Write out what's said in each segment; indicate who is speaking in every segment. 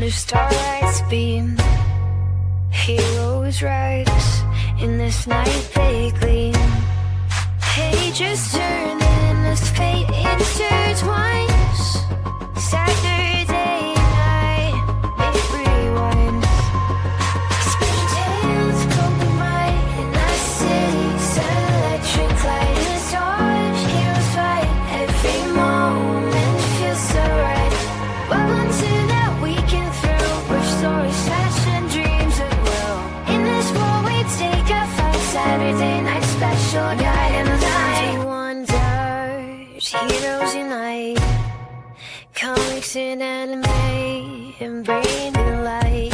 Speaker 1: under starlight's beam. Heroes rise, in this night they gleam. Pages turn and this fate intertwines. Saturday night, it rewinds. Spin tales from the might in the city's electric light. Is dark, heroes fight, every moment feels so right. Welcome to that weekend thrill, where stories flash and dreams at will. In this world we take a fun Saturday night special guide in the night. Wonders, heroes unite. Comics and anime and brain light.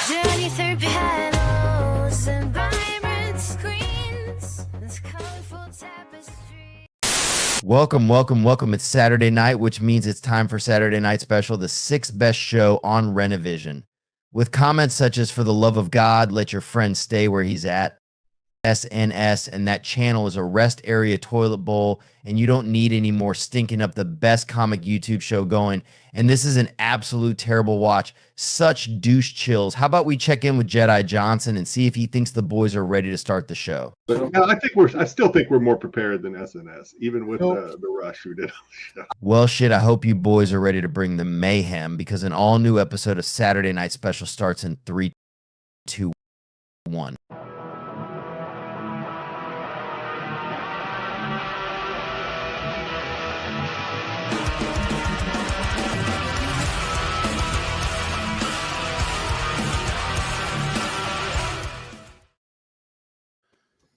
Speaker 1: Journey through panels and vibrant screens. This colorful tapestry.
Speaker 2: Welcome. It's Saturday night, which means it's time for Saturday Night Special, the sixth best show on Renovision. With comments such as, "For the love of God, let your friend stay where he's at," SNS, and "that channel is a rest area toilet bowl, and you don't need any more stinking up the best comic YouTube show going. And this is an absolute terrible watch. Such douche chills." How about we check in with Jedi Johnson and see if he thinks the boys are ready to start the show?
Speaker 3: I still think we're more prepared than SNS, even with the rush who did on the show.
Speaker 2: Well, shit, I hope you boys are ready to bring the mayhem, because an all-new episode of Saturday Night Special starts in 3, 2, 1.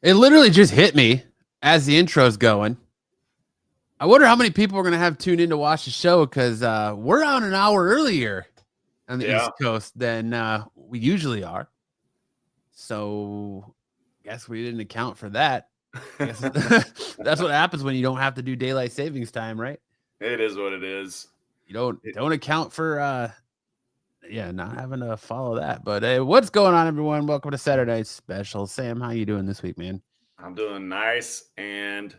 Speaker 4: It literally just hit me as the intro's going. I wonder how many people are going to have tuned in to watch the show, because we're on an hour earlier on the East Coast than we usually are. So I guess we didn't account for that. I guess that's what happens when you don't have to do daylight savings time, right?
Speaker 5: It is what it is.
Speaker 4: You don't account for not having to follow that. But what's going on, everyone? Welcome to Saturday Night Special. Sam, how you doing this week, man?
Speaker 5: I'm doing nice and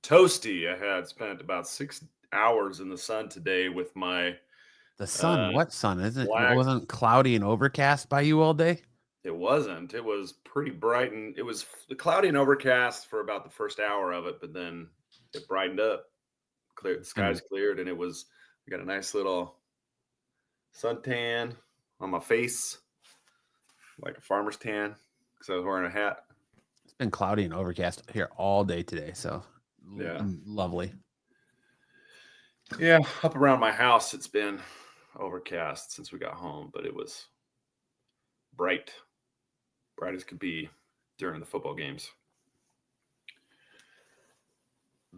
Speaker 5: toasty. I had spent about 6 hours in the sun today with my
Speaker 4: sun. What sun? Isn't
Speaker 5: black.
Speaker 4: It wasn't cloudy and overcast by you all day?
Speaker 5: It wasn't. It was pretty bright, and it was cloudy and overcast for about the first hour of it, but then it brightened up. The skies cleared, and we got a nice little suntan on my face, like a farmer's tan, because I was wearing a hat.
Speaker 4: It's been cloudy and overcast here all day today, so
Speaker 5: yeah,
Speaker 4: lovely.
Speaker 5: Yeah, up around my house it's been overcast since we got home, but it was bright as could be during the football games.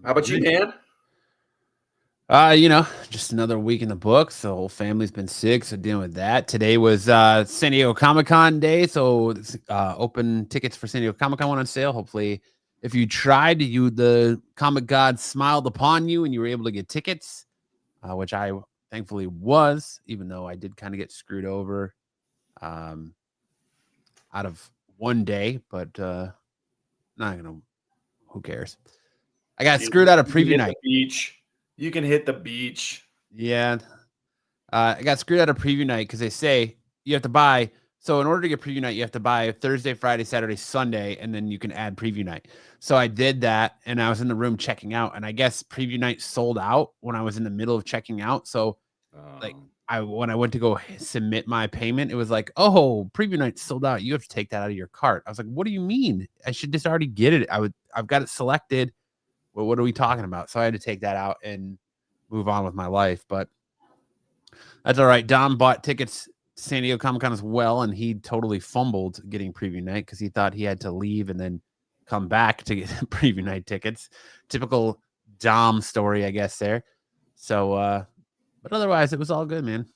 Speaker 5: How about you, Dan?
Speaker 4: Just another week in the books. The whole family's been sick, so dealing with that. Today was San Diego Comic-Con day, so open tickets for San Diego Comic-Con went on sale. Hopefully, if you tried, the comic god smiled upon you and you were able to get tickets, which I thankfully was, even though I did kind of get screwed over out of one day, but who cares? I got screwed out of preview night.
Speaker 5: You can hit the beach.
Speaker 4: Yeah. I got screwed out of preview night because they say you have to buy. So in order to get preview night, you have to buy Thursday, Friday, Saturday, Sunday, and then you can add preview night. So I did that, and I was in the room checking out, and I guess preview night sold out when I was in the middle of checking out. So when I went to go submit my payment, it was like, "Oh, preview night sold out. You have to take that out of your cart." I was like, "What do you mean? I should just already get it. I've got it selected. Well, what are we talking about?" So I had to take that out and move on with my life, but that's all right. Dom bought tickets to San Diego Comic-Con as well, and he totally fumbled getting preview night because he thought he had to leave and then come back to get preview night tickets. Typical Dom story, I guess, there. So, but otherwise, it was all good, man.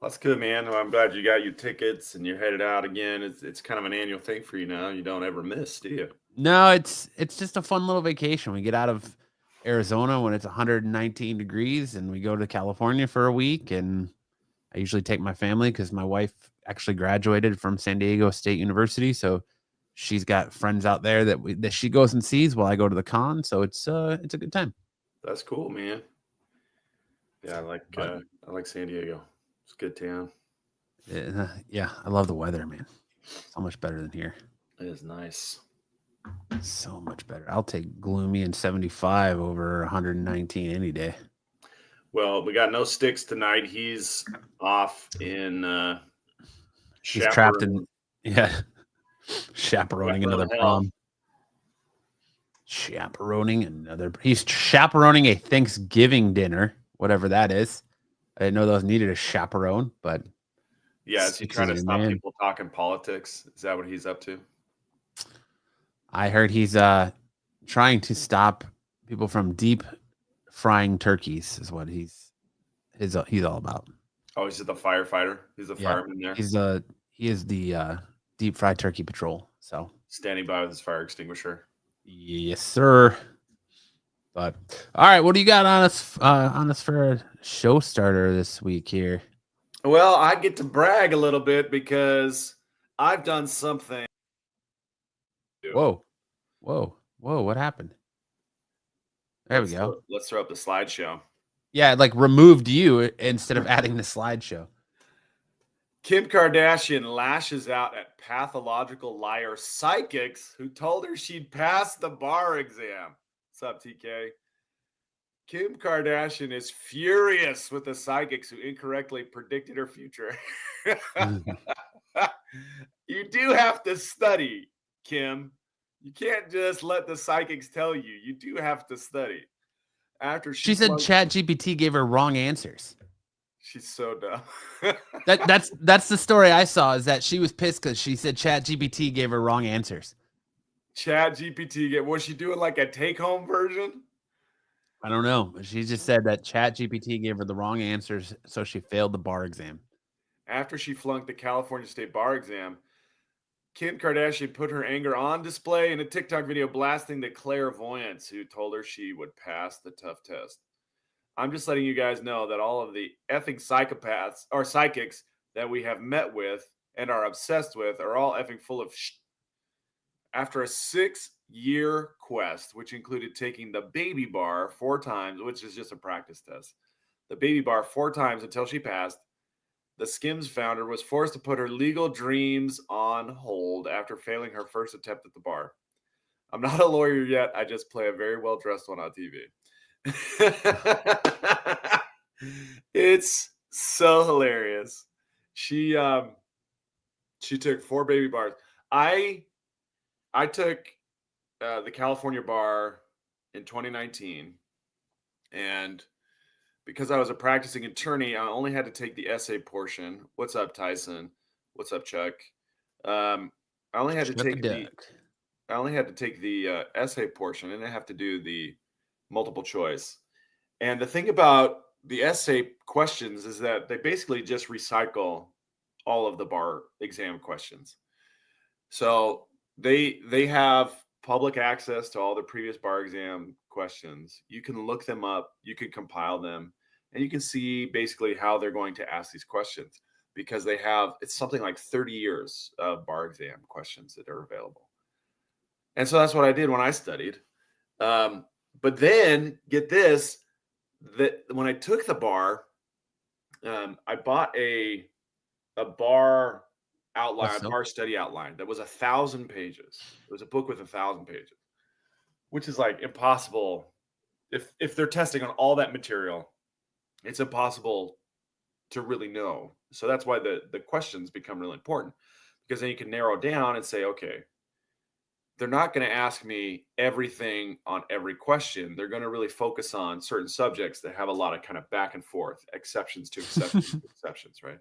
Speaker 5: That's good, man. Well, I'm glad you got your tickets and you're headed out again. It's kind of an annual thing for you now. You don't ever miss, do you?
Speaker 4: No, it's just a fun little vacation. We get out of Arizona when it's 119 degrees, and we go to California for a week. And I usually take my family because my wife actually graduated from San Diego State University, so she's got friends out there that she goes and sees while I go to the con. So it's a good time.
Speaker 5: That's cool, man. Yeah, I like San Diego. It's a good town.
Speaker 4: Yeah, I love the weather, man. So much better than here.
Speaker 5: It is nice.
Speaker 4: So much better. I'll take gloomy and 75 over 119 any day.
Speaker 5: Well, we got no Sticks tonight. He's off in
Speaker 4: He's trapped in chaperoning another prom. He's chaperoning a Thanksgiving dinner, whatever that is. I didn't know those needed a chaperone, but
Speaker 5: yeah, is he trying to stop people talking politics? Is that what he's up to?
Speaker 4: I heard he's trying to stop people from deep frying turkeys is what he's all about.
Speaker 5: Oh, he's the firefighter. He's a fireman there.
Speaker 4: He is the deep fried turkey patrol. So
Speaker 5: standing by with his fire extinguisher.
Speaker 4: Yes, sir. But all right, what do you got on us for a show starter this week here?
Speaker 5: Well, I get to brag a little bit because I've done something.
Speaker 4: Whoa, what happened? There we go.
Speaker 5: Let's throw up the slideshow.
Speaker 4: Yeah, like removed you instead of adding the slideshow.
Speaker 5: Kim Kardashian lashes out at pathological liar psychics who told her she'd pass the bar exam. What's up, TK? Kim Kardashian is furious with the psychics who incorrectly predicted her future. You do have to study, Kim. You can't just let the psychics tell you. You do have to study. After
Speaker 4: she said ChatGPT gave her wrong answers.
Speaker 5: She's so dumb.
Speaker 4: that's the story I saw, is that she was pissed because she said ChatGPT gave her wrong answers.
Speaker 5: ChatGPT, was she doing like a take-home version?
Speaker 4: I don't know. But she just said that ChatGPT gave her the wrong answers, so she failed the bar exam.
Speaker 5: After she flunked the California State bar exam, Kim Kardashian put her anger on display in a TikTok video blasting the clairvoyants who told her she would pass the tough test. I'm just letting you guys know that all of the effing psychopaths or psychics that we have met with and are obsessed with are all effing full of shit. After a 6-year quest, which included taking the baby bar 4 times, which is just a practice test, the baby bar 4 times until she passed, the Skims founder was forced to put her legal dreams on hold after failing her first attempt at the bar. I'm not a lawyer yet. I just play a very well-dressed one on TV. It's so hilarious. She took 4 baby bars. I took the California bar in 2019, and because I was a practicing attorney, I only had to take the essay portion. What's up, Tyson? What's up, Chuck? I only had to take the essay portion, and I have to do the multiple choice. And the thing about the essay questions is that they basically just recycle all of the bar exam questions. So they have public access to all the previous bar exam questions. You can look them up, you can compile them, and you can see basically how they're going to ask these questions, because it's something like 30 years of bar exam questions that are available. And so that's what I did when I studied. But then get this, that when I took the bar, I bought a bar outline, bar study outline that was 1,000 pages. It was a book with 1,000 pages, which is like impossible. If they're testing on all that material, it's impossible to really know. So that's why the questions become really important, because then you can narrow down and say, okay, they're not going to ask me everything on every question. They're going to really focus on certain subjects that have a lot of kind of back and forth, exceptions to exceptions to exceptions, right?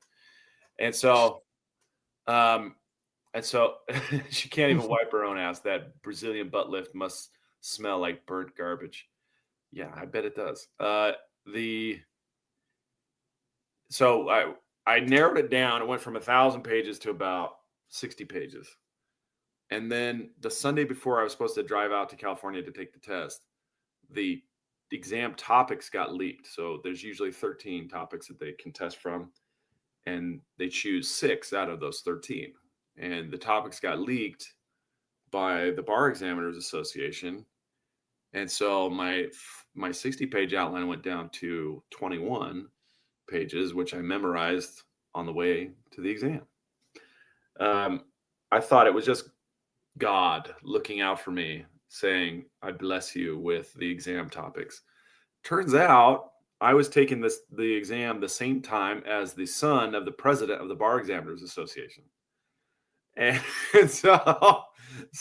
Speaker 5: And so she can't even wipe her own ass. That Brazilian butt lift must smell like burnt garbage. Yeah, I bet it does. So I narrowed it down. It went from 1,000 pages to about 60 pages. And then the Sunday before I was supposed to drive out to California to take the test, the exam topics got leaked. So there's usually 13 topics that they can test from, and they choose 6 out of those 13. And the topics got leaked by the Bar Examiners Association. And so my 60-page outline went down to 21, pages, which I memorized on the way to the exam. I thought it was just God looking out for me, saying, I bless you with the exam topics. Turns out I was taking the exam the same time as the son of the president of the Bar Examiners Association. And so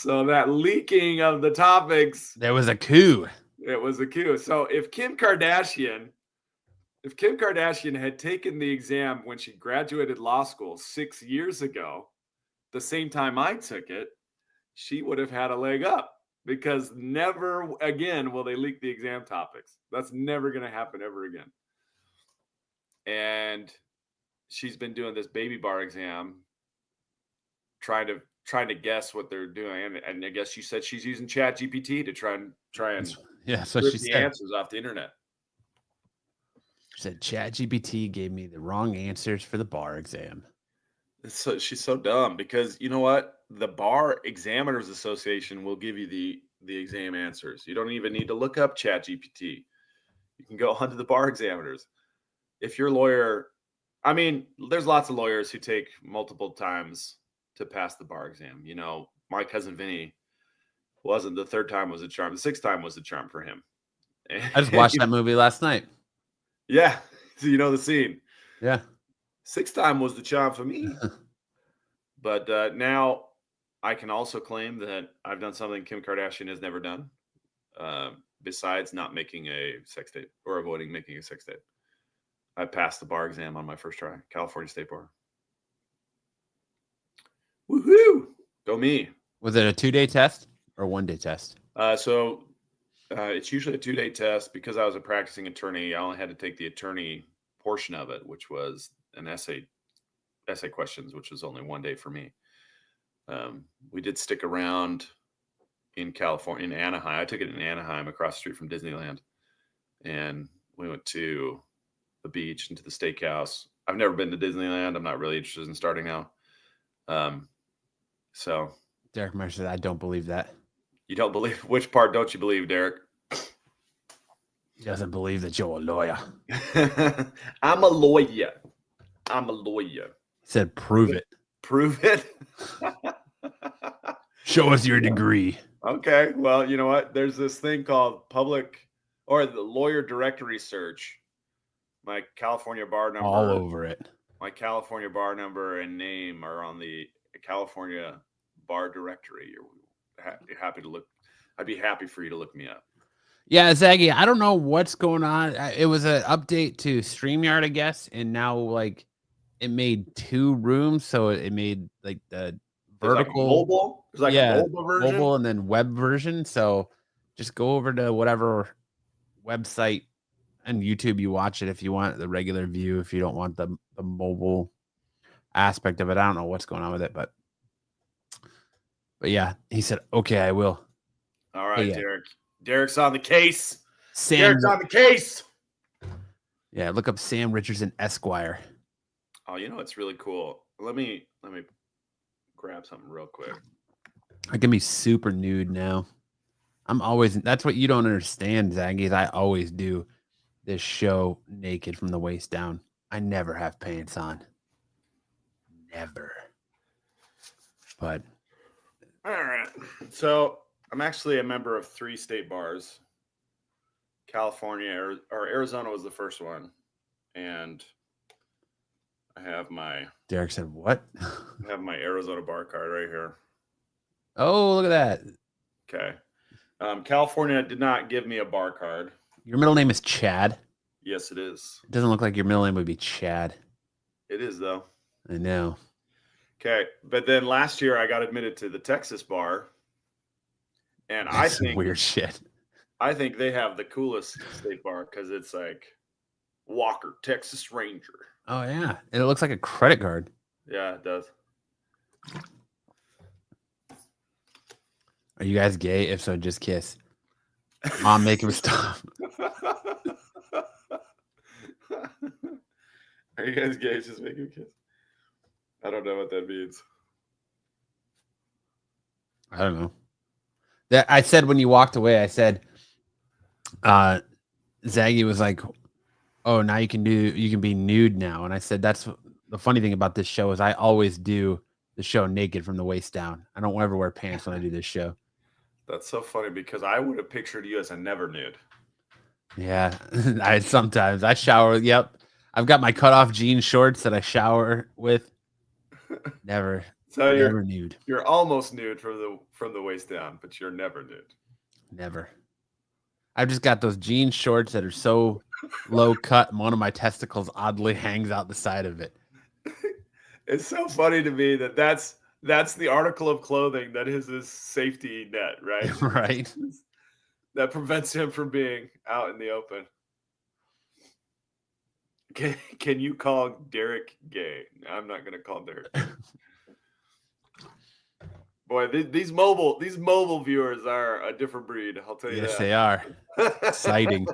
Speaker 5: that leaking of the topics,
Speaker 4: There was a coup.
Speaker 5: it was a coup. So if Kim Kardashian had taken the exam when she graduated law school 6 years ago, the same time I took it, she would have had a leg up, because never again will they leak the exam topics. That's never going to happen ever again. And she's been doing this baby bar exam, trying to guess what they're doing. And I guess she said she's using Chat GPT to try and
Speaker 4: Yeah, so
Speaker 5: rip
Speaker 4: she
Speaker 5: the
Speaker 4: said.
Speaker 5: answers off the internet.
Speaker 4: She said ChatGPT gave me the wrong answers for the bar exam.
Speaker 5: So she's so dumb, because you know what? The Bar Examiners Association will give you the exam answers. You don't even need to look up ChatGPT. You can go onto the bar examiners. If your lawyer, I mean, there's lots of lawyers who take multiple times to pass the bar exam. You know, my cousin Vinny wasn't. The third time was a charm. The sixth time was a charm for him.
Speaker 4: I just watched that movie last night.
Speaker 5: Yeah. So you know the scene.
Speaker 4: Yeah.
Speaker 5: Sixth time was the charm for me. But now I can also claim that I've done something Kim Kardashian has never done, besides not making a sex tape or avoiding making a sex tape. I passed the bar exam on my first try, California State Bar. Woohoo! Go me.
Speaker 4: Was it a 2-day test or 1-day test?
Speaker 5: So it's usually a 2-day test. Because I was a practicing attorney, I only had to take the attorney portion of it, which was an essay questions, which was only 1 day for me. We did stick around in California, in Anaheim. I took it in Anaheim, across the street from Disneyland. And we went to the beach and to the steakhouse. I've never been to Disneyland. I'm not really interested in starting now. So
Speaker 4: Derek Meyer said, I don't believe that.
Speaker 5: you don't believe? Which part don't you believe, Derek?
Speaker 4: He doesn't believe that you're a lawyer.
Speaker 5: I'm a lawyer. I'm a lawyer.
Speaker 4: He said, prove it.
Speaker 5: Prove it.
Speaker 4: Show us your degree.
Speaker 5: Okay. Well, you know what? There's this thing called the lawyer directory search. My California bar number.
Speaker 4: All over it.
Speaker 5: My California bar number and name are on the California bar directory. You're happy to look. I'd be happy for you to look me up.
Speaker 4: Yeah, Zaggy, I don't know what's going on. It was an update to StreamYard, I guess, and now like it made 2 rooms, so it made like the vertical
Speaker 5: mobile. There's like a mobile version,
Speaker 4: mobile and then web version. So just go over to whatever website and YouTube you watch it if you want the regular view. If you don't want the mobile aspect of it, I don't know what's going on with it, but yeah, he said, okay, I will.
Speaker 5: All right,
Speaker 4: yeah.
Speaker 5: Derek. Derek's on the case.
Speaker 4: Sam,
Speaker 5: Derek's on the case.
Speaker 4: Yeah, look up Sam Richardson Esquire.
Speaker 5: Oh, you know it's really cool. Let me grab something real quick.
Speaker 4: I can be super nude now. That's what you don't understand, Zaggy, is I always do this show naked from the waist down. I never have pants on. Never. But
Speaker 5: all right. So I'm actually a member of 3 state bars. California or Arizona was the first one. And I have my
Speaker 4: Derek said, what?
Speaker 5: I have my Arizona bar card right here.
Speaker 4: Oh, look at that.
Speaker 5: Okay. California did not give me a bar card.
Speaker 4: Your middle name is Chad.
Speaker 5: Yes, it is.
Speaker 4: It doesn't look like your middle name would be Chad.
Speaker 5: It is, though.
Speaker 4: I know.
Speaker 5: Okay. But then last year I got admitted to the Texas bar. And I
Speaker 4: That's
Speaker 5: think
Speaker 4: weird shit.
Speaker 5: I think they have the coolest state bar because it's like Walker, Texas Ranger.
Speaker 4: Oh, yeah. And it looks like a credit card.
Speaker 5: Yeah, it does.
Speaker 4: Are you guys gay? If so, just kiss. Mom, make him stop.
Speaker 5: Are you guys gay? Just make him kiss. I don't know what that means.
Speaker 4: I don't know. That I said when you walked away, I said, Zaggy was like, Oh, now you can be nude now. And I said that's the funny thing about this show is I always do the show naked from the waist down. I don't ever wear pants when I do this show.
Speaker 5: That's so funny because I would have pictured you as a never nude.
Speaker 4: Yeah, I shower. Yep, I've got my cutoff jean shorts that I shower with. Never nude.
Speaker 5: You're almost nude from the waist down, but you're never nude.
Speaker 4: Never. I've just got those jean shorts that are so low cut, and one of my testicles oddly hangs out the side of it.
Speaker 5: It's so funny to me that's the article of clothing that is his safety net, right?
Speaker 4: Right.
Speaker 5: That prevents him from being out in the open. Can you call Derek gay? I'm not going to call Derek. Boy, these mobile viewers are a different breed. I'll tell you that.
Speaker 4: Yes, they are. Exciting.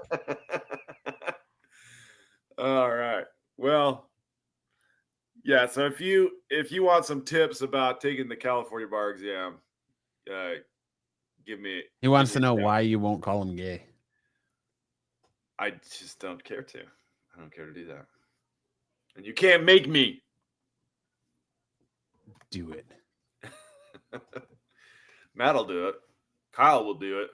Speaker 5: All right. Well, yeah. So if you want some tips about taking the California bar exam, give me.
Speaker 4: He wants to know why you won't call him gay.
Speaker 5: I just don't care to. I don't care to do that. And you can't make me
Speaker 4: do it.
Speaker 5: Matt'll do it. Kyle will do it.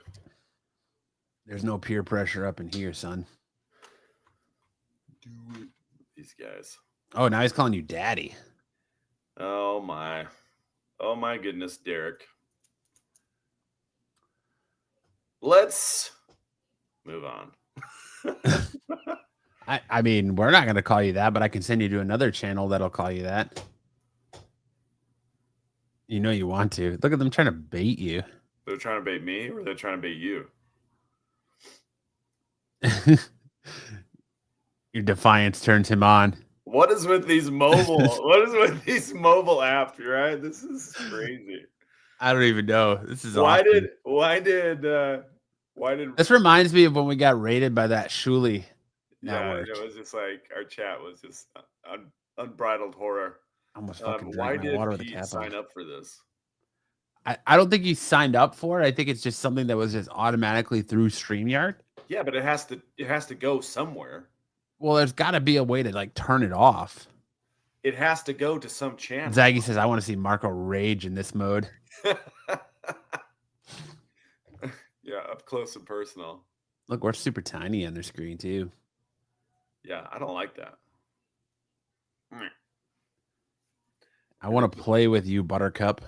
Speaker 4: There's no peer pressure up in here, son.
Speaker 5: Do it. These guys.
Speaker 4: Oh, now he's calling you daddy.
Speaker 5: Oh my goodness, Derek. Let's move on.
Speaker 4: I mean, we're not going to call you that, but I can send you to another channel that'll call you that. You know you want to. Look at them trying to bait you.
Speaker 5: They're trying to bait me, or they're trying to bait you?
Speaker 4: Your defiance turns him on.
Speaker 5: What is with these mobile? What is with these mobile apps? Right? This is crazy.
Speaker 4: I don't even know. This is
Speaker 5: why
Speaker 4: awesome.
Speaker 5: Why did
Speaker 4: this reminds me of when we got raided by that Shuli network.
Speaker 5: Yeah, it was just like our chat was just unbridled horror.
Speaker 4: Almost fucking
Speaker 5: why
Speaker 4: drank my
Speaker 5: did
Speaker 4: water with the
Speaker 5: Pete
Speaker 4: cap
Speaker 5: sign
Speaker 4: on.
Speaker 5: up for this?
Speaker 4: I don't think he signed up for it. I think it's just something that was just automatically through StreamYard.
Speaker 5: Yeah, but it has to go somewhere.
Speaker 4: Well, there's got to be a way to like turn it off.
Speaker 5: It has to go to some channel.
Speaker 4: Zaggy says, "I want to see Marco rage in this mode."
Speaker 5: Yeah, up close and personal.
Speaker 4: Look, we're super tiny on their screen too.
Speaker 5: Yeah, I don't like that.
Speaker 4: I want to play with you, Buttercup.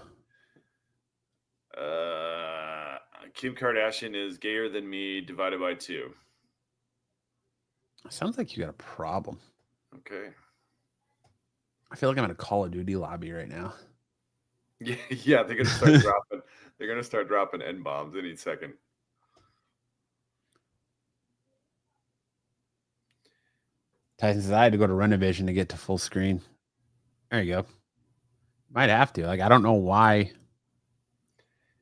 Speaker 5: Kim Kardashian is gayer than me divided by 2.
Speaker 4: Sounds like you got a problem.
Speaker 5: Okay.
Speaker 4: I feel like I'm in a Call of Duty lobby right now.
Speaker 5: Yeah, they're gonna start dropping. They're gonna start dropping N bombs any second.
Speaker 4: Tyson says I had to go to Renovision to get to full screen. There you go. Might have to. Like, I don't know why.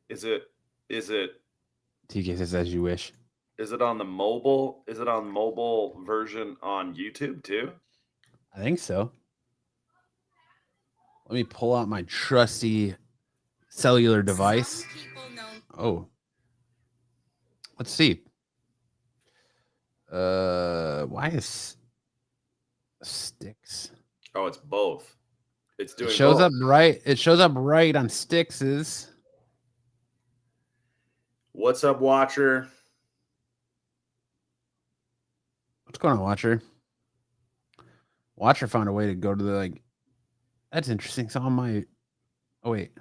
Speaker 5: Is it
Speaker 4: TK says as you wish.
Speaker 5: Is it on the mobile? Is it on mobile version on YouTube too?
Speaker 4: I think so. Let me pull out my trusty cellular device. Oh. Let's see. Why is Sticks?
Speaker 5: Oh, it's both. It's doing
Speaker 4: It shows
Speaker 5: both.
Speaker 4: up right. It shows up right on Sticks's.
Speaker 5: What's up, Watcher?
Speaker 4: What's going on, Watcher? Watcher found a way to go to the like. That's interesting. So on my. Oh wait.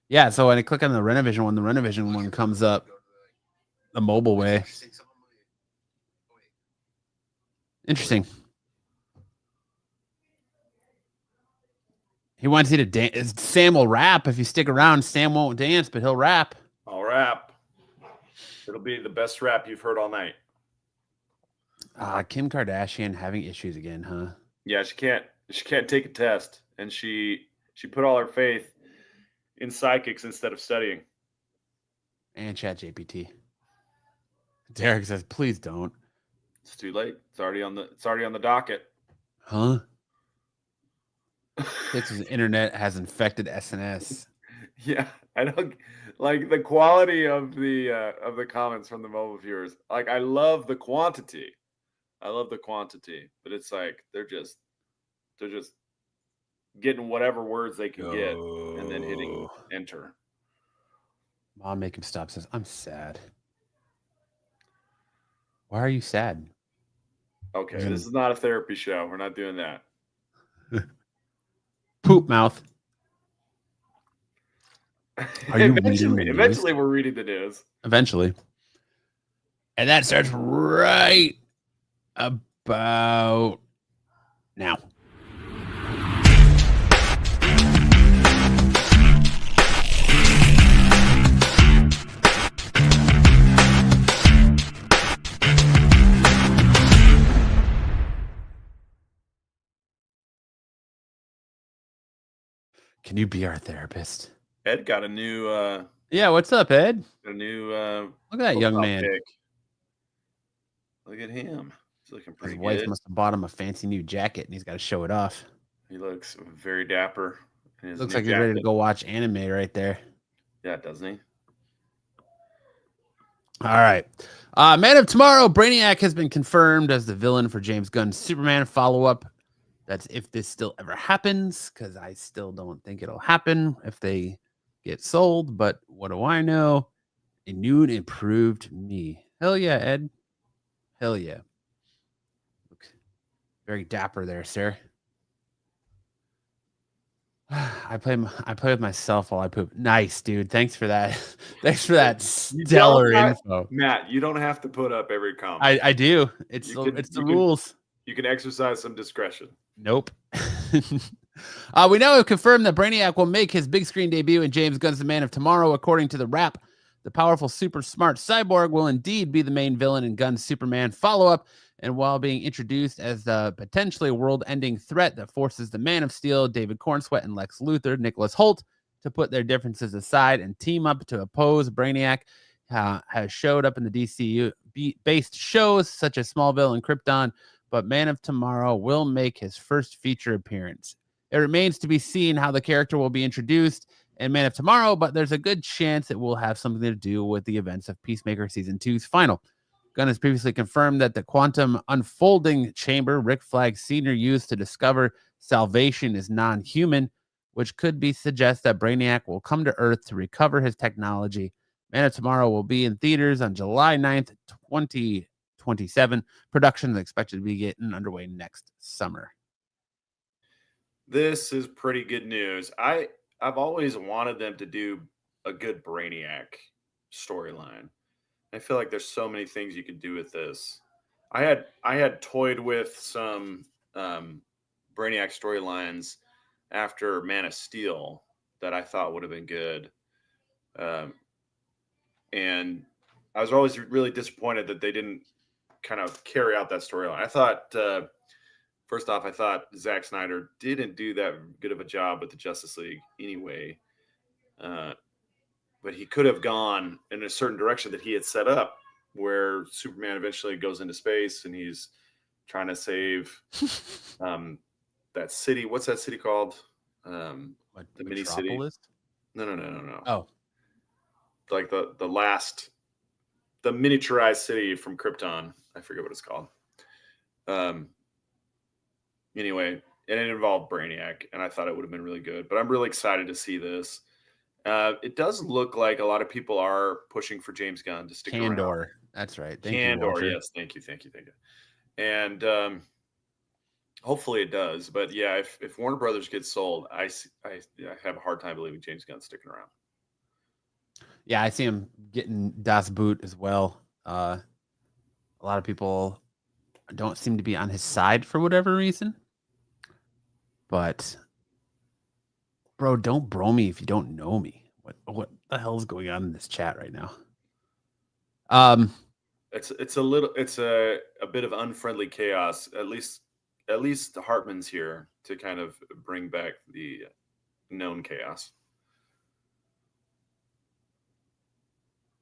Speaker 4: Yeah. So when I click on the Renovision one comes up the mobile way. Interesting. He wants you to dance. Sam will rap if you stick around. Sam won't dance, but he'll rap.
Speaker 5: I'll rap. It'll be the best rap you've heard all night.
Speaker 4: Kim Kardashian having issues again, huh?
Speaker 5: Yeah, she can't take a test, and she put all her faith in psychics instead of studying.
Speaker 4: And ChatGPT. Derek says, "Please don't."
Speaker 5: It's too late. It's already on the docket.
Speaker 4: Huh? This internet has infected SNS.
Speaker 5: Yeah, I don't like the quality of the comments from the mobile viewers. Like, I love the quantity. I love the quantity, but it's like they're just getting whatever words they can get and then hitting enter.
Speaker 4: Mom, make him stop. Says, I'm sad. Why are you sad?
Speaker 5: Okay, this is not a therapy show. We're not doing that.
Speaker 4: Poop mouth. Are you reading the news?
Speaker 5: Eventually, we're reading the news.
Speaker 4: Eventually. And that starts right about now. Can you be our therapist?
Speaker 5: Ed got a new
Speaker 4: Yeah, what's up, Ed?
Speaker 5: look
Speaker 4: Look at that young man.
Speaker 5: pic. Look at him. He's looking pretty
Speaker 4: His wife
Speaker 5: good.
Speaker 4: must have bought him a fancy new jacket and he's got to show it off.
Speaker 5: He looks very dapper. in his
Speaker 4: Looks
Speaker 5: new
Speaker 4: like he's ready to
Speaker 5: jacket.
Speaker 4: go watch anime right there.
Speaker 5: Yeah, doesn't he?
Speaker 4: All right. Man of Tomorrow, Brainiac has been confirmed as the villain for James Gunn's Superman follow-up. That's if this still ever happens, because I still don't think it'll happen if they get sold. But what do I know? A new and improved me. Hell yeah, Ed. Hell yeah. Look very dapper there, sir. I play with myself while I poop. Nice, dude. Thanks for that. Thanks for that stellar info.
Speaker 5: Matt, you don't have to put up every comment.
Speaker 4: I do. It's
Speaker 5: You
Speaker 4: the,
Speaker 5: can-
Speaker 4: it's the
Speaker 5: you can-
Speaker 4: rules.
Speaker 5: You can exercise some discretion.
Speaker 4: Nope. We now have confirmed that Brainiac will make his big screen debut in James Gunn's The Man of Tomorrow. According to the Wrap, the powerful, super smart cyborg will indeed be the main villain in Gunn's Superman follow-up. And while being introduced as the potentially world-ending threat that forces the Man of Steel, David Cornsweet, and Lex Luthor, Nicholas Hoult, to put their differences aside and team up to oppose Brainiac, has showed up in the DCU-based shows such as Smallville and Krypton, but Man of Tomorrow will make his first feature appearance. It remains to be seen how the character will be introduced in Man of Tomorrow, but there's a good chance it will have something to do with the events of Peacemaker Season 2's final. Gunn has previously confirmed that the quantum unfolding chamber Rick Flag Sr. used to discover salvation is non-human, which could be suggest that Brainiac will come to Earth to recover his technology. Man of Tomorrow will be in theaters on July 9th, 2027. Production is expected to be getting underway next summer.
Speaker 5: This is pretty good news. I've always wanted them to do a good Brainiac storyline. I feel like there's so many things you could do with this. I had toyed with some Brainiac storylines after Man of Steel that I thought would have been good. And I was always really disappointed that they didn't kind of carry out that storyline. I thought, first off, I thought Zack Snyder didn't do that good of a job with the Justice League anyway. But he could have gone in a certain direction that he had set up, where Superman eventually goes into space and he's trying to save that city. What's that city called? The mini city. No.
Speaker 4: Oh,
Speaker 5: Like the miniaturized city from Krypton. I forget what it's called. Anyway, and it involved Brainiac, and I thought it would have been really good. But I'm really excited to see this. It does look like a lot of people are pushing for James Gunn to stick around.
Speaker 4: Candor. That's right. Thank you,
Speaker 5: Candor,
Speaker 4: Walter.
Speaker 5: yes. Thank you. And hopefully it does. But yeah, if Warner Brothers gets sold, I have a hard time believing James Gunn's sticking around.
Speaker 4: Yeah, I see him getting Das Boot as well. A lot of people don't seem to be on his side for whatever reason. But, bro, don't bro me if you don't know me. What the hell is going on in this chat right now?
Speaker 5: It's a bit of unfriendly chaos. At least the Hartmans here to kind of bring back the known chaos.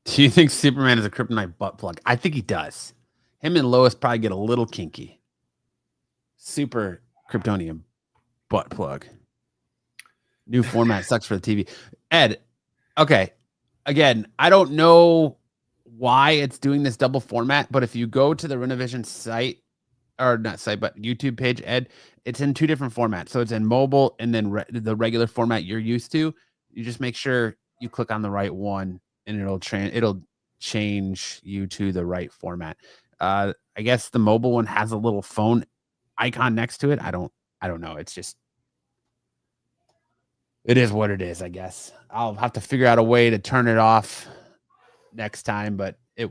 Speaker 4: Do you think Superman is a kryptonite butt plug? I think he does. Him and Lois probably get a little kinky. Super Kryptonian butt plug. New format sucks for the TV. Ed, okay. Again, I don't know why it's doing this double format, but if you go to the Renovision site or not site, but YouTube page, Ed, it's in 2 different formats. So it's in mobile and then the regular format you're used to. You just make sure you click on the right one and it'll change you to the right format. I guess the mobile one has a little phone icon next to it. I don't know. It's just it is what it is, I guess. I'll have to figure out a way to turn it off next time, but it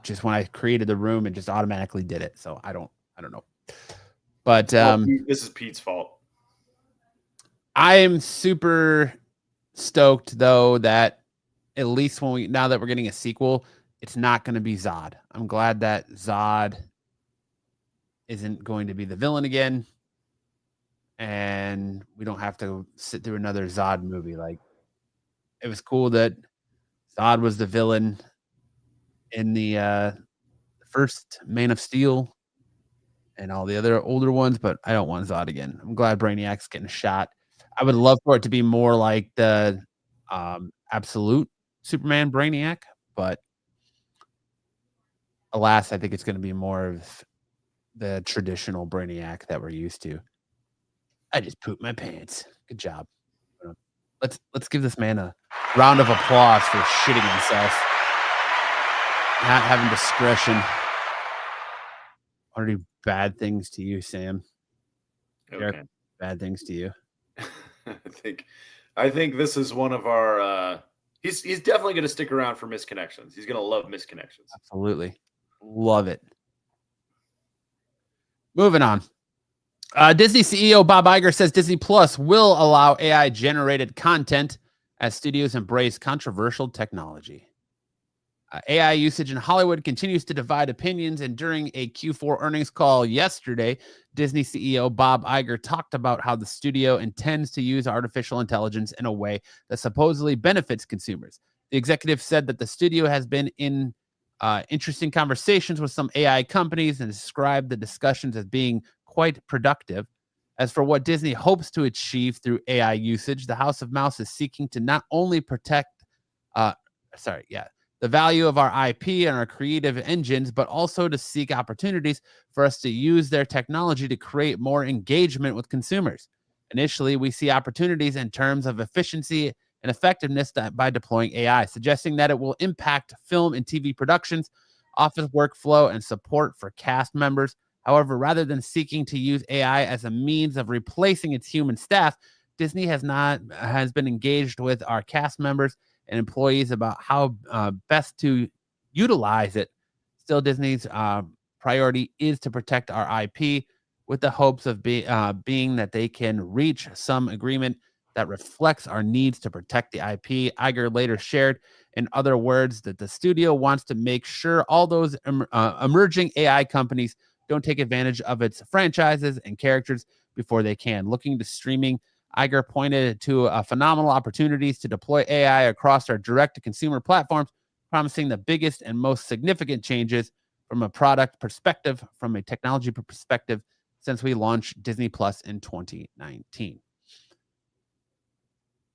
Speaker 4: just when I created the room, it just automatically did it. So I don't know. But
Speaker 5: this is Pete's fault.
Speaker 4: I am super stoked though that at least now that we're getting a sequel, it's not going to be Zod. I'm glad that Zod isn't going to be the villain again, and we don't have to sit through another Zod movie. Like, it was cool that Zod was the villain in the first Man of Steel and all the other older ones, but I don't want Zod again. I'm glad Brainiac's getting shot. I would love for it to be more like the absolute Superman Brainiac, but alas, I think it's going to be more of the traditional Brainiac that we're used to. I just pooped my pants. Good job. Let's give this man a round of applause for shitting himself, not having discretion. I want to do bad things to you, Sam.
Speaker 5: Okay.
Speaker 4: Derek, bad things to you.
Speaker 5: I think this is one of our. He's definitely going to stick around for Misconnections. He's going to love Misconnections.
Speaker 4: Absolutely, love it. Moving on. Disney CEO Bob Iger says Disney Plus will allow AI-generated content as studios embrace controversial technology. AI usage in Hollywood continues to divide opinions, and during a Q4 earnings call yesterday, Disney CEO Bob Iger talked about how the studio intends to use artificial intelligence in a way that supposedly benefits consumers. The executive said that the studio has been in interesting conversations with some AI companies and described the discussions as being quite productive. As for what Disney hopes to achieve through AI usage, the House of Mouse is seeking to not only protect the value of our IP and our creative engines, but also to seek opportunities for us to use their technology to create more engagement with consumers. Initially, we see opportunities in terms of efficiency and effectiveness by deploying AI, suggesting that it will impact film and TV productions, office workflow, and support for cast members. However, rather than seeking to use AI as a means of replacing its human staff, Disney has been engaged with our cast members and employees about how best to utilize it. Still, Disney's priority is to protect our IP with the hopes of being that they can reach some agreement that reflects our needs to protect the IP. Iger later shared, in other words, that the studio wants to make sure all those emerging AI companies don't take advantage of its franchises and characters before they can. Looking to streaming, Iger pointed to phenomenal opportunities to deploy AI across our direct-to-consumer platforms, promising the biggest and most significant changes from a product perspective, from a technology perspective, since we launched Disney Plus in 2019.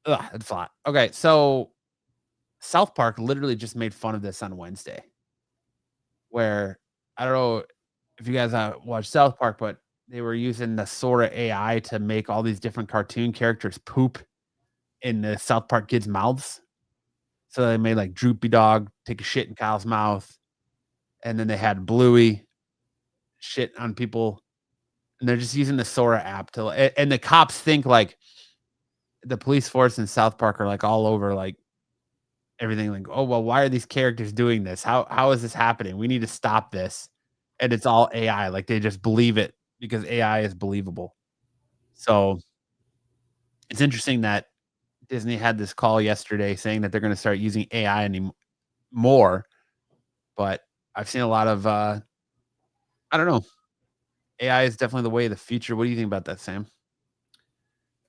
Speaker 4: Ugh, that's a lot. Okay, so South Park literally just made fun of this on Wednesday, where I don't know if you guys watch South Park, but they were using the Sora AI to make all these different cartoon characters poop in the South Park kids' mouths. So they made like Droopy Dog take a shit in Kyle's mouth, and then they had Bluey shit on people, and they're just using the Sora app to. And the cops think like the police force in South Park are like all over like everything. Like, oh well, why are these characters doing this? How is this happening? We need to stop this. And it's all AI. Like they just believe it because AI is believable. So it's interesting that Disney had this call yesterday saying that they're going to start using AI more, but I've seen a lot of, I don't know. AI is definitely the way of the future. What do you think about that, Sam?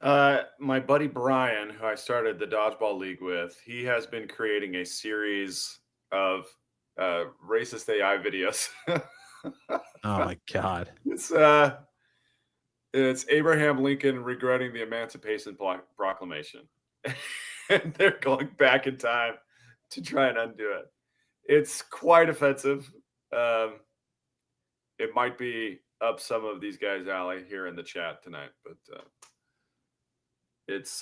Speaker 5: My buddy Brian, who I started the dodgeball league with, he has been creating a series of racist AI videos.
Speaker 4: Oh my God.
Speaker 5: It's Abraham Lincoln regretting the Emancipation Proclamation. And they're going back in time to try and undo it. It's quite offensive. It might be up some of these guys' alley here in the chat tonight, but it's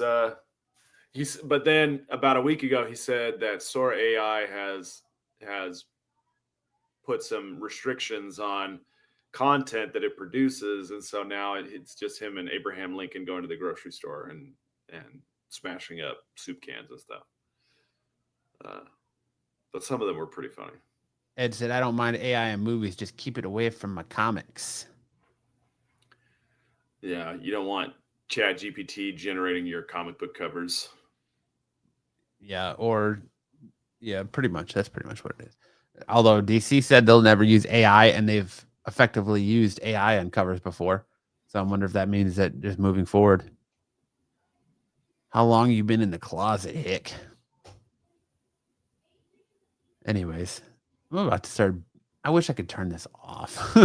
Speaker 5: but then about a week ago he said that Sora AI has put some restrictions on content that it produces, and so now it's just him and Abraham Lincoln going to the grocery store and smashing up soup cans and stuff. But some of them were pretty funny.
Speaker 4: Ed said, I don't mind AI in movies, just keep it away from my comics.
Speaker 5: Yeah, you don't want Chat GPT generating your comic book covers.
Speaker 4: Yeah, pretty much. That's pretty much what it is. Although DC said they'll never use AI, and they've effectively used AI on covers before. So I wonder if that means that just moving forward. How long you been in the closet, Hick? Anyways, I'm about to start. I wish I could turn this off.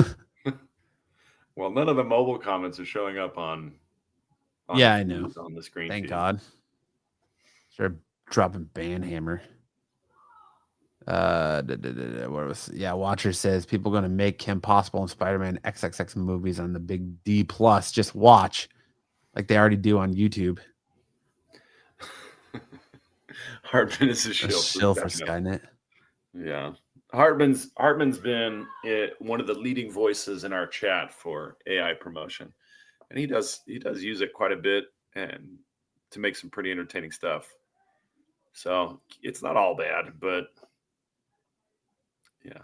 Speaker 5: Well, none of the mobile comments are showing up on
Speaker 4: yeah, I know.
Speaker 5: On the screen.
Speaker 4: Thank
Speaker 5: feed.
Speaker 4: God. Start dropping Banhammer. Watcher says people going to make Kim Possible and Spider-Man XXX movies on the big D plus. Just watch, like they already do on YouTube.
Speaker 5: Hartman is a
Speaker 4: shill for Skynet.
Speaker 5: Yeah, Hartman's been one of the leading voices in our chat for AI promotion, and he does use it quite a bit and to make some pretty entertaining stuff. So it's not all bad, but yeah,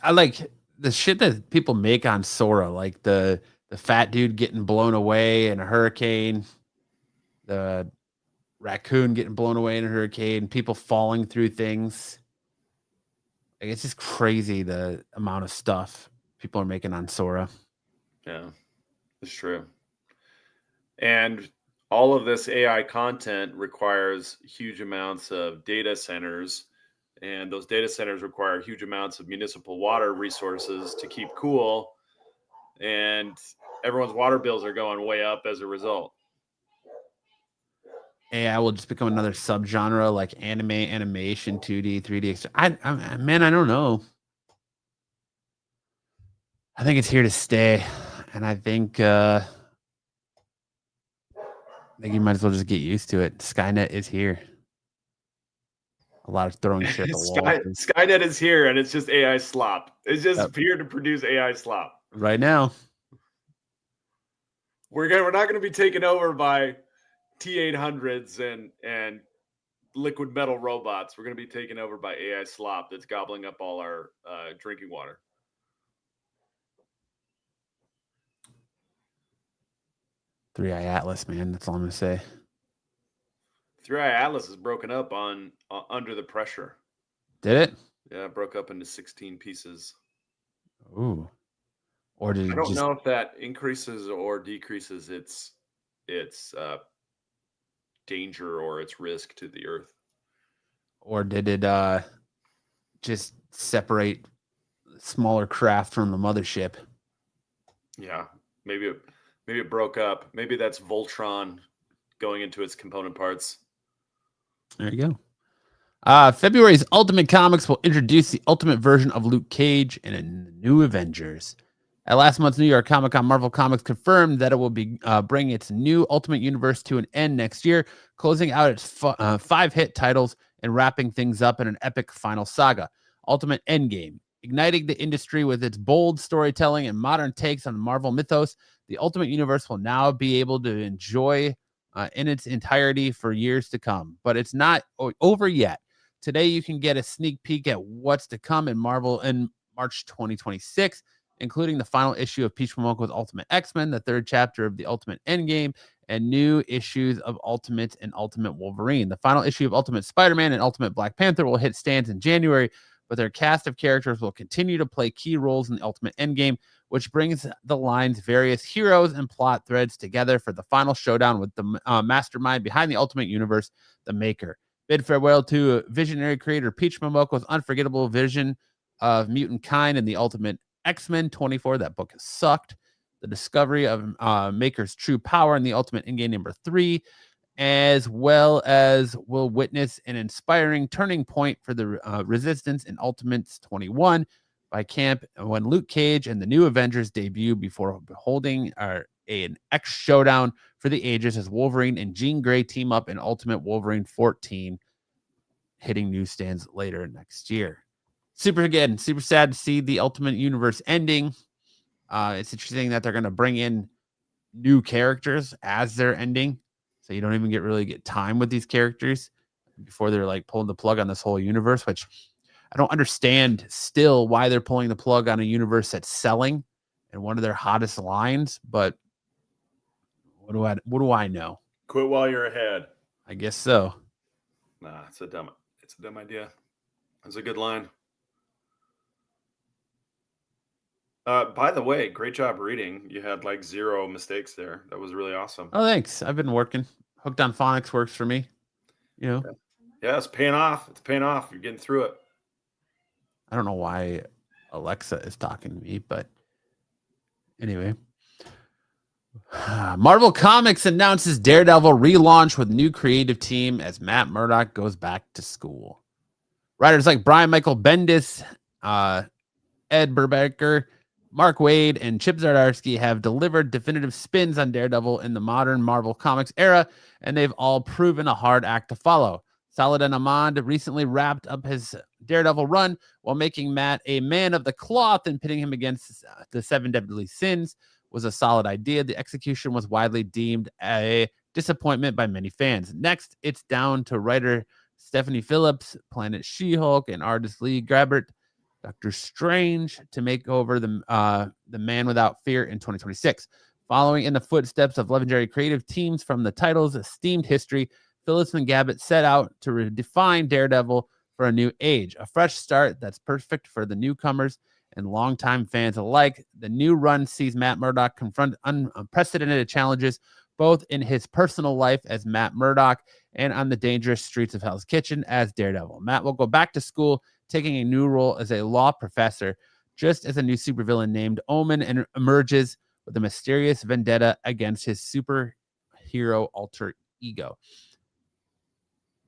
Speaker 4: I like the shit that people make on Sora, like the fat dude getting blown away in a hurricane, the raccoon getting blown away in a hurricane, people falling through things. Like, it's just crazy the amount of stuff people are making on Sora.
Speaker 5: Yeah, it's true. And all of this AI content requires huge amounts of data centers, and those data centers require huge amounts of municipal water resources to keep cool, and everyone's water bills are going way up as a result.
Speaker 4: AI will just become another subgenre like anime, animation, 2D, 3D. I don't know. I think it's here to stay, and I think you might as well just get used to it. Skynet is here. A lot of throwing shit at the wall.
Speaker 5: Skynet is here, and it's just AI slop. It's just here to produce AI slop
Speaker 4: right now.
Speaker 5: We're not going to be taken over by T-800s and liquid metal robots. We're going to be taken over by AI slop that's gobbling up all our drinking water.
Speaker 4: Three-Eye Atlas, man. That's all I'm going to say.
Speaker 5: Three-Eye Atlas is broken up on under the pressure.
Speaker 4: Did it?
Speaker 5: Yeah, it broke up into 16 pieces.
Speaker 4: Ooh. Or did
Speaker 5: I don't know if that increases or decreases its danger or its risk to the Earth.
Speaker 4: Or did it just separate smaller craft from the mothership?
Speaker 5: Yeah, maybe it broke up. Maybe that's Voltron going into its component parts.
Speaker 4: There you go. February's Ultimate Comics will introduce the ultimate version of Luke Cage in a new Avengers. At last month's New York Comic Con, Marvel Comics confirmed that it will be bringing its new Ultimate Universe to an end next year, closing out its 5 hit titles and wrapping things up in an epic final saga. Ultimate Endgame. Igniting the industry with its bold storytelling and modern takes on the Marvel mythos, the Ultimate Universe will now be able to enjoy in its entirety for years to come. But it's not over yet. Today, you can get a sneak peek at what's to come in Marvel in March 2026, including the final issue of Peach Momoko's Ultimate X-Men, the 3rd chapter of the Ultimate Endgame, and new issues of Ultimate and Ultimate Wolverine. The final issue of Ultimate Spider-Man and Ultimate Black Panther will hit stands in January, but their cast of characters will continue to play key roles in the Ultimate Endgame, which brings the line's various heroes and plot threads together for the final showdown with the mastermind behind the Ultimate Universe, the Maker. Bid farewell to visionary creator Peach Momoko's unforgettable vision of mutant kind in the Ultimate X-Men 24. That book has sucked. The discovery of Maker's true power in the Ultimate Endgame number 3, as well as will witness an inspiring turning point for the Resistance in Ultimates 21. by camp when Luke Cage and the New Avengers debut before holding an X showdown for the ages as Wolverine and Jean Grey team up in Ultimate Wolverine 14, hitting newsstands later next year. Super sad to see the Ultimate Universe ending. It's interesting that they're going to bring in new characters as they're ending, so you don't even really get time with these characters before they're like pulling the plug on this whole universe, which I don't understand still why they're pulling the plug on a universe that's selling and one of their hottest lines. But what do I know?
Speaker 5: Quit while you're ahead.
Speaker 4: I guess so.
Speaker 5: Nah, it's a dumb idea. That's a good line. By the way, great job reading. You had like 0 mistakes there. That was really awesome.
Speaker 4: Oh, thanks. I've been working. Hooked on Phonics works for me. You know.
Speaker 5: Yeah, it's paying off. It's paying off. You're getting through it.
Speaker 4: I don't know why Alexa is talking to me, but anyway. Marvel Comics announces Daredevil relaunch with new creative team as Matt Murdock goes back to school. Writers like Brian Michael Bendis, Ed Brubaker, Mark Waid, and Chip Zdarsky have delivered definitive spins on Daredevil in the modern Marvel Comics era, and they've all proven a hard act to follow. Saladin Ahmad recently wrapped up his Daredevil run while making Matt a man of the cloth and pitting him against the 7 deadly sins was a solid idea. The execution was widely deemed a disappointment by many fans. Next, it's down to writer Stephanie Phillips, Planet She-Hulk, and artist Lee Grabert, Doctor Strange, to make over the Man Without Fear in 2026. Following in the footsteps of legendary creative teams from the title's esteemed history, Phillips and Gabbett set out to redefine Daredevil for a new age, a fresh start that's perfect for the newcomers and longtime fans alike. The new run sees Matt Murdock confront unprecedented challenges, both in his personal life as Matt Murdock and on the dangerous streets of Hell's Kitchen as Daredevil. Matt will go back to school, taking a new role as a law professor, just as a new supervillain named Omen emerges with a mysterious vendetta against his superhero alter ego.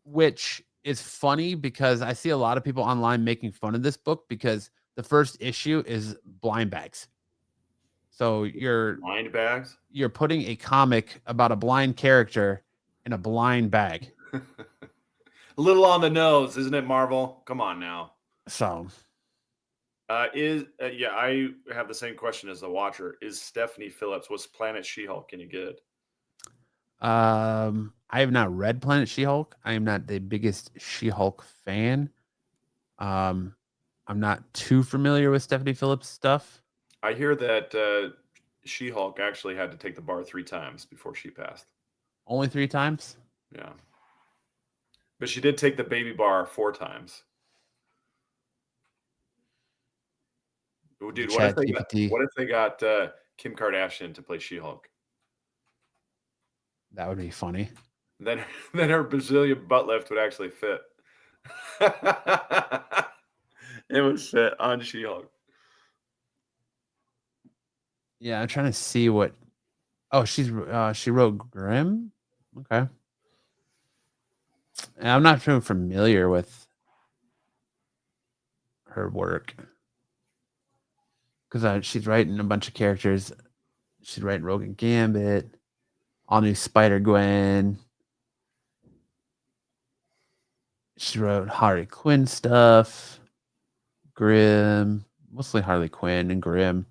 Speaker 4: Which is funny because I see a lot of people online making fun of this book because the first issue is blind bags. So
Speaker 5: blind bags?
Speaker 4: You're putting a comic about a blind character in a blind bag.
Speaker 5: A little on the nose, isn't it, Marvel? Come on now.
Speaker 4: So
Speaker 5: I have the same question as the watcher. Is Stephanie Phillips, was Planet She-Hulk any good?
Speaker 4: I have not read Planet She-Hulk. I am not the biggest She-Hulk fan. I'm not too familiar with Stephanie Phillips stuff.
Speaker 5: I hear that She-Hulk actually had to take the bar 3 times before she passed.
Speaker 4: Only 3 times?
Speaker 5: Yeah. But she did take the baby bar 4 times. Oh, dude, what if they got Kim Kardashian to play She-Hulk?
Speaker 4: That would be funny.
Speaker 5: Then her Brazilian butt lift would actually fit. It would fit on She-Hulk.
Speaker 4: Yeah, I'm trying to see what. Oh, she wrote Grimm. Okay. And I'm not too familiar with her work because she's writing a bunch of characters. She's writing Rogue and Gambit, all new Spider-Gwen. She wrote Harley Quinn stuff, Grimm, mostly Harley Quinn and Grimm.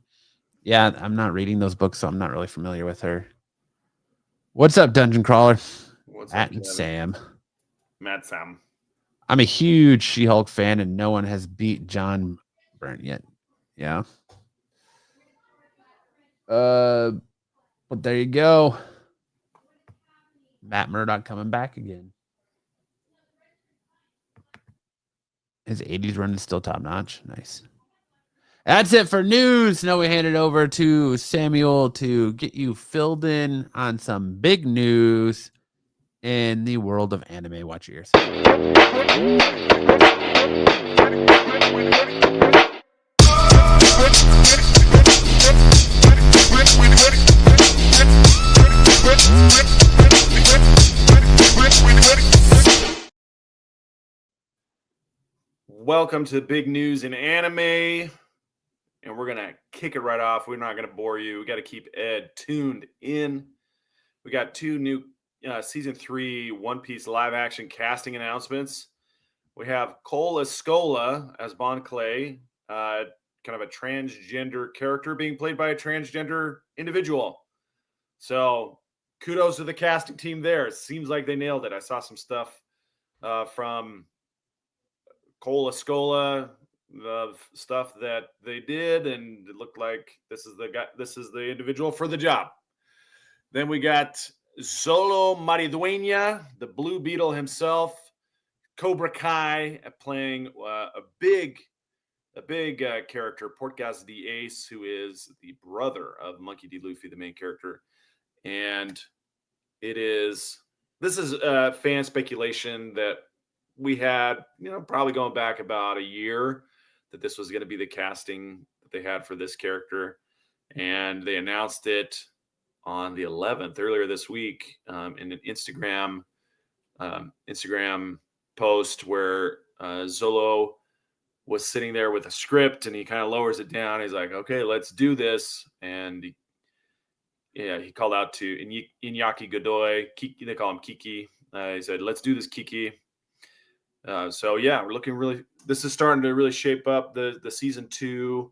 Speaker 4: Yeah, I'm not reading those books, so I'm not really familiar with her. What's up, Dungeon Crawler?
Speaker 5: What's
Speaker 4: Matt
Speaker 5: up,
Speaker 4: and
Speaker 5: Kevin?
Speaker 4: Sam.
Speaker 5: Matt Sam.
Speaker 4: I'm a huge She-Hulk fan, and no one has beat John Byrne yet. Yeah. But there you go. Matt Murdock coming back again. His 80s run is still top notch. Nice. That's it for news. Now we hand it over to Samuel to get you filled in on some big news in the world of anime. Watch your ears.
Speaker 5: Welcome to Big News in Anime. and we're gonna kick it right off. We're not gonna bore you. We got to keep Ed tuned in. We got 2 new season 3 One Piece live action casting announcements. We have Cole Escola as Bon Clay, kind of a transgender character being played by a transgender individual. So kudos to the casting team there. It seems like they nailed it. I saw some stuff from Cole Escola, the stuff that they did, and it looked like this is the guy, this is the individual for the job. Then we got Zolo Maridueña, the Blue Beetle himself, Cobra Kai, playing a big character, Portgas the Ace, who is the brother of Monkey D. Luffy, the main character. And this is fan speculation that we had, probably going back about a year, that this was going to be the casting that they had for this character. And they announced it on the 11th, earlier this week, in an Instagram post where Zolo was sitting there with a script, and he kind of lowers it down. He's like, okay, let's do this. And he called out to Iñaki Godoy. Kiki, they call him Kiki. He said, let's do this, Kiki. So yeah, we're looking really, this is starting to really shape up the season 2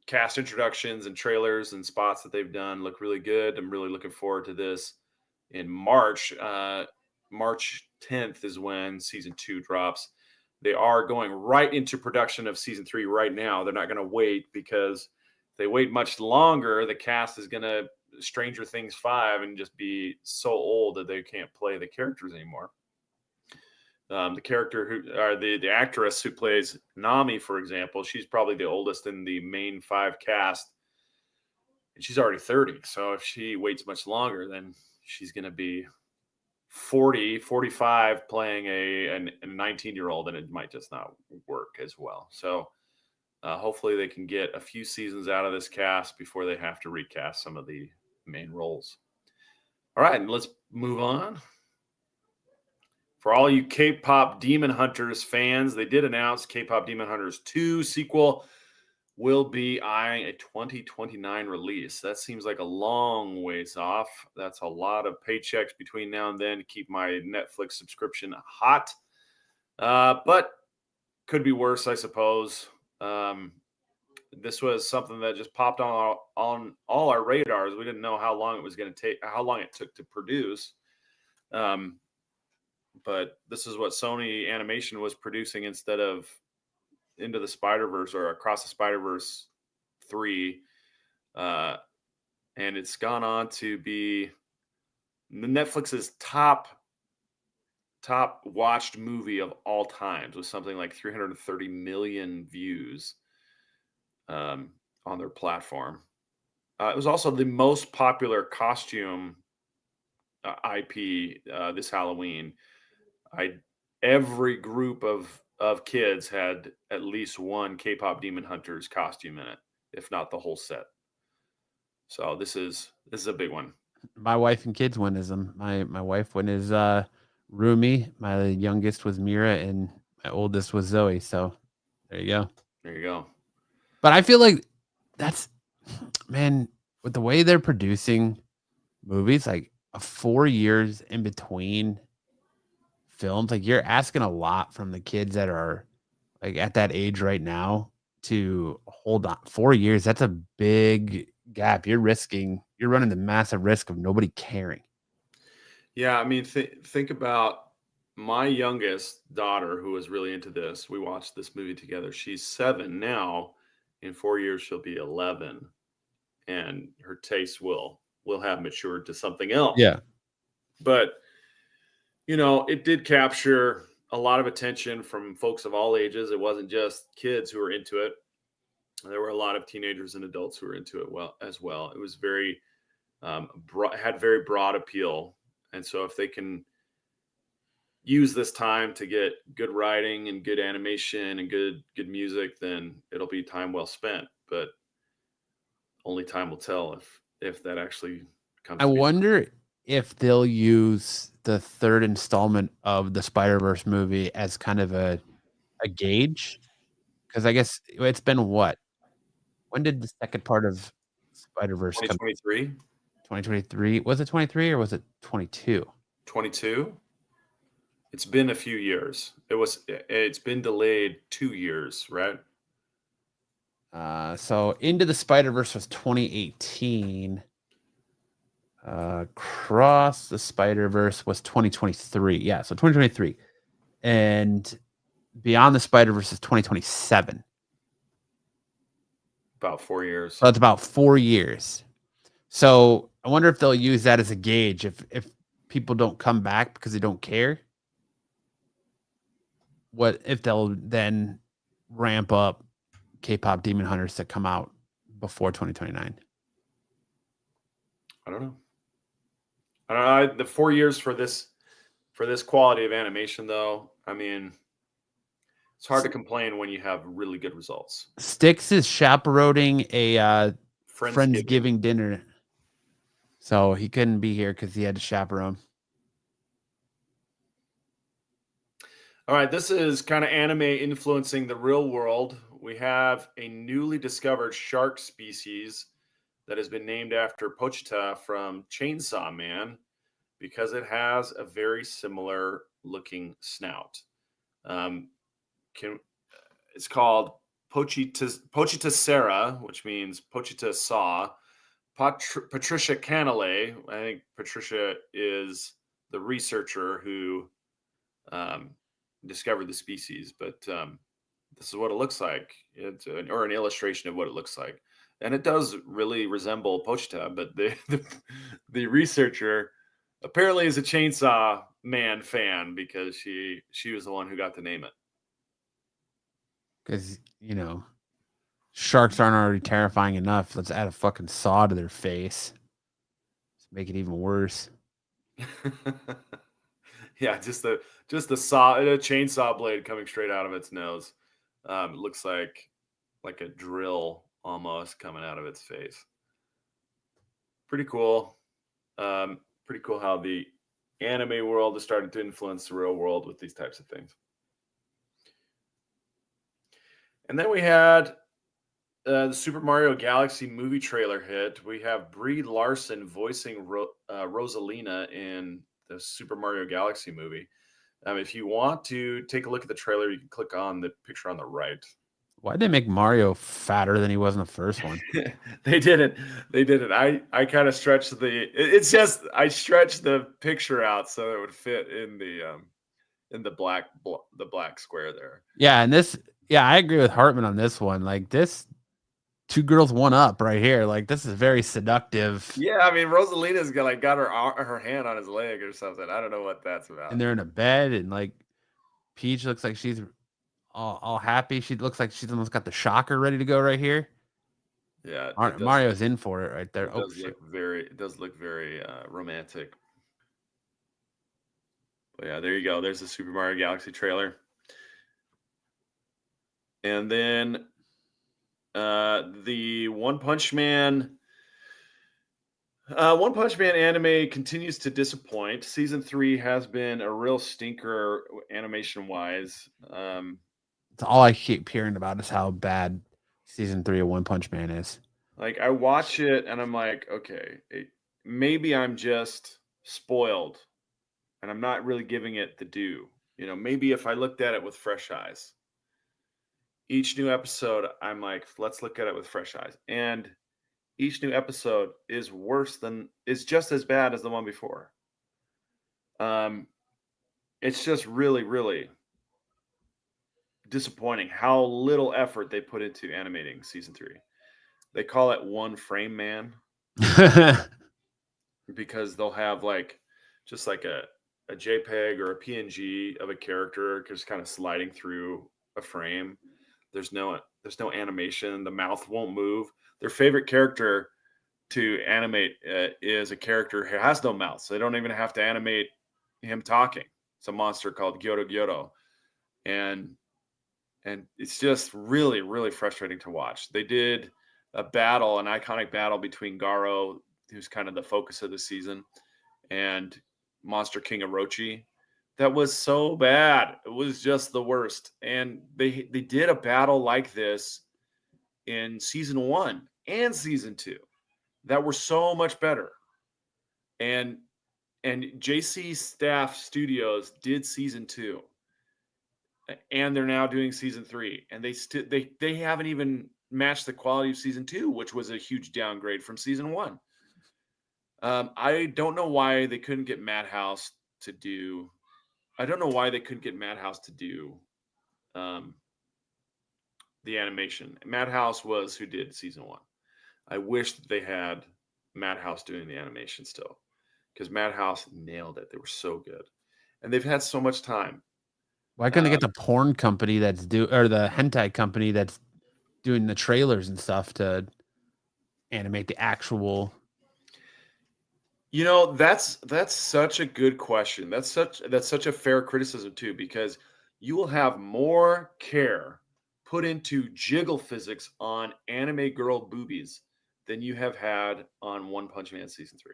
Speaker 5: cast introductions and trailers and spots that they've done look really good. I'm really looking forward to this in March. March 10th is when season 2 drops. They are going right into production of season 3 right now. They're not going to wait, because if they wait much longer, the cast is going to Stranger Things 5 and just be so old that they can't play the characters anymore. The character the actress who plays Nami, for example, she's probably the oldest in the main 5 cast, and she's already 30. So if she waits much longer, then she's going to be 40, 45 playing a 19-year-old, and it might just not work as well. So hopefully they can get a few seasons out of this cast before they have to recast some of the main roles. All right, and let's move on. For all you K-pop Demon Hunters fans, they did announce K-pop Demon Hunters 2 sequel will be eyeing a 2029 release. That seems like a long ways off. That's a lot of paychecks between now and then to keep my Netflix subscription hot. But could be worse, I suppose. This was something that just popped on all our radars. We didn't know how long it was going to take, how long it took to produce. But this is what Sony Animation was producing instead of Into the Spider-Verse or Across the Spider-Verse 3. And it's gone on to be Netflix's top watched movie of all times, with something like 330 million views on their platform. It was also the most popular costume IP this Halloween. Every group of kids had at least one K-pop Demon Hunters costume in it, if not the whole set. So this is a big one.
Speaker 4: My wife and kids went as them. My wife went as Rumi. My youngest was Mira, and my oldest was Zoe. So there you go.
Speaker 5: There you go.
Speaker 4: But I feel like that's, man, with the way they're producing movies, like 4 years in between films, like you're asking a lot from the kids that are like at that age right now to hold on. 4 years, that's a big gap. You're running the massive risk of nobody caring.
Speaker 5: Yeah, I mean, think about my youngest daughter, who was really into this. We watched this movie together. She's 7 now. In 4 years, she'll be 11, and her taste will have matured to something else.
Speaker 4: Yeah.
Speaker 5: But it did capture a lot of attention from folks of all ages. It wasn't just kids who were into it. There were a lot of teenagers and adults who were into it as well. It was very had very broad appeal. And so if they can use this time to get good writing and good animation and good music, then it'll be time well spent. But only time will tell if that actually comes.
Speaker 4: I wonder if they'll use the third installment of the Spider-Verse movie as kind of a gauge, Because I guess it's been what? When did the second part of Spider-Verse come?
Speaker 5: 2023,
Speaker 4: 2023? Was it 23 or was it 22?
Speaker 5: 22. It's been a few years. It's been delayed 2 years, right?
Speaker 4: So Into the Spider-Verse was 2018. Cross the Spider-Verse was 2023. Yeah, so 2023. And Beyond the Spider-Verse is 2027.
Speaker 5: About 4 years.
Speaker 4: So it's about 4 years. So I wonder if they'll use that as a gauge if people don't come back because they don't care. What if they'll then ramp up K-pop Demon Hunters to come out before 2029?
Speaker 5: I don't know. I don't know. The 4 years for this quality of animation, though. I mean, it's hard to complain when you have really good results.
Speaker 4: Styx is chaperoning a
Speaker 5: Friendsgiving.
Speaker 4: Friendsgiving dinner. So he couldn't be here because he had to chaperone.
Speaker 5: All right, this is kind of anime influencing the real world. We have a newly discovered shark species that has been named after Pochita from Chainsaw Man because it has a very similar looking snout. It's called Pochitacera, which means Pochita saw. Patricia Canale, I think Patricia is the researcher who discovered the species, but this is what it looks like. It's an illustration of what it looks like, and it does really resemble Pochita. But the researcher apparently is a Chainsaw Man fan because she was the one who got to name it.
Speaker 4: Because, sharks aren't already terrifying enough. Let's add a fucking saw to their face. Let's make it even worse.
Speaker 5: Yeah, just the chainsaw blade coming straight out of its nose. It looks like a drill almost coming out of its face. Pretty cool. Pretty cool how the anime world is starting to influence the real world with these types of things. And then we had the Super Mario Galaxy movie trailer hit. We have Brie Larson voicing Rosalina in the Super Mario Galaxy movie. If you want to take a look at the trailer, you can click on the picture on the right.
Speaker 4: Why'd they make Mario fatter than he was in the first one?
Speaker 5: They didn't. I kind of stretched I stretched the picture out so it would fit in the black square there.
Speaker 4: Yeah, and I agree with Hartman on this one. Like this, 2 girls, 1 up right here. Like this is very seductive.
Speaker 5: Yeah, I mean Rosalina's got her hand on his leg or something. I don't know what that's about.
Speaker 4: And they're in a bed, and like Peach looks like she's all happy. She looks like she's almost got the shocker ready to go right here.
Speaker 5: Yeah,
Speaker 4: Mario's in for it right there.
Speaker 5: It does look very romantic. But yeah, there you go. There's the Super Mario Galaxy trailer. And then the One Punch Man anime continues to disappoint. Season 3 has been a real stinker animation wise.
Speaker 4: It's all I keep hearing about is how bad season 3 of One Punch Man is.
Speaker 5: Like I watch it and I'm like, okay, maybe I'm just spoiled and I'm not really giving it the due. Maybe if I looked at it with fresh eyes. Each new episode, I'm like, let's look at it with fresh eyes. And each new episode is just as bad as the one before. It's just really, really disappointing how little effort they put into animating season 3. They call it One Frame Man because they'll have just like a JPEG or a PNG of a character just kind of sliding through a frame. There's no animation. The mouth won't move. Their favorite character to animate is a character who has no mouth, so they don't even have to animate him talking. It's a monster called Gyoro Gyoro, and it's just really, really frustrating to watch. They did an iconic battle between Garo, who's kind of the focus of the season, and Monster King Orochi, that was so bad. It was just the worst. And they did a battle like this in season 1 and season 2 that were so much better. And JC Staff Studios did season 2, and they're now doing season 3, and they haven't even matched the quality of season 2, which was a huge downgrade from season 1. I don't know why they couldn't get Madhouse to do. I don't know why they couldn't get Madhouse to do the animation. Madhouse was who did season 1. I wish that they had Madhouse doing the animation still, because Madhouse nailed it. They were so good, and they've had so much time.
Speaker 4: Why couldn't they get the porn company or the hentai company that's doing the trailers and stuff to animate the actual?
Speaker 5: That's such a good question. That's such a fair criticism too, because you will have more care put into jiggle physics on anime girl boobies than you have had on One Punch Man season 3.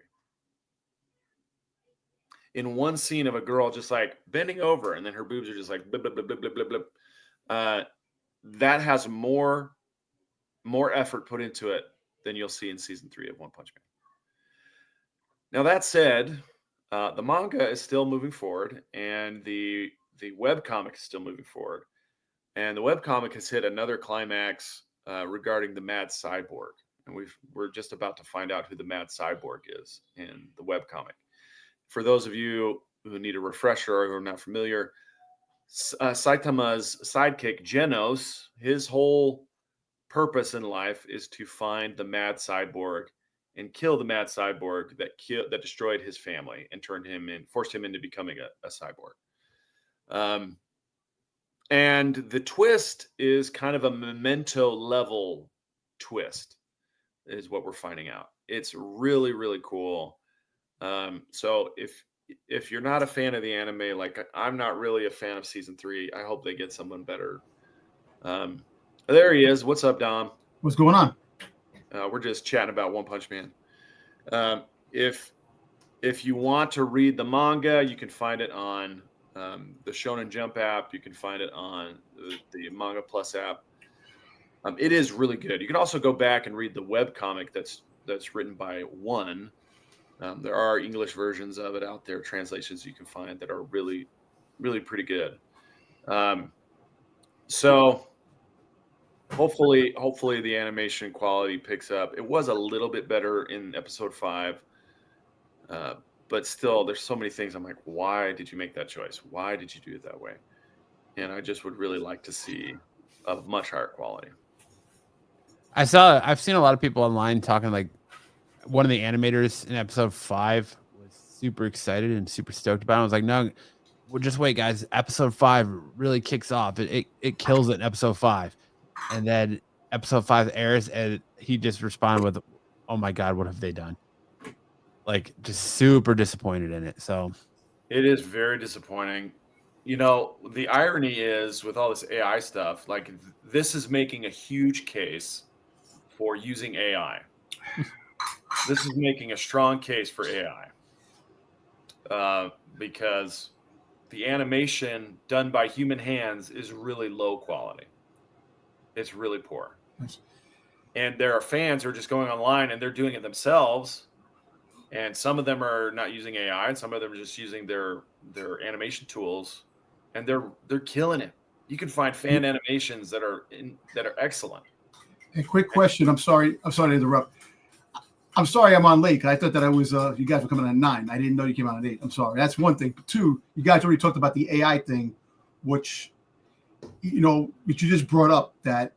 Speaker 5: In one scene of a girl just like bending over, and then her boobs are just like blip, blip, blip, blip, blip, blip, blip. That has more effort put into it than you'll see in season 3 of One Punch Man. Now, that said, the manga is still moving forward, and the webcomic is still moving forward. And the webcomic has hit another climax regarding the Mad Cyborg. And we're just about to find out who the Mad Cyborg is in the webcomic. For those of you who need a refresher or who are not familiar, Saitama's sidekick, Genos, his whole purpose in life is to find the Mad Cyborg and kill the Mad Cyborg that destroyed his family and forced him into becoming a cyborg. And the twist is kind of a Memento level twist, is what we're finding out. It's really, really cool. So if you're not a fan of the anime, like I'm not really a fan of season 3, I hope they get someone better. There he is. What's up, Dom?
Speaker 6: What's going on?
Speaker 5: We're just chatting about One Punch Man. If you want to read the manga, you can find it on the Shonen Jump app. You can find it on the Manga Plus app. It is really good. You can also go back and read the webcomic that's written by One. There are English versions of it out there, translations you can find that are really, really pretty good. So hopefully the animation quality picks up. It was a little bit better in episode 5, but still, there's so many things I'm like, why did you make that choice? Why did you do it that way? And I just would really like to see a much higher quality.
Speaker 4: I've seen a lot of people online talking, like one of the animators in episode 5 was super excited and super stoked about it. I was like, no, well, just wait, guys. Episode 5 really kicks off. It kills it in episode 5. And then episode 5 airs, and he just responded with, "Oh my God, what have they done?" Like, just super disappointed in it. So
Speaker 5: it is very disappointing. The irony is with all this AI stuff, like this is making a huge case for using AI. This is making a strong case for AI because the animation done by human hands is really low quality. It's really poor.
Speaker 6: Nice.
Speaker 5: And there are fans who are just going online and they're doing it themselves. And some of them are not using AI, and some of them are just using their animation tools, and they're killing it. You can find fan animations that are excellent.
Speaker 6: A quick question. I'm sorry to interrupt. I'm sorry I'm on late. I thought that I was you guys were coming at 9. I didn't know you came out at 8. I'm sorry. That's one thing. 2, you guys already talked about the AI thing, which which you just brought up, that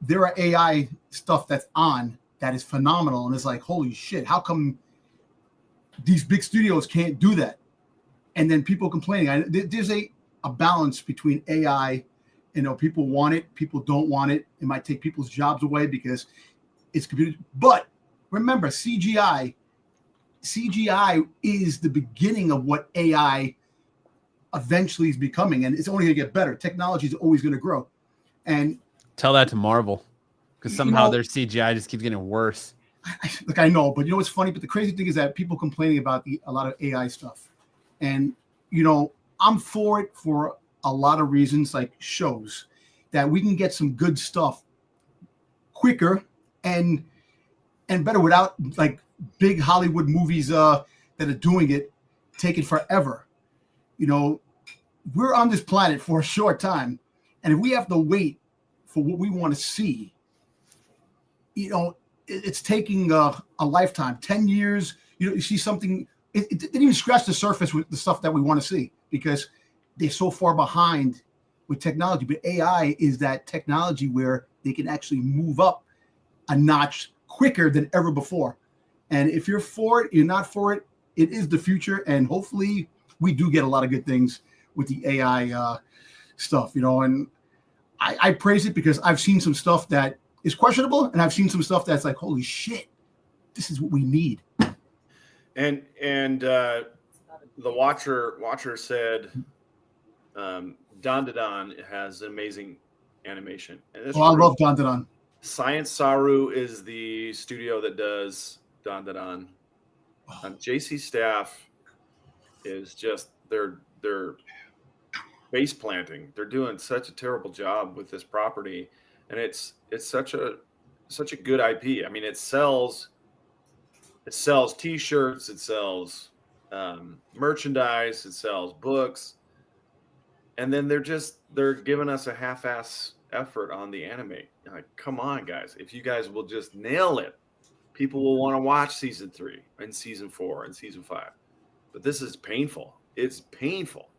Speaker 6: there are AI stuff that's on that is phenomenal, and it's like, holy shit, how come these big studios can't do that? And then people complaining. There's a balance between AI. People want it, people don't want it. It might take people's jobs away because it's computer. But remember, CGI is the beginning of what AI eventually is becoming, and it's only going to get better. Technology is always going to grow. And
Speaker 4: tell that to Marvel, because somehow their CGI just keeps getting worse.
Speaker 6: I know, but what's funny? But the crazy thing is that people complaining about a lot of AI stuff, and I'm for it for a lot of reasons, like shows that we can get some good stuff quicker and better without like big Hollywood movies that are doing it taking forever. You know, we're on this planet for a short time, and if we have to wait for what we want to see, you know, it's taking a lifetime, 10 years. You know, you see something, it didn't even scratch the surface with the stuff that we want to see because they're so far behind with technology. But AI is that technology where they can actually move up a notch quicker than ever before. And if you're for it, you're not for it, it is the future. And hopefully we do get a lot of good things with the AI stuff, you know, and I praise it because I've seen some stuff that is questionable, and I've seen some stuff that's like, holy shit, this is what we need.
Speaker 5: And the watcher said, Don Don has amazing animation. And it's
Speaker 6: I love Don Don.
Speaker 5: Science Saru is the studio that does Don Don. JC Staff is just they're base planting. They're doing such a terrible job with this property, and it's such a good IP. I mean, it sells T-shirts, it sells merchandise, it sells books, and then they're giving us a half-ass effort on the anime. Like, come on, guys! If you guys will just nail it, people will want to watch season 3 and season 4 and season 5. But this is painful. It's painful.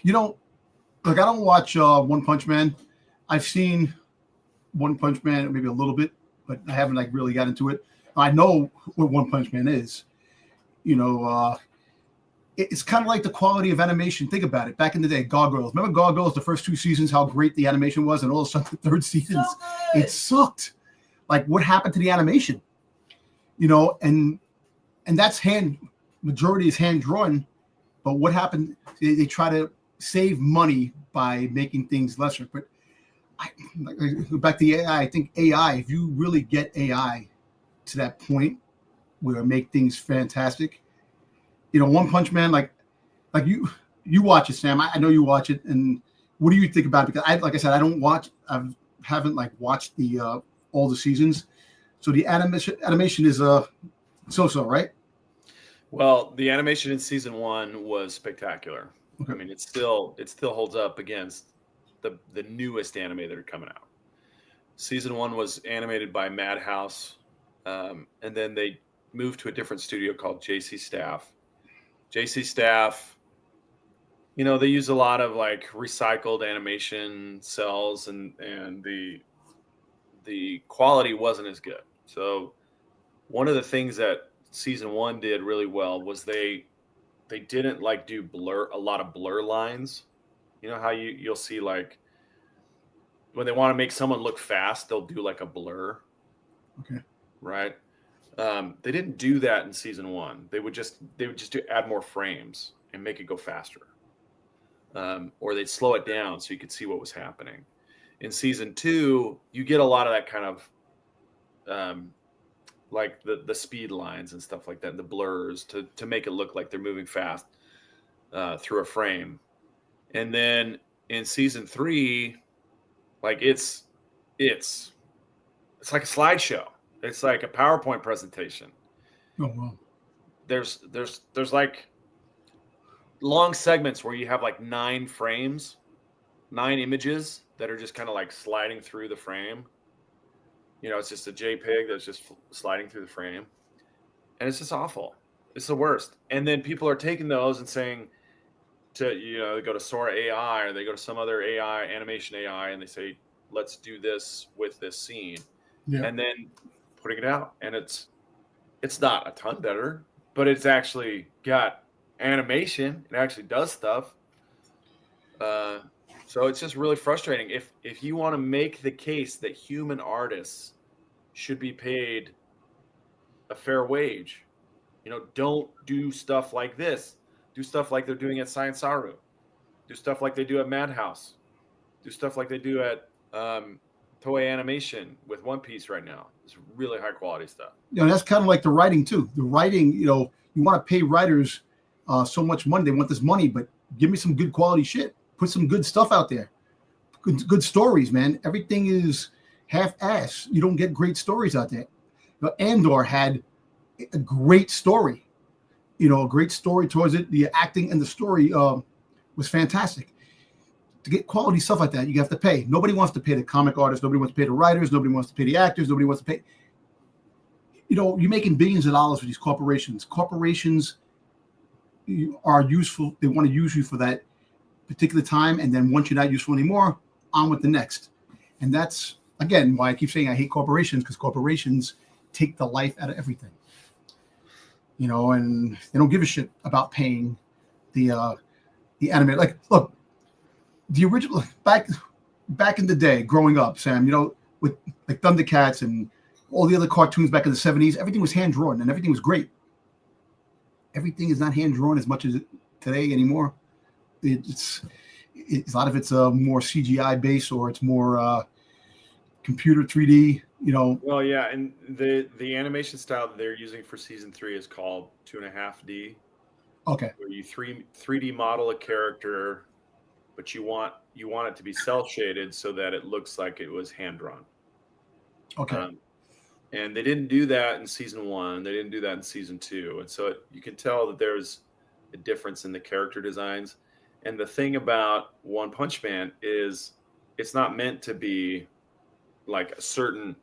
Speaker 6: You know, like I don't watch One Punch Man. I've seen One Punch Man maybe a little bit, but I haven't like really got into it. I know what One Punch Man is. You know, it's kind of like the quality of animation. Think about it. Back in the day, Gargoyles. Remember Gargoyles, the first 2 seasons, how great the animation was, and all of a sudden the third season, it sucked. Like, what happened to the animation? You know, and that's majority is hand drawn. But what happened? They try to save money by making things lesser. But back to the AI. I think AI, if you really get AI to that point where it make things fantastic, you know, One Punch Man, like you watch it, Sam. I know you watch it, and what do you think about it? Because like I said, I don't watch. Haven't like watched the all the seasons, so the animation is so-so, right?
Speaker 5: Well, the animation in season 1 was spectacular.
Speaker 6: Okay.
Speaker 5: I mean, it still holds up against the newest anime that are coming out. Season 1 was animated by Madhouse, and then they moved to a different studio called JC Staff. JC Staff, you know, they use a lot of like recycled animation cells, and the quality wasn't as good. So one of the things that season 1 did really well was they didn't like do a lot of blur lines. You know how you'll see like when they want to make someone look fast, they'll do like a blur.
Speaker 6: Okay.
Speaker 5: Right. They didn't do that in season 1. They would just add more frames and make it go faster. Or they'd slow it down so you could see what was happening. In season 2, you get a lot of that kind of like the speed lines and stuff like that, and the blurs to make it look like they're moving fast through a frame. And then in season 3, like it's like a slideshow. It's like a PowerPoint presentation.
Speaker 6: Oh wow.
Speaker 5: There's like long segments where you have like 9 frames, 9 images that are just kind of like sliding through the frame. You know, it's just a JPEG that's just sliding through the frame. And it's just awful. It's the worst. And then people are taking those and saying they go to Sora AI, or they go to some other AI, animation AI, and they say, let's do this with this scene.
Speaker 6: Yeah.
Speaker 5: And then putting it out. And it's not a ton better, but it's actually got animation. It actually does stuff. So it's just really frustrating. If you want to make the case that human artists should be paid a fair wage, you know, don't do stuff like this. Do stuff like they're doing at Science Saru. Do stuff like they do at Madhouse. Do stuff like they do at Toei Animation with One Piece right now. It's really high quality stuff.
Speaker 6: That's kind of like the writing too. The writing, you want to pay writers so much money. They want this money, but give me some good quality shit. Put some good stuff out there. Good stories, man. Everything is half-ass. You don't get great stories out there. Andor had a great story. A great story towards it. The acting and the story was fantastic. To get quality stuff like that, you have to pay. Nobody wants to pay the comic artists. Nobody wants to pay the writers. Nobody wants to pay the actors. Nobody wants to pay. You're making billions of dollars for these corporations. Corporations are useful. They want to use you for that particular time, and then once you're not useful anymore, on with the next. And that's, again, why I keep saying I hate corporations, because corporations take the life out of everything. And they don't give a shit about paying the animator. Like, look, the original back in the day, growing up, Sam, with like Thundercats and all the other cartoons back in the 70s, everything was hand drawn and everything was great. Everything is not hand drawn as much as today anymore. It's a lot of it's more CGI based, or it's more computer 3D.
Speaker 5: Well, yeah, and the animation style that they're using for season 3 is called 2.5D.
Speaker 6: Okay.
Speaker 5: Where you 3D model a character, but you want it to be cel shaded so that it looks like it was hand drawn.
Speaker 6: Okay.
Speaker 5: And they didn't do that in season 1. They didn't do that in season 2, and so you can tell that there's a difference in the character designs. And the thing about One Punch Man is it's not meant to be like a certain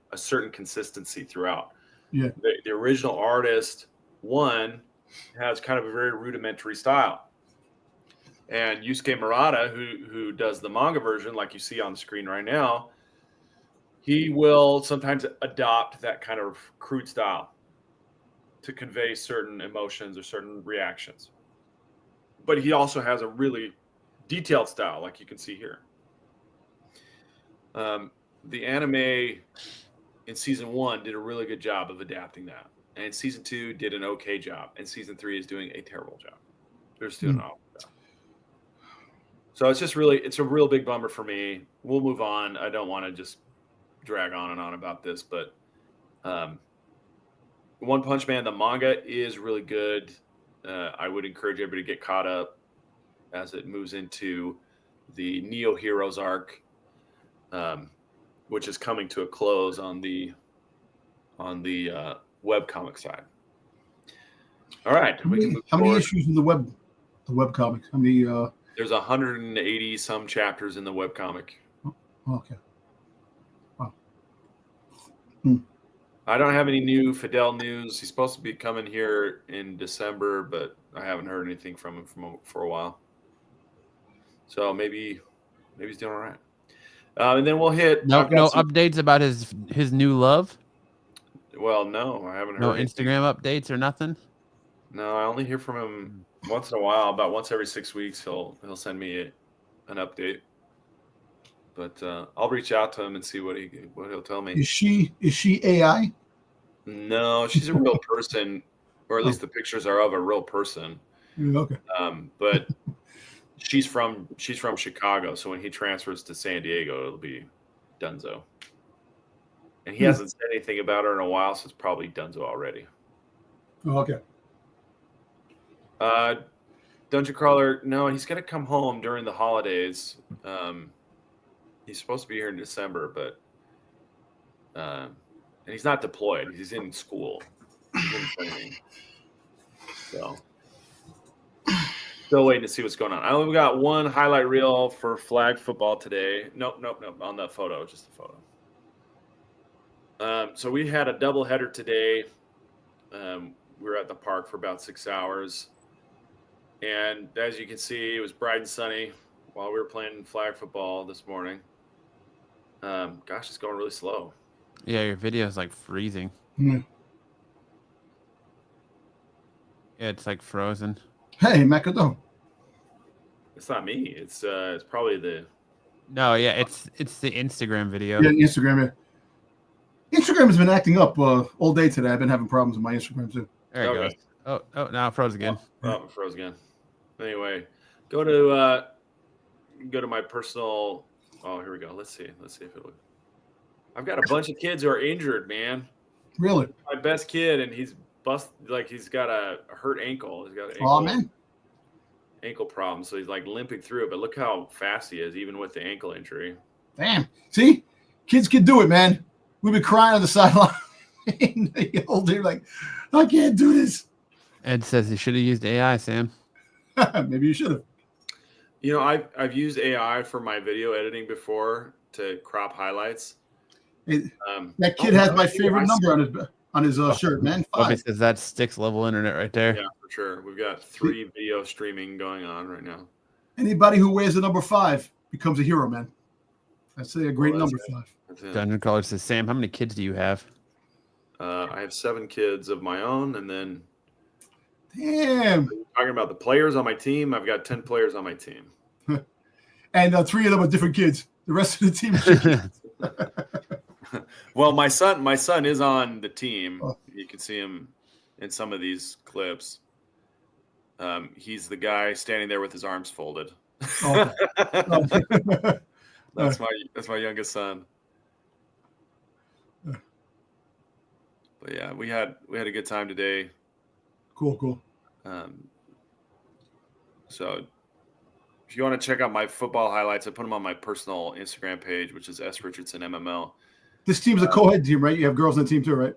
Speaker 5: consistency throughout.
Speaker 6: Yeah.
Speaker 5: The original artist has kind of a very rudimentary style. And Yusuke Murata, who does the manga version, like you see on the screen right now, he will sometimes adopt that kind of crude style to convey certain emotions or certain reactions. But he also has a really detailed style, like you can see here. The anime in season 1 did a really good job of adapting that. And season 2 did an okay job. And season 3 is doing a terrible job. They're still doing an awful job. So it's a real big bummer for me. We'll move on. I don't want to just drag on and on about this, but One Punch Man, the manga is really good. I would encourage everybody to get caught up as it moves into the Neo Heroes arc, which is coming to a close on the webcomic side. All right.
Speaker 6: How many issues in the webcomic? How many?
Speaker 5: There's 180 some chapters in the webcomic.
Speaker 6: Okay. Wow.
Speaker 5: I don't have any new Fidel news. He's supposed to be coming here in December, but I haven't heard anything from him for a while. So maybe he's doing all right. And then we'll hit
Speaker 4: no updates about his new love.
Speaker 5: Well, no, I haven't heard.
Speaker 4: No
Speaker 5: anything.
Speaker 4: Instagram updates or nothing.
Speaker 5: No, I only hear from him once in a while. About once every 6 weeks, he'll send me an update. But I'll reach out to him and see what he'll tell me.
Speaker 6: Is she AI?
Speaker 5: No, she's a real person, or at least the pictures are of a real person.
Speaker 6: Okay.
Speaker 5: But she's from Chicago, so when he transfers to San Diego, it'll be Dunzo. And he hasn't said anything about her in a while, so it's probably Dunzo already.
Speaker 6: Oh, okay.
Speaker 5: Dungeon Crawler, no, he's going to come home during the holidays. He's supposed to be here in December, but and he's not deployed. He's in school. He's in training. So still waiting to see what's going on. I only got one highlight reel for flag football today. Nope. On that photo, just the photo. So we had a doubleheader today. We were at the park for about 6 hours. And as you can see, it was bright and sunny while we were playing flag football this morning. Gosh, it's going really slow.
Speaker 4: Yeah, your video is like freezing.
Speaker 6: Yeah,
Speaker 4: Yeah, it's like frozen.
Speaker 6: Hey, Macadon.
Speaker 5: It's not me. It's probably the.
Speaker 4: No, yeah, it's the Instagram video.
Speaker 6: Yeah, Instagram. Yeah. Instagram has been acting up all day today. I've been having problems with my Instagram too.
Speaker 4: There it
Speaker 5: Okay.
Speaker 4: goes. Oh, now it froze again.
Speaker 5: Oh, it froze again. Anyway, go to my personal. Oh, here we go. Let's see if it'll. I've got a bunch of kids who are injured, man.
Speaker 6: Really?
Speaker 5: My best kid, and he's he's got a hurt ankle. He's got an
Speaker 6: Oh man.
Speaker 5: ankle problem, so he's like limping through it. But look how fast he is, even with the ankle injury.
Speaker 6: Damn. See, kids can do it, man. We've been crying on the sideline. The old dude, like, I can't do this.
Speaker 4: Ed says he should have used AI, Sam.
Speaker 6: Maybe you should have.
Speaker 5: You know, I've used AI for my video editing before to crop highlights.
Speaker 6: That kid has my favorite number on his shirt, man.
Speaker 4: Bobby
Speaker 6: 5.
Speaker 4: says that's Sticks level internet right there.
Speaker 5: Yeah, for sure. We've got 3 video streaming going on right now.
Speaker 6: Anybody who wears the number 5 becomes a hero, man. I'd say a great
Speaker 5: Well, that's
Speaker 6: number
Speaker 5: it.
Speaker 6: 5.
Speaker 5: That's it.
Speaker 4: Dungeon Caller says, Sam, how many kids do you have?
Speaker 5: I have 7 kids of my own, and then
Speaker 6: Damn.
Speaker 5: talking about the players on my team, I've got 10 players on my team.
Speaker 6: And 3 of them are different kids. The rest of the team is kids.
Speaker 5: Well, my son is on the team.
Speaker 6: Oh.
Speaker 5: You can see him in some of these clips. He's the guy standing there with his arms folded.
Speaker 6: Oh.
Speaker 5: That's my youngest son. But yeah, we had a good time today.
Speaker 6: Cool.
Speaker 5: So if you want to check out my football highlights, I put them on my personal Instagram page, which is S Richardson MML.
Speaker 6: This team's a co-ed team, right? You have girls on the team too, right?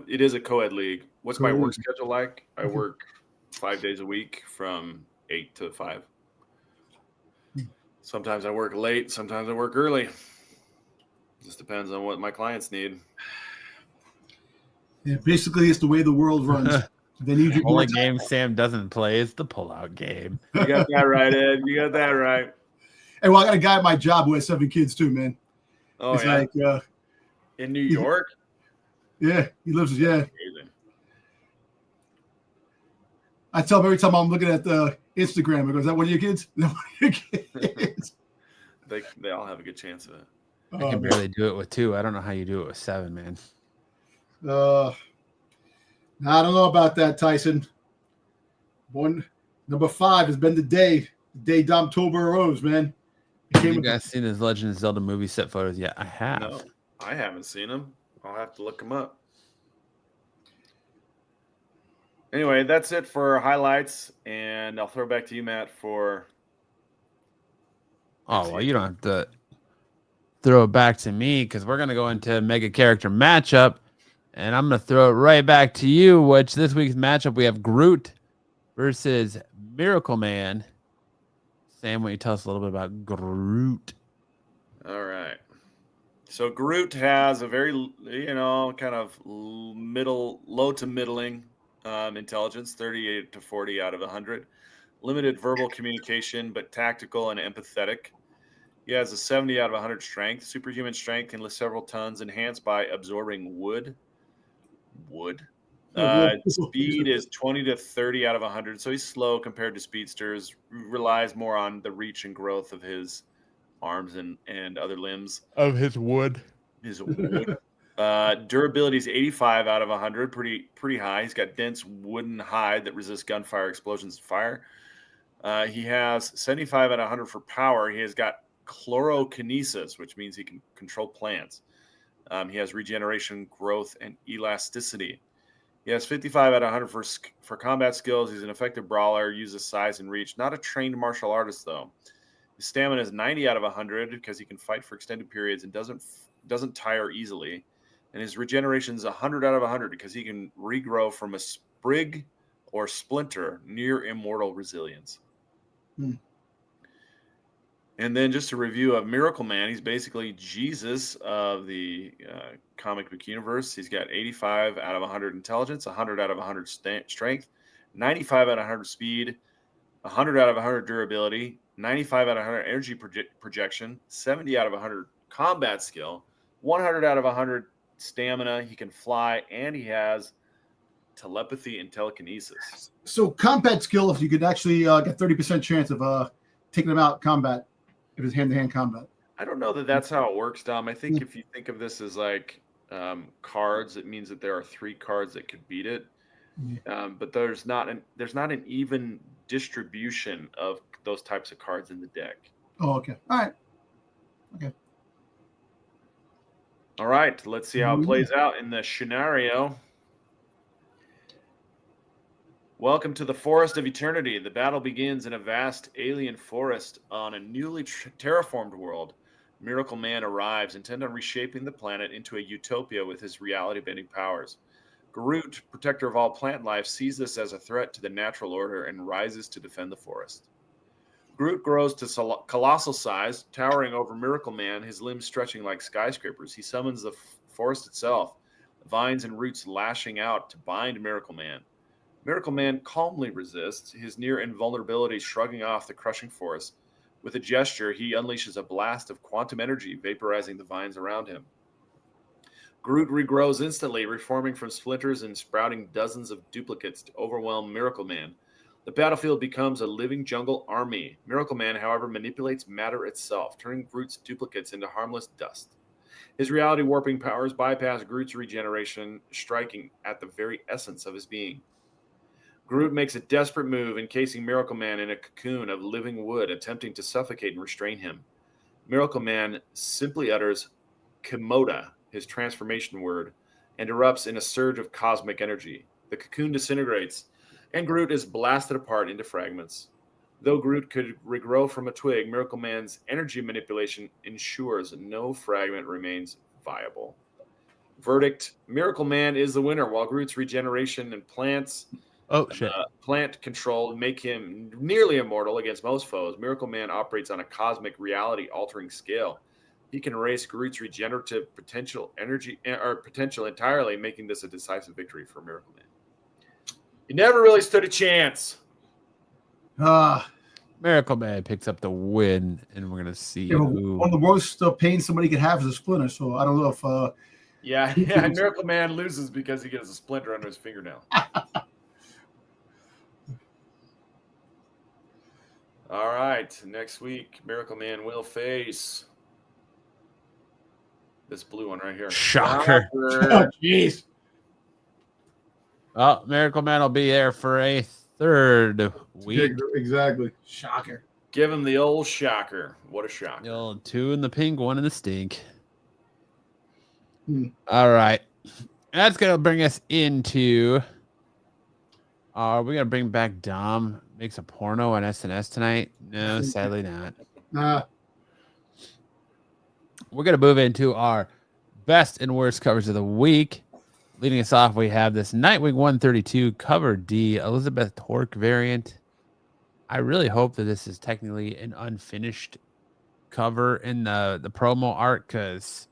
Speaker 5: It is a co-ed league. What's my
Speaker 6: Co-ed
Speaker 5: work
Speaker 6: league.
Speaker 5: schedule like? I work 5 days a week from 8 to 5. Sometimes I work late. Sometimes I work early. Just depends on what my clients need.
Speaker 6: Yeah, basically, it's the way the world runs. They need you.
Speaker 4: Only game Sam doesn't play is the pullout game.
Speaker 5: You got that right, Ed. You got that right.
Speaker 6: Hey, well, I got a guy at my job who has 7 kids too, man.
Speaker 5: Oh,
Speaker 6: It's
Speaker 5: yeah.
Speaker 6: like,
Speaker 5: In New York?
Speaker 6: yeah, he lives. Yeah,
Speaker 5: Amazing.
Speaker 6: I tell him every time I'm looking at the Instagram, I go, "Is that one of your kids?" Is that one of your kids?
Speaker 5: They all have a good chance of it.
Speaker 4: I can barely do it with 2. I don't know how you do it with 7, man.
Speaker 6: I don't know about that, Tyson. Number 5 has been the day Dom Tober arose, man.
Speaker 4: Have you guys seen his Legend of Zelda movie set photos yet? I have.
Speaker 5: No, I haven't seen them. I'll have to look them up. Anyway, that's it for highlights, and I'll throw it back to you, Matt, for
Speaker 4: Oh, well, you don't have to throw it back to me because we're going to go into mega character matchup, and I'm going to throw it right back to you, which this week's matchup, we have Groot versus Miracle Man. Sam, why don't you tell us a little bit about Groot?
Speaker 5: All right. So Groot has a very, kind of low to middling intelligence, 38 to 40 out of 100. Limited verbal communication, but tactical and empathetic. He has a 70 out of 100 strength. Superhuman strength can lift several tons, enhanced by absorbing wood. Speed is 20 to 30 out of 100, so he's slow compared to speedsters. Relies more on the reach and growth of his arms and other limbs.
Speaker 4: Of his wood.
Speaker 5: His wood. Durability is 85 out of 100, pretty high. He's got dense wooden hide that resists gunfire, explosions, and fire. He has 75 out of 100 for power. He has got chlorokinesis, which means he can control plants. He has regeneration, growth, and elasticity. He has 55 out of 100 for combat skills. He's an effective brawler, uses size and reach. Not a trained martial artist, though. His stamina is 90 out of 100 because he can fight for extended periods and doesn't tire easily. And his regeneration is 100 out of 100 because he can regrow from a sprig or splinter, near immortal resilience. And then just a review of Miracle Man. He's basically Jesus of the comic book universe. He's got 85 out of 100 intelligence, 100 out of 100 strength, 95 out of 100 speed, 100 out of 100 durability, 95 out of 100 energy projection, 70 out of 100 combat skill, 100 out of 100 stamina. He can fly, and he has telepathy and telekinesis.
Speaker 6: So combat skill, if you could actually get 30% chance of taking them out combat, if it's hand-to-hand combat.
Speaker 5: I don't know that that's how it works, Dom. I think if you think of this as like cards, it means that there are 3 cards that could beat it. But there's not an even distribution of those types of cards in the deck.
Speaker 6: Oh, okay. All right. Okay.
Speaker 5: All right, let's see how it plays out in the scenario. Welcome to the Forest of Eternity. The battle begins in a vast alien forest on a newly terraformed world. Miracle Man arrives, intent on reshaping the planet into a utopia with his reality-bending powers. Groot, protector of all plant life, sees this as a threat to the natural order and rises to defend the forest. Groot grows to colossal size, towering over Miracle Man, his limbs stretching like skyscrapers. He summons the forest itself, vines and roots lashing out to bind Miracle Man. Miracle Man calmly resists, his near invulnerability shrugging off the crushing force. With a gesture, he unleashes a blast of quantum energy, vaporizing the vines around him. Groot regrows instantly, reforming from splinters and sprouting dozens of duplicates to overwhelm Miracle Man. The battlefield becomes a living jungle army. Miracle Man, however, manipulates matter itself, turning Groot's duplicates into harmless dust. His reality warping powers bypass Groot's regeneration, striking at the very essence of his being. Groot makes a desperate move, encasing Miracle Man in a cocoon of living wood, attempting to suffocate and restrain him. Miracle Man simply utters Komoda, his transformation word, and erupts in a surge of cosmic energy. The cocoon disintegrates, and Groot is blasted apart into fragments. Though Groot could regrow from a twig, Miracle Man's energy manipulation ensures no fragment remains viable. Verdict: Miracle Man is the winner, while Groot's regeneration and plant control make him nearly immortal against most foes. Miracle Man operates on a cosmic reality-altering scale. He can erase Groot's regenerative potential entirely, making this a decisive victory for Miracle Man. He never really stood a chance.
Speaker 4: Miracle Man picks up the win, and we're gonna see who.
Speaker 6: One of the worst pain somebody could have is a splinter. So I don't know if.
Speaker 5: Yeah, Miracle Man loses because he gets a splinter under his fingernail. All right, next week, Miracle Man will face this blue one right here.
Speaker 4: Shocker.
Speaker 6: Oh, jeez.
Speaker 4: Oh, Miracle Man will be there for a third week.
Speaker 6: Exactly. Shocker.
Speaker 5: Give him the old shocker. What a shocker.
Speaker 4: The old 2 in the pink, 1 in the stink. All right. That's going to bring us into... Are we going to bring back Dom Makes a Porno on SNS tonight? No, sadly not.
Speaker 6: Nah.
Speaker 4: We're going to move into our best and worst covers of the week. Leading us off, we have this Nightwing 132 cover D, Elizabeth Torque variant. I really hope that this is technically an unfinished cover in the promo art, because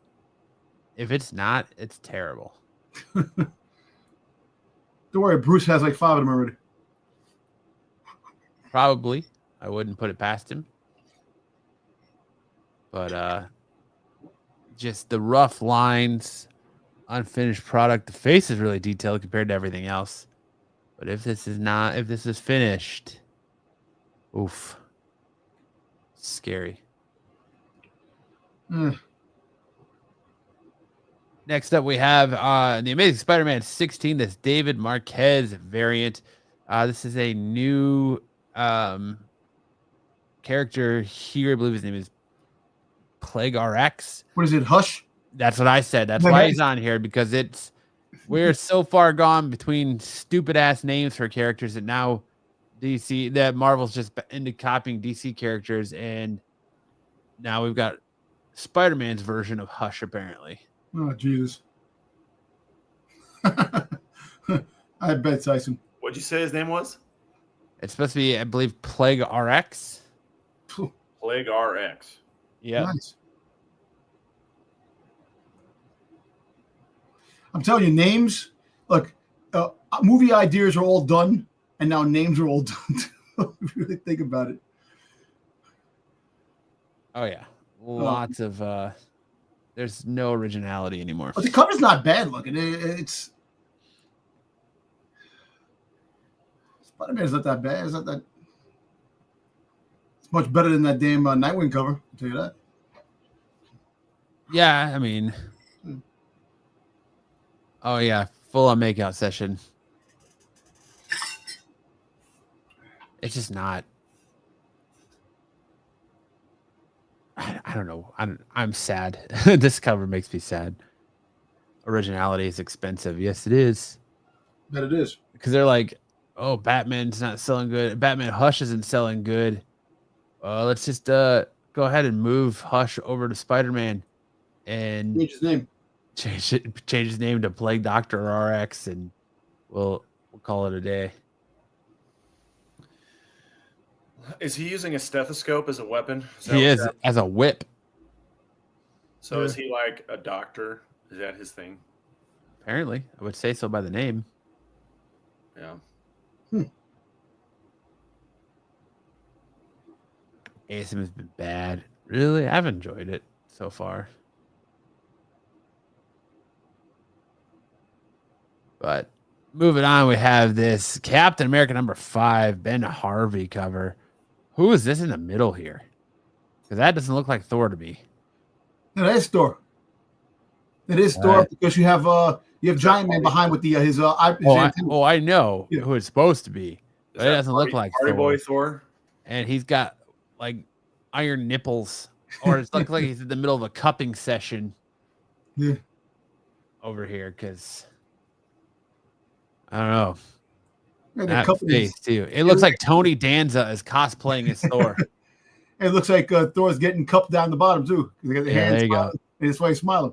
Speaker 4: if it's not, it's terrible.
Speaker 6: Don't worry, Bruce has like 5 of them already.
Speaker 4: Probably. I wouldn't put it past him. But just the rough lines, unfinished product. The face is really detailed compared to everything else. But if this is finished, oof. Scary. Next up, we have the Amazing Spider-Man 16, this David Marquez variant. This is a new character here. I believe his name is Plague RX.
Speaker 6: What is it, Hush?
Speaker 4: That's what I said. That's why he's on here, because we're so far gone between stupid-ass names for characters that now Marvel's just into copying DC characters, and now we've got Spider-Man's version of Hush, apparently.
Speaker 6: Oh, Jesus. I bet, Tyson.
Speaker 5: What'd you say his name was?
Speaker 4: It's supposed to be, I believe, Plague RX.
Speaker 5: Plague RX.
Speaker 4: Yeah.
Speaker 6: Nice. I'm telling you, names. Look, movie ideas are all done, and now names are all done. If you really think about it.
Speaker 4: Oh yeah, lots of. There's no originality anymore.
Speaker 6: But the cover's not bad looking. It's Spider-Man's not that bad. It's not that. It's much better than that damn Nightwing cover. I'll tell you that.
Speaker 4: Yeah, I mean. Oh yeah, full on makeout session. It's just not. I don't know. I'm sad. This cover makes me sad. originality is expensive. Yes, it is.
Speaker 6: That it is.
Speaker 4: Because they're like, oh, Batman's not selling good. Batman Hush isn't selling good. Let's just go ahead and move Hush over to Spider-Man and
Speaker 6: Change his name.
Speaker 4: change his name to Plague Doctor RX, and we'll call it a day.
Speaker 5: Is he using a stethoscope as a weapon?
Speaker 4: He is as a whip.
Speaker 5: So is he like a doctor? Is that his thing?
Speaker 4: Apparently, I would say so by the name.
Speaker 5: Yeah.
Speaker 4: ASM has been bad. Really, I've enjoyed it so far. But moving on, we have this Captain America #5 Ben Harvey cover. Who is this in the middle here? Because that doesn't look like Thor to me.
Speaker 6: No, that is Thor. It is Thor because you have Giant Man behind with his antenna.
Speaker 4: I know who it's supposed to be, but it doesn't look like
Speaker 5: Party
Speaker 4: Thor.
Speaker 5: Boy Thor.
Speaker 4: And he's got like iron nipples, or it looks like he's in the middle of a cupping session.
Speaker 6: Yeah.
Speaker 4: Over here, because I don't know.
Speaker 6: Yeah,
Speaker 4: That face too. It looks like Tony Danza is cosplaying as Thor.
Speaker 6: It looks like Thor's getting cupped down the bottom too. They got the hands.
Speaker 4: There you go.
Speaker 6: And that's why he's smiling.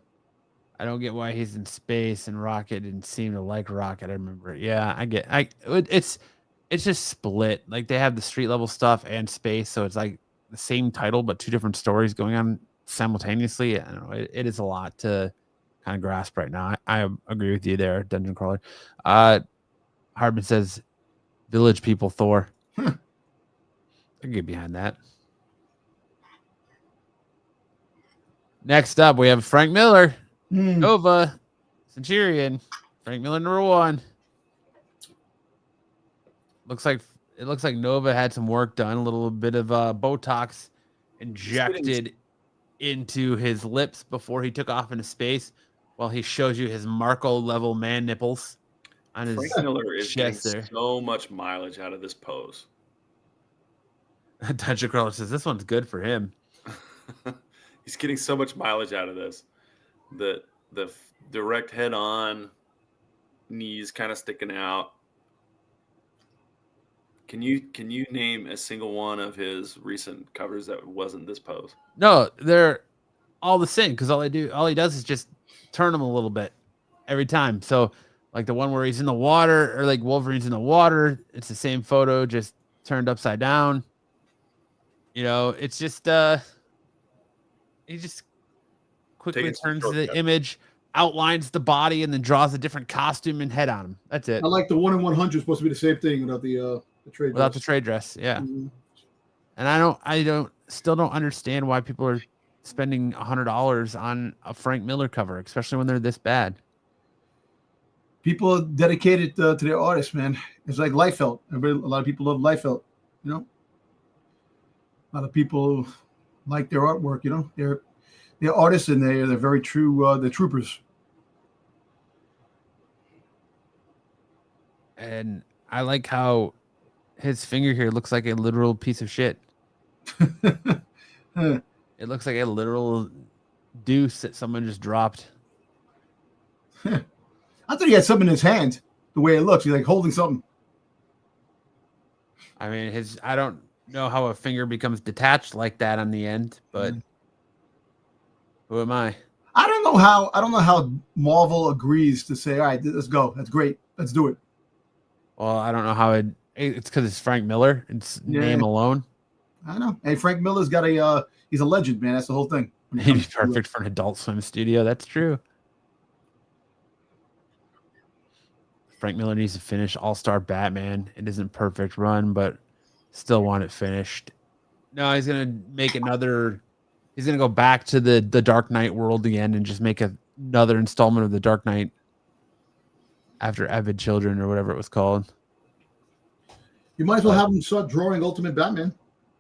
Speaker 4: I don't get why he's in space and Rocket didn't seem to like Rocket. I remember. Yeah, it's just split. Like they have the street level stuff and space, so it's like the same title but two different stories going on simultaneously. I don't know. It is a lot to kind of grasp right now. I agree with you there, Dungeon Crawler. Hardman says Village People Thor. I can get behind that. Next up, we have Frank Miller, Nova, Centurion. Frank Miller #1. Looks like Nova had some work done. A little bit of Botox injected into his lips before he took off into space, while he shows you his Marco level man nipples on his
Speaker 5: Frank Miller is getting
Speaker 4: chest there.
Speaker 5: so much mileage out of this pose.
Speaker 4: Dungeon Crawler says this one's good for him.
Speaker 5: He's getting so much mileage out of this. The direct head on, knees kind of sticking out. Can you name a single one of his recent covers that wasn't this pose?
Speaker 4: No, they're all the same because all he does is just turn them a little bit every time. So like the one where he's in the water, or like Wolverine's in the water, it's the same photo just turned upside down. You know, it's just he just quickly turns the image, outlines the body, and then draws a different costume and head on him. That's it.
Speaker 6: I like the 1 in 100 supposed to be the same thing without the trade.
Speaker 4: Without the trade dress, yeah. Mm-hmm. And I still don't understand why people are spending $100 on a Frank Miller cover, especially when they're this bad.
Speaker 6: People are dedicated to their artists, man. It's like Liefeld. A lot of people love Liefeld. You know, a lot of people like their artwork. You know, they're artists and they're very true. They're troopers.
Speaker 4: And I like how his finger here looks like a literal piece of shit. It looks like a literal deuce that someone just dropped.
Speaker 6: I thought he had something in his hand. The way it looks, he's like holding something.
Speaker 4: I mean, I don't know how a finger becomes detached like that on the end, but who am I?
Speaker 6: I don't know how Marvel agrees to say, all right, let's go. That's great. Let's do it.
Speaker 4: Well, I don't know how it's because it's Frank Miller. It's name alone.
Speaker 6: I know. Hey, Frank Miller's got he's a legend, man. That's the whole thing.
Speaker 4: He'd be perfect for an Adult Swim studio. That's true. Frank Miller needs to finish All-Star Batman. It isn't perfect run, but still want it finished. No, he's gonna make another. He's gonna go back to the Dark Knight world again and just make another installment of the Dark Knight after Avid Children or whatever it was called.
Speaker 6: You might as well have him start drawing Ultimate Batman.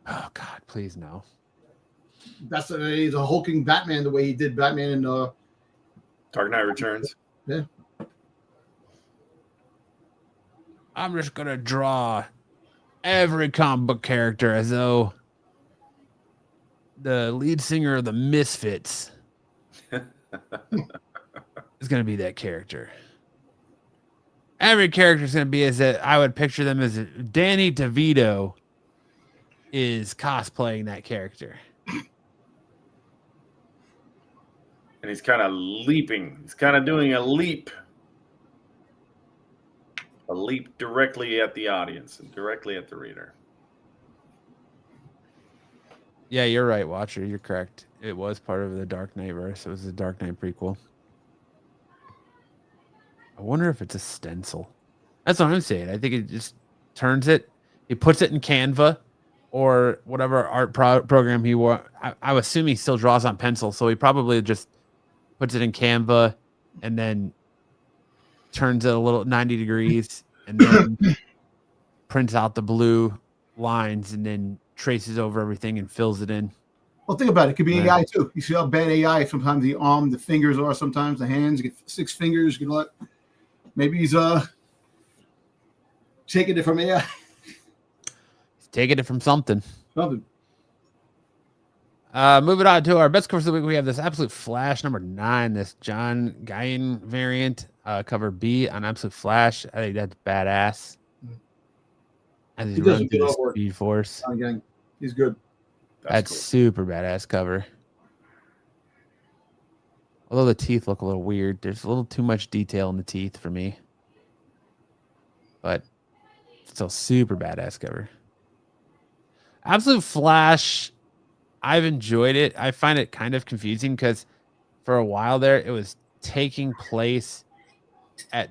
Speaker 4: Oh God, please no.
Speaker 6: He's a hulking Batman the way he did Batman in
Speaker 5: Dark Knight Returns.
Speaker 6: Yeah.
Speaker 4: I'm just gonna draw every comic book character as though the lead singer of the Misfits. is going to be that character. Every character is going to be as that I would picture them as Danny DeVito is cosplaying that character.
Speaker 5: And he's kind of leaping. He's kind of doing a leap directly at the audience and directly at the reader.
Speaker 4: Yeah, you're right, Watcher. You're correct. It was part of the Dark Knight verse. It was the Dark Knight prequel. I wonder if it's a stencil. That's what I'm saying. I think it just turns it. He puts it in Canva or whatever art program he wants. I assume he still draws on pencil, so he probably just puts it in Canva and then turns it a little 90 degrees and then prints out the blue lines and then traces over everything and fills it in.
Speaker 6: Well, think about it. It could be
Speaker 4: Yeah.
Speaker 6: AI too. You see how bad AI sometimes the arm, the fingers are, sometimes the hands. You get 6 fingers. You know, maybe he's taking it from AI.
Speaker 4: He's taking it from something.
Speaker 6: Something.
Speaker 4: Moving on to our best covers of the week, we have this Absolute Flash number 9, this John Guyon variant, cover B on Absolute Flash. I think that's badass. As he's
Speaker 6: He does
Speaker 4: running
Speaker 6: a
Speaker 4: through
Speaker 6: good
Speaker 4: the
Speaker 6: artwork.
Speaker 4: Speed Force.
Speaker 6: Again, he's good.
Speaker 4: That's super badass cover. Although the teeth look a little weird. There's a little too much detail in the teeth for me. But still super badass cover. Absolute Flash, I've enjoyed it. I find it kind of confusing because for a while there, it was taking place at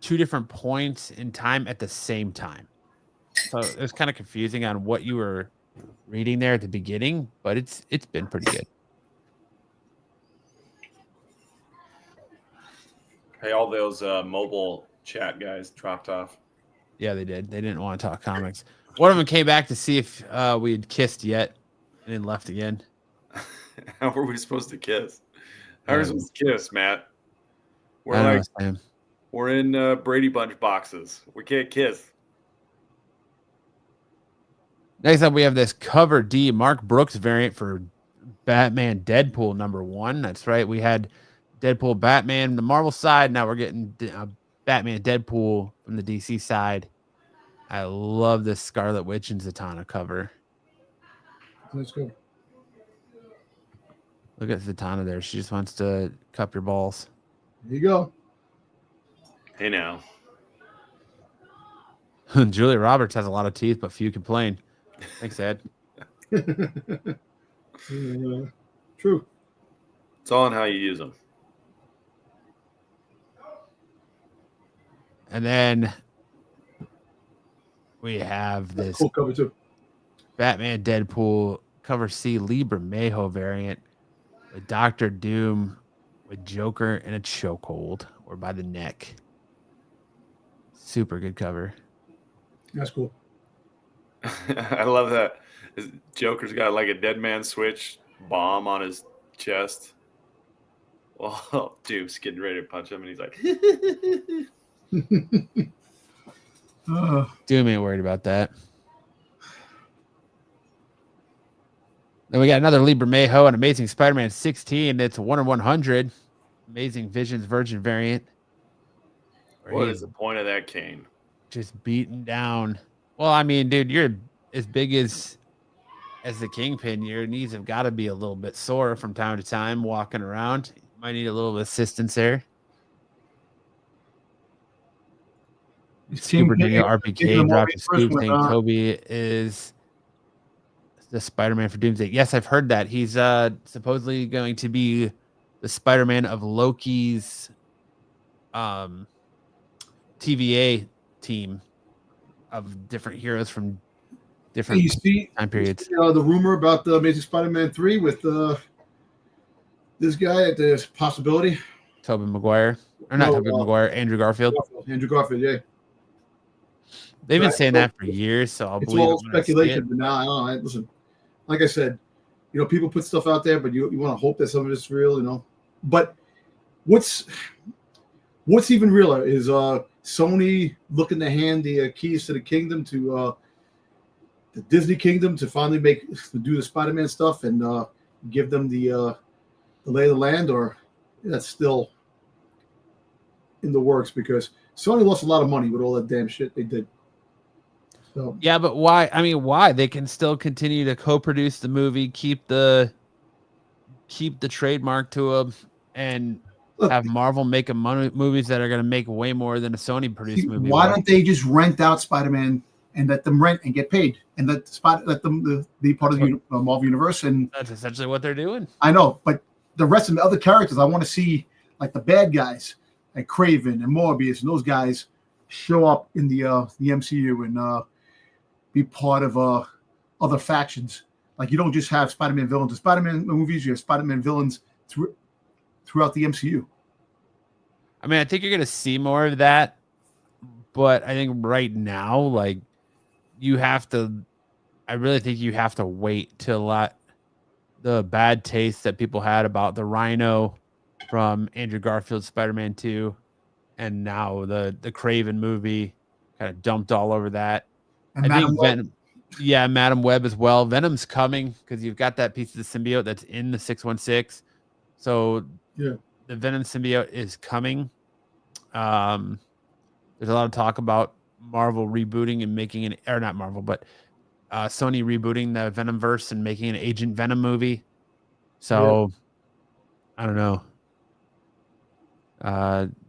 Speaker 4: 2 different points in time at the same time. So it was kind of confusing on what you were reading there at the beginning, but it's been pretty good.
Speaker 5: Hey, all those mobile chat guys dropped off.
Speaker 4: Yeah, they did. They didn't want to talk comics. One of them came back to see if we had kissed yet and then left again.
Speaker 5: How were we supposed to kiss? How are we supposed to kiss, Matt? We're
Speaker 4: I don't
Speaker 5: like,
Speaker 4: know, Sam.
Speaker 5: we're in Brady Bunch boxes. We can't kiss.
Speaker 4: Next up, we have this cover D Mark Brooks variant for Batman Deadpool number 1. That's right. We had Deadpool Batman, the Marvel side. Now we're getting Batman Deadpool from the DC side. I love this Scarlet Witch and Zatanna cover.
Speaker 6: That's good.
Speaker 4: Look at Zatanna there. She just wants to cup your balls.
Speaker 6: There you go.
Speaker 5: Hey, now.
Speaker 4: Julia Roberts has a lot of teeth, but few complain. Thanks, Ed.
Speaker 6: True.
Speaker 5: It's all in how you use them.
Speaker 4: And then we have this
Speaker 6: Cool cover too.
Speaker 4: Batman Deadpool cover C Lee Bermejo variant with Doctor Doom with Joker in a chokehold or by the neck. Super good cover.
Speaker 6: That's cool.
Speaker 5: I love that. Joker's got like a dead man switch bomb on his chest. Well, Doom's getting ready to punch him, and he's like,
Speaker 4: Doom ain't worried about that. Then we got another Lee Bermejo and Amazing Spider-Man 16. It's a 1/100. Amazing Visions Virgin variant. Where
Speaker 5: what
Speaker 4: he's
Speaker 5: is the point of that cane?
Speaker 4: just beaten down? Well, I mean, dude, you're as big as the Kingpin. Your knees have got to be a little bit sore from time to time walking around. You might need a little assistance there. Super Daniel RPK dropped a scoop saying Toby is the Spider-Man for Doomsday. Yes, I've heard that. He's supposedly going to be the Spider-Man of Loki's TVA team of different heroes from different time periods.
Speaker 6: The rumor about the Amazing Spider-Man 3 with this guy, there's possibility.
Speaker 4: Tobey Maguire. Or not Tobey Maguire, Andrew Garfield.
Speaker 6: Andrew Garfield, yeah.
Speaker 4: They've been saying that for years, so I'll
Speaker 6: It's
Speaker 4: believe
Speaker 6: all
Speaker 4: it when I see
Speaker 6: speculation,
Speaker 4: it.
Speaker 6: but now I don't know. Listen, like I said, people put stuff out there, but you want to hope that some of it's real, But what's even realer is Sony looking to hand the keys to the kingdom to the Disney kingdom to finally do the Spider-Man stuff and give them the lay of the land, or that's still in the works because Sony lost a lot of money with all that damn shit they did. So
Speaker 4: Yeah, but why? I mean, why? They can still continue to co-produce the movie, keep the trademark to them, and
Speaker 6: look,
Speaker 4: have Marvel making movies that are going to make way more than a Sony produced movie.
Speaker 6: why don't they just rent out Spider-Man and let them rent and get paid and let them be part of the Marvel universe? And
Speaker 4: that's essentially what they're doing.
Speaker 6: I know, but the rest of the other characters, I want to see like the bad guys, like Kraven and Morbius and those guys show up in the MCU and be part of other factions. Like you don't just have Spider-Man villains in Spider-Man movies; you have Spider-Man villains throughout the MCU.
Speaker 4: I mean, I think you're going to see more of that, but I think right now, like you have to. I really think you have to wait to let the bad taste that people had about the Rhino from Andrew Garfield's Spider-Man 2, and now the Kraven movie kind of dumped all over that.
Speaker 6: And
Speaker 4: I think
Speaker 6: Madam Web.
Speaker 4: Venom, yeah, Madam Web as well. Venom's coming because you've got that piece of the symbiote that's in the 616. So
Speaker 6: Yeah.
Speaker 4: the Venom symbiote is coming. There's a lot of talk about Marvel rebooting and making an, or not Marvel, but Sony rebooting the Venomverse and making an Agent Venom movie. So I don't know.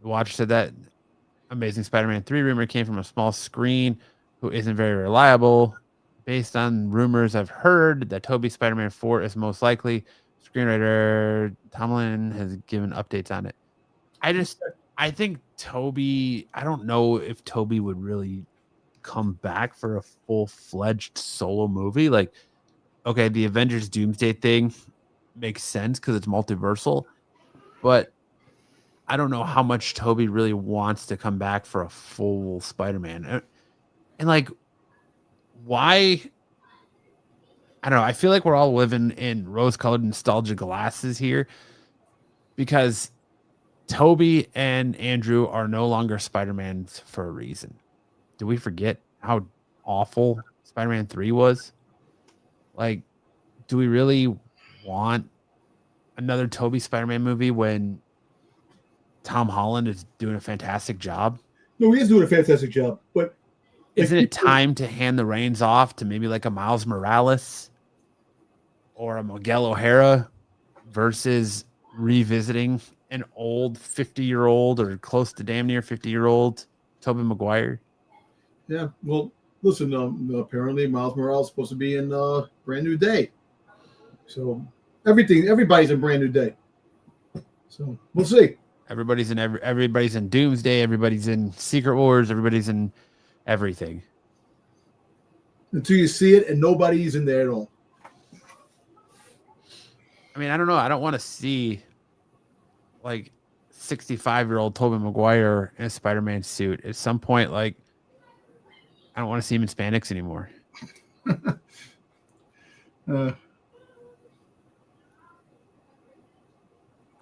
Speaker 4: Watch said that Amazing Spider-Man 3 rumor came from a small screen who isn't very reliable. Based on rumors I've heard that Tobey Spider-Man 4 is most likely. Screenwriter Tomlin has given updates on it. I think Tobey, I don't know if Tobey would really come back for a full-fledged solo movie. Like, okay, the Avengers Doomsday thing makes sense because it's multiversal, but I don't know how much Tobey really wants to come back for a full Spider-Man. And like, why? I don't know. I feel like we're all living in rose-colored nostalgia glasses here because Tobey and Andrew are no longer Spider-Mans for a reason. Do we forget how awful Spider-Man 3 was? Like, do we really want another Tobey Spider-Man movie when Tom Holland is doing a fantastic job?
Speaker 6: No, he is doing a fantastic job, but
Speaker 4: isn't it time to hand the reins off to maybe like a Miles Morales or a Miguel O'Hara versus revisiting an old 50-year-old or close to damn near 50-year-old Tobey Maguire?
Speaker 6: Yeah, well, listen, apparently Miles Morales is supposed to be in Brand New Day. So everybody's in Brand New Day. So we'll see.
Speaker 4: Everybody's in Doomsday, everybody's in Secret Wars, everybody's in everything.
Speaker 6: Until you see it and nobody's in there at all.
Speaker 4: I mean, I don't know. I don't want to see like 65-year-old Tobey Maguire in a Spider-Man suit. At some point, like, I don't want to see him in spandex anymore. I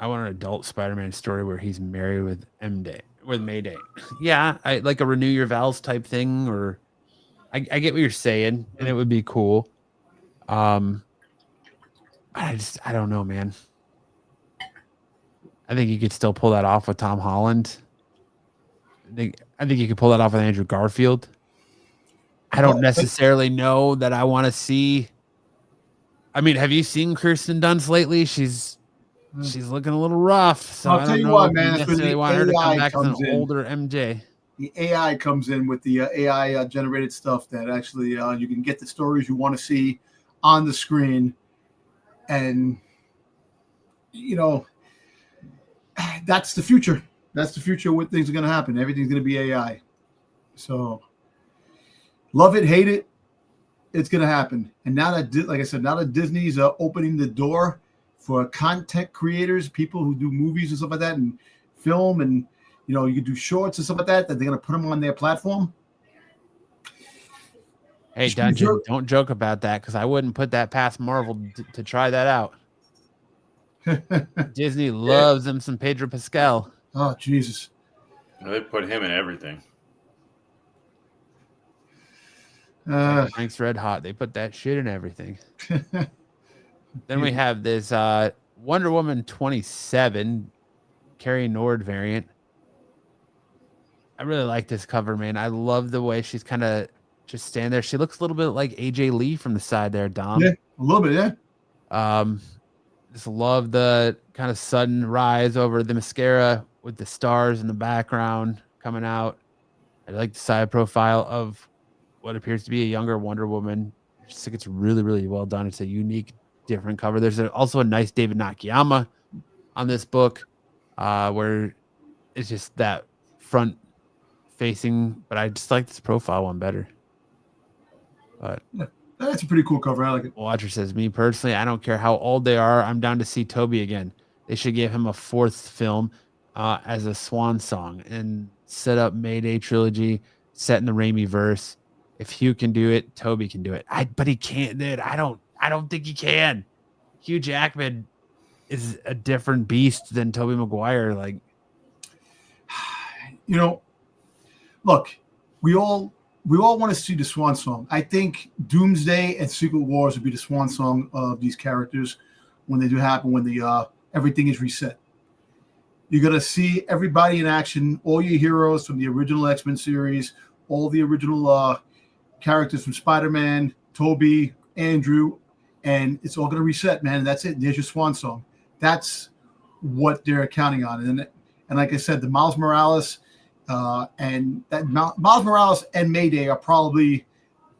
Speaker 4: want an adult Spider-Man story where he's married with Mayday. Yeah, I like a renew your vows type thing, or I get what you're saying, and it would be cool. I don't know, man. I think you could still pull that off with Tom Holland. I think you could pull that off with Andrew Garfield. I don't necessarily know that I want to see. I mean, have you seen Kirsten Dunst lately? She's looking a little rough. So
Speaker 6: I'll tell you what, man.
Speaker 4: I necessarily want her to come back as an older MJ.
Speaker 6: The AI comes in with the AI generated stuff that actually you can get the stories you want to see on the screen, and you know that's the future. That's the future. What things are going to happen? Everything's going to be AI. So love it, hate it, it's going to happen. And now that, like I said, now that Disney's opening the door for content creators, people who do movies and stuff like that, and film, and you can do shorts and stuff like that, that they're going to put them on their platform.
Speaker 4: Hey, Dungeon, don't joke about that, because I wouldn't put that past Marvel to try that out. Disney loves them some Pedro Pascal.
Speaker 6: Oh, Jesus.
Speaker 5: They put him in everything.
Speaker 4: Frank's Red Hot. They put that shit in everything. Then we have this Wonder Woman 27 Carrie Nord variant. I really like this cover, man. I love the way she's kind of just standing there. She looks a little bit like AJ Lee from the side there, Dom.
Speaker 6: Yeah, a little bit, yeah.
Speaker 4: Just love the kind of sudden rise over the mascara with the stars in the background coming out. I like the side profile of what appears to be a younger Wonder Woman. I just think it's really, really well done. It's a unique, different cover. There's also a nice David Nakayama on this book, where it's just that front facing, but I just like this profile one better. But
Speaker 6: That's a pretty cool cover. I like it.
Speaker 4: Watcher says, me personally, I don't care how old they are. I'm down to see Toby again. They should give him a 4th film as a swan song and set up Mayday trilogy set in the Raimi verse. If Hugh can do it, Toby can do it. But he can't, dude. I don't think he can. Hugh Jackman is a different beast than Tobey Maguire. Like,
Speaker 6: You know, look, we all want to see the swan song. I think Doomsday and Secret Wars would be the swan song of these characters when they do happen, when the everything is reset. You're gonna see everybody in action, all your heroes from the original X-Men series, all the original characters from Spider-Man, Toby, Andrew, and it's all gonna reset, man. That's it. There's your swan song. That's what they're counting on. And like I said, the Miles Morales Miles Morales and Mayday are probably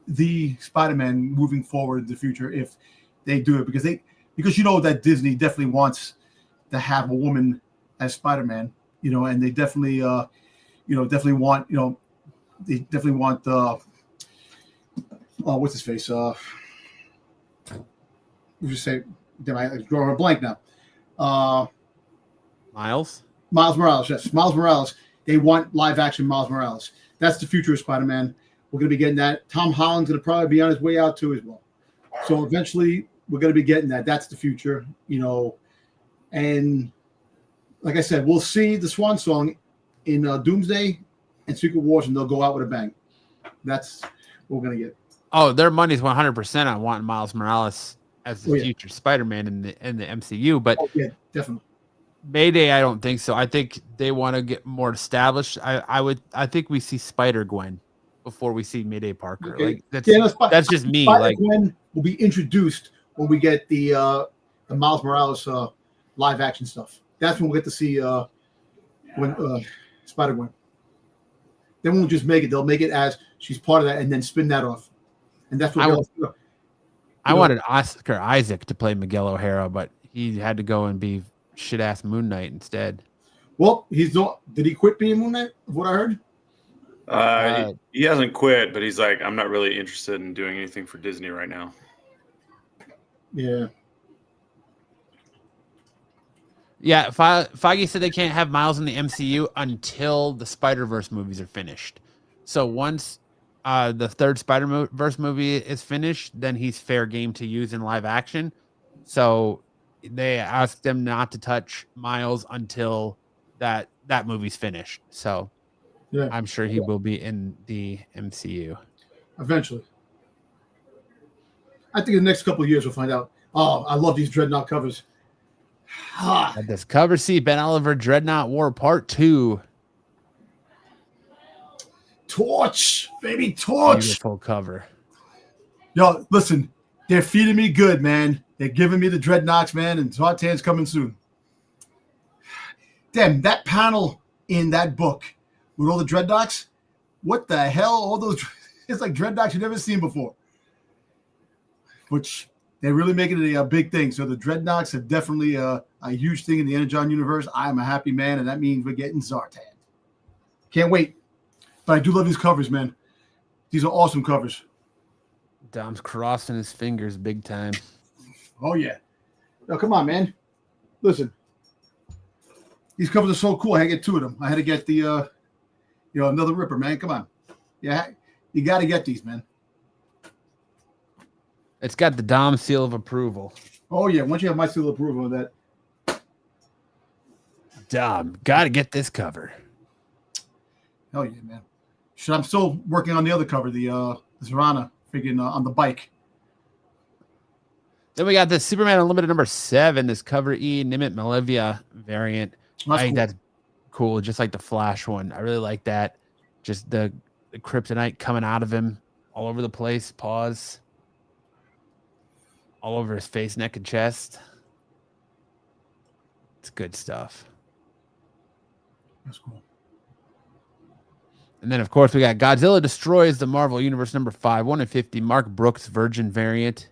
Speaker 6: the Spider-Man moving forward in the future if they do it, because you know that Disney definitely wants to have a woman as Spider-Man, and they definitely definitely want what's his face? We just say, I'm drawing a blank now.
Speaker 4: Miles
Speaker 6: Morales, yes, Miles Morales. They want live action Miles Morales. That's the future of Spider-Man. We're going to be getting that. Tom Holland's going to probably be on his way out too as well. So eventually we're going to be getting that. That's the future, And like I said, we'll see the swan song in Doomsday and Secret Wars, and they'll go out with a bang. That's what we're going to get.
Speaker 4: Oh, their money's 100% on wanting Miles Morales as the future Spider-Man in the MCU, but
Speaker 6: yeah, definitely.
Speaker 4: Mayday, I don't think so. I think they want to get more established. I think we see Spider-Gwen before we see Mayday Parker.
Speaker 6: Okay.
Speaker 4: Like
Speaker 6: that's
Speaker 4: just me.
Speaker 6: Spider-Gwen will be introduced when we get the Miles Morales live action stuff. That's when we'll get to see Spider-Gwen. They won't just make it; they'll make it as she's part of that, and then spin that off. And that's what
Speaker 4: I wanted Oscar Isaac to play Miguel O'Hara, but he had to go and be shit-ass Moon Knight instead.
Speaker 6: Well, he's not. Did he quit being Moon Knight? What I heard.
Speaker 5: He hasn't quit, but he's like, I'm not really interested in doing anything for Disney right now.
Speaker 6: Yeah.
Speaker 4: Yeah, Feige said they can't have Miles in the MCU until the Spider-Verse movies are finished. So once the third Spider-Verse movie is finished, then he's fair game to use in live action. So they asked them not to touch Miles until that movie's finished. So yeah, I'm sure he will be in the MCU
Speaker 6: eventually. I think in the next couple of years we'll find out. Oh, I love these Dreadnought covers.
Speaker 4: At this cover, see Ben Oliver Dreadnought War Part 2.
Speaker 6: Torch, baby, Torch.
Speaker 4: Beautiful cover.
Speaker 6: Yo, listen, they're feeding me good, man. They're giving me the Dreadnoughts, man, and Zartan's coming soon. Damn, that panel in that book with all the Dreadnoughts, what the hell? All those, it's like Dreadnoughts you've never seen before. Which they're really making it a big thing. So the Dreadnoughts are definitely a huge thing in the Energon universe. I'm a happy man, and that means we're getting Zartan. Can't wait. But I do love these covers, man. These are awesome covers.
Speaker 4: Dom's crossing his fingers big time.
Speaker 6: Oh, yeah. No, come on, man. Listen. These covers are so cool. I had to get two of them. I had to get the, another Ripper, man. Come on. Yeah, you got to get these, man.
Speaker 4: It's got the Dom seal of approval.
Speaker 6: Oh, yeah. Once you have my seal of approval of that.
Speaker 4: Dom, got to get this cover.
Speaker 6: Hell yeah, man. I'm still working on the other cover, the Zorana figure on the bike.
Speaker 4: Then we got this Superman Unlimited number 7, this cover E Nimit Malevia variant. I think that's cool, just like the Flash one. I really like that. Just the kryptonite coming out of him all over the place. Paws. All over his face, neck, and chest. It's good stuff.
Speaker 6: That's cool.
Speaker 4: And then, of course, we got Godzilla Destroys the Marvel Universe number 5, 1 in 50. Mark Brooks Virgin variant.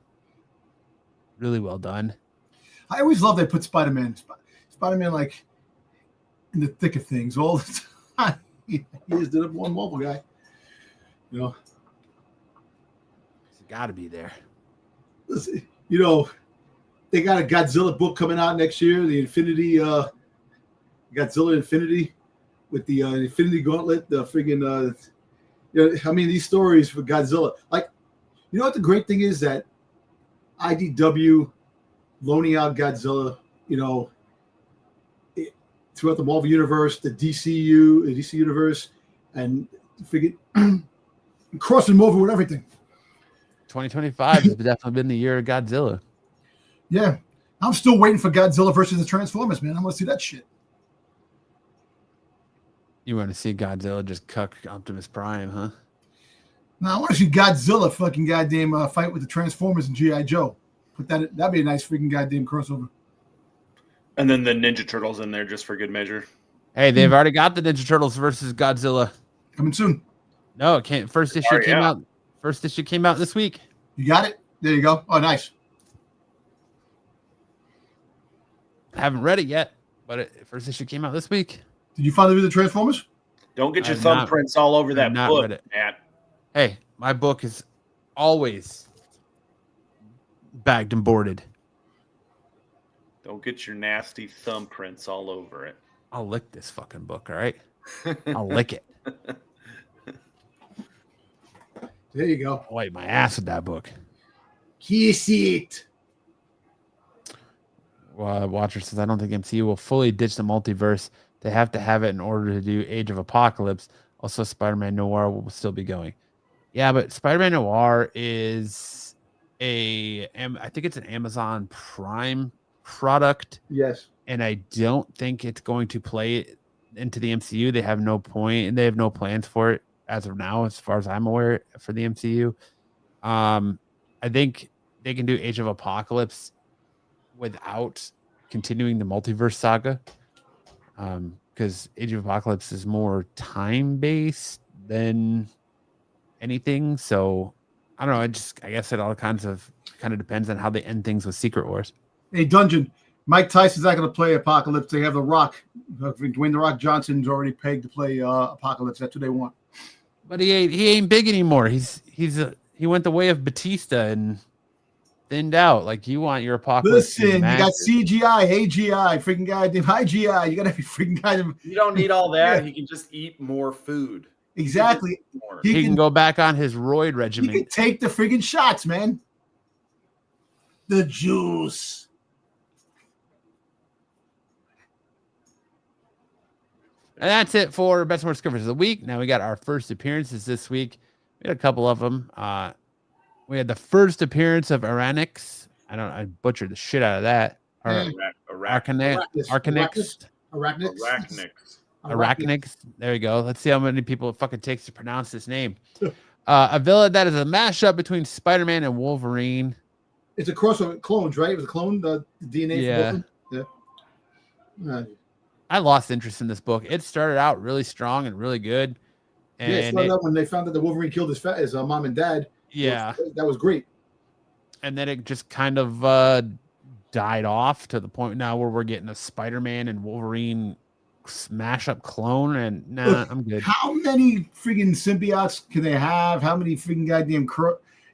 Speaker 4: Really well done.
Speaker 6: I always love they put Spider-Man like in the thick of things all the time. He is the number one Marvel guy. You know,
Speaker 4: He's got to be there.
Speaker 6: listen, you know, they got a Godzilla book coming out next year. The Infinity, Godzilla Infinity, with the Infinity Gauntlet. The friggin', you know, I mean, these stories for Godzilla. Like, you know what the great thing is that IDW loaning out Godzilla, you know, throughout the Marvel universe, the DC universe, and figured crossing them over with everything.
Speaker 4: 2025 has definitely been the year of Godzilla.
Speaker 6: Yeah, I'm still waiting for Godzilla versus the Transformers, man. I want to see that shit.
Speaker 4: You want to see Godzilla just cuck Optimus Prime, huh?
Speaker 6: Now I want to see Godzilla fucking goddamn fight with the Transformers and G.I. Joe. That'd be a nice freaking goddamn crossover.
Speaker 5: And then the Ninja Turtles in there just for good measure.
Speaker 4: Hey, they've already got the Ninja Turtles versus Godzilla.
Speaker 6: Coming soon.
Speaker 4: No, it can't. First issue came out. First issue came out this week.
Speaker 6: You got it? There you go. Oh, nice.
Speaker 4: I haven't read it yet, but first issue came out this week.
Speaker 6: Did you finally read the Transformers?
Speaker 5: Don't get your
Speaker 4: I've not-
Speaker 5: thumbprints all over that
Speaker 4: I've not
Speaker 5: book,
Speaker 4: read it.
Speaker 5: Matt.
Speaker 4: Hey, my book is always bagged and boarded.
Speaker 5: Don't get your nasty thumbprints all over it.
Speaker 4: I'll lick this fucking book, all right? I'll lick it.
Speaker 6: There you go.
Speaker 4: I'll wipe my ass with that book.
Speaker 6: Kiss it.
Speaker 4: Watcher says, I don't think MCU will fully ditch the multiverse. They have to have it in order to do Age of Apocalypse. Also, Spider-Man Noir will still be going. Yeah, but Spider-Man Noir is I think it's an Amazon Prime product.
Speaker 6: Yes.
Speaker 4: And I don't think it's going to play into the MCU. They have no point, and they have no plans for it as of now, as far as I'm aware, for the MCU. I think they can do Age of Apocalypse without continuing the multiverse saga. Because Age of Apocalypse is more time-based than anything. So I don't know. I guess it all kind of depends on how they end things with Secret Wars.
Speaker 6: Hey, Dungeon. Mike Tyson's not going to play Apocalypse. They have The Rock. Dwayne The Rock Johnson's already pegged to play Apocalypse. That's what they want.
Speaker 4: But he ain't big anymore. He went the way of Batista and thinned out. Like, you want your Apocalypse.
Speaker 6: Listen, you got CGI, AGI, freaking goddamn IGI. You got every freaking goddamn.
Speaker 5: You don't need all that.
Speaker 6: Yeah.
Speaker 5: He can just eat more food.
Speaker 6: Exactly.
Speaker 5: More.
Speaker 4: He can go back on his roid regimen.
Speaker 6: He can take the freaking shots, man. The juice.
Speaker 4: And that's it for Best and Worst Covers of the Week. Now we got our first appearances this week. We had a couple of them. We had the first appearance of I butchered the shit out of that. Arachnix. There you go. Let's see how many people it fucking takes to pronounce this name. A villain that is a mashup between Spider-Man and Wolverine.
Speaker 6: It's a crossover clones, right? It was a clone, the DNA.
Speaker 4: Yeah.
Speaker 6: Yeah.
Speaker 4: I lost interest in this book. It started out really strong and really good. And
Speaker 6: it started out when they found out the Wolverine killed his mom and dad.
Speaker 4: Yeah.
Speaker 6: That was great.
Speaker 4: And then it just kind of died off to the point now where we're getting a Spider-Man and Wolverine smash up clone. And
Speaker 6: Look,
Speaker 4: I'm good.
Speaker 6: How many freaking symbiotes can they have? How many freaking goddamn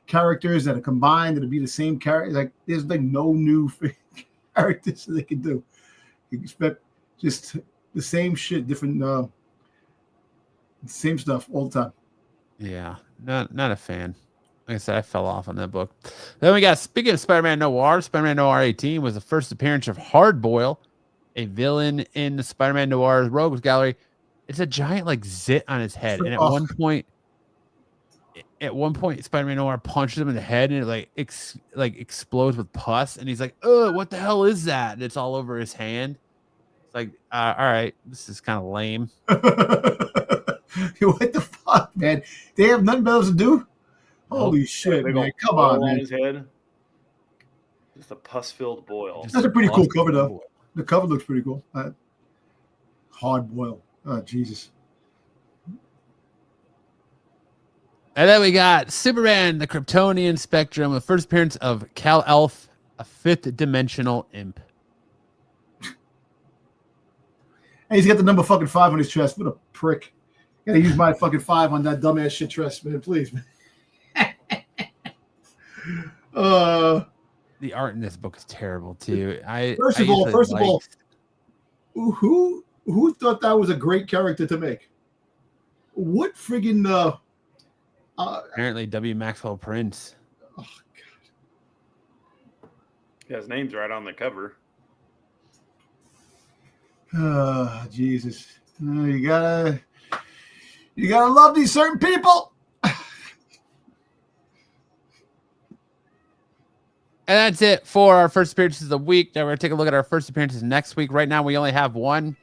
Speaker 6: characters that are combined that'll be the same character? Like, there's like no new characters that they can do. You expect just the same shit, different, same stuff all the time.
Speaker 4: Yeah, not a fan. Like I said, I fell off on that book. Then we got, speaking of Spider-Man Noir, Spider-Man Noir 18 was the first appearance of Hardboil, a villain in the Spider-Man Noir Rogues Gallery. It's a giant like zit on his head, and at one point, Spider-Man Noir punches him in the head, and it explodes with pus, and he's like, "Oh, what the hell is that?" And it's all over his hand. It's like, all right, this is kind of lame.
Speaker 6: What the fuck, man? They have nothing better to do? Holy shit,
Speaker 5: Big
Speaker 6: man.
Speaker 5: old
Speaker 6: Come
Speaker 5: boil
Speaker 6: on, man.
Speaker 5: his head. Just a pus-filled boil.
Speaker 4: Just
Speaker 6: That's a pretty cool
Speaker 4: lost
Speaker 6: cover,
Speaker 4: the
Speaker 6: though.
Speaker 4: boy.
Speaker 6: The cover looks pretty cool. Hard boil. Oh, Jesus.
Speaker 4: And then we got Superman, the Kryptonian Spectrum, the first appearance of Kal-Elf, a fifth dimensional imp.
Speaker 6: And he's got the number fucking 5 on his chest. What a prick. Gotta use my fucking 5 on that dumbass shit chest, man. Please, man.
Speaker 4: The art in this book is terrible too.
Speaker 6: First of all, who thought that was a great character to make? What friggin'
Speaker 4: apparently W. Maxwell Prince.
Speaker 6: oh,
Speaker 5: Yeah, his name's right on the cover.
Speaker 6: Jesus. You gotta love these certain people.
Speaker 4: And that's it for our first appearances of the week. Now we're gonna take a look at our first appearances next week. Right now, we only have one.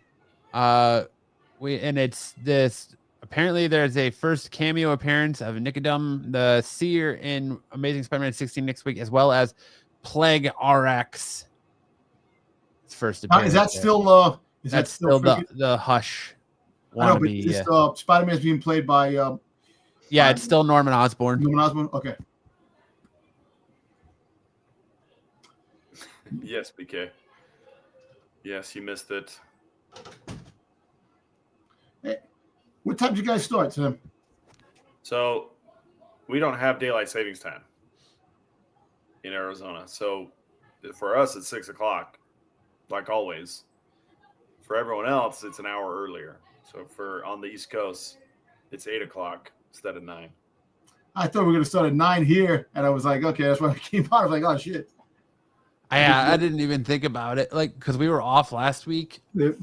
Speaker 4: It's this. Apparently, there's a first cameo appearance of Nicodem the Seer in Amazing Spider-Man 16 next week, as well as Plague RX. It's first appearance.
Speaker 6: Is that still
Speaker 4: That's still the Hush
Speaker 6: I know, but
Speaker 4: wannabe.
Speaker 6: this Spider-Man is being played by
Speaker 4: Yeah, it's still Norman Osborn.
Speaker 6: Norman Osborn. Okay.
Speaker 5: Yes, BK. Yes, you missed it.
Speaker 6: Hey, what time did you guys start, Sam?
Speaker 5: So we don't have daylight savings time in Arizona. So for us, it's 6 o'clock, like always. For everyone else, it's an hour earlier. So for on the East Coast, it's 8 o'clock instead of 9.
Speaker 6: I thought we were going to start at 9 here, and I was like, okay, that's when I came out. I was like, oh, shit.
Speaker 4: I didn't even think about it, like, because we were off last week.
Speaker 6: Yep.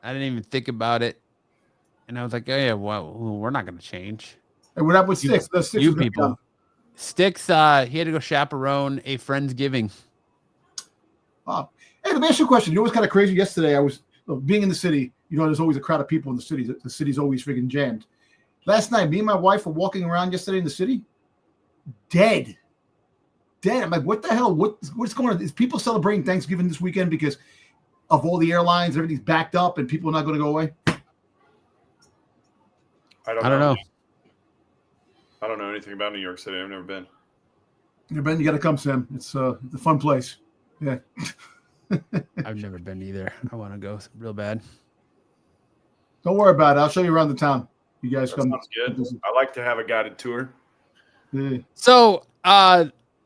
Speaker 4: I didn't even think about it, and I was like, oh yeah, well, we're not going to change.
Speaker 6: And we're up with Sticks. The Sticks
Speaker 4: You
Speaker 6: is gonna
Speaker 4: people.
Speaker 6: come.
Speaker 4: Sticks, he had to go chaperone a Friendsgiving.
Speaker 6: Hey, let me ask you a question. You know what's kind of crazy? Yesterday, I was being in the city. You know, there's always a crowd of people in the city. The city's always freaking jammed. Last night, me and my wife were walking around yesterday in the city. Dead. I'm like, what the hell? What's going on? Is people celebrating Thanksgiving this weekend because of all the airlines? Everything's backed up and people are not going to go away?
Speaker 5: I don't know. I don't know anything about New York City. I've never been.
Speaker 6: You got to come, Sam. It's a fun place. Yeah.
Speaker 4: I've never been either. I want to go real bad.
Speaker 6: Don't worry about it. I'll show you around the town. You guys
Speaker 5: That
Speaker 6: come.
Speaker 5: sounds good. I like to have a guided tour.
Speaker 6: Yeah.
Speaker 4: So,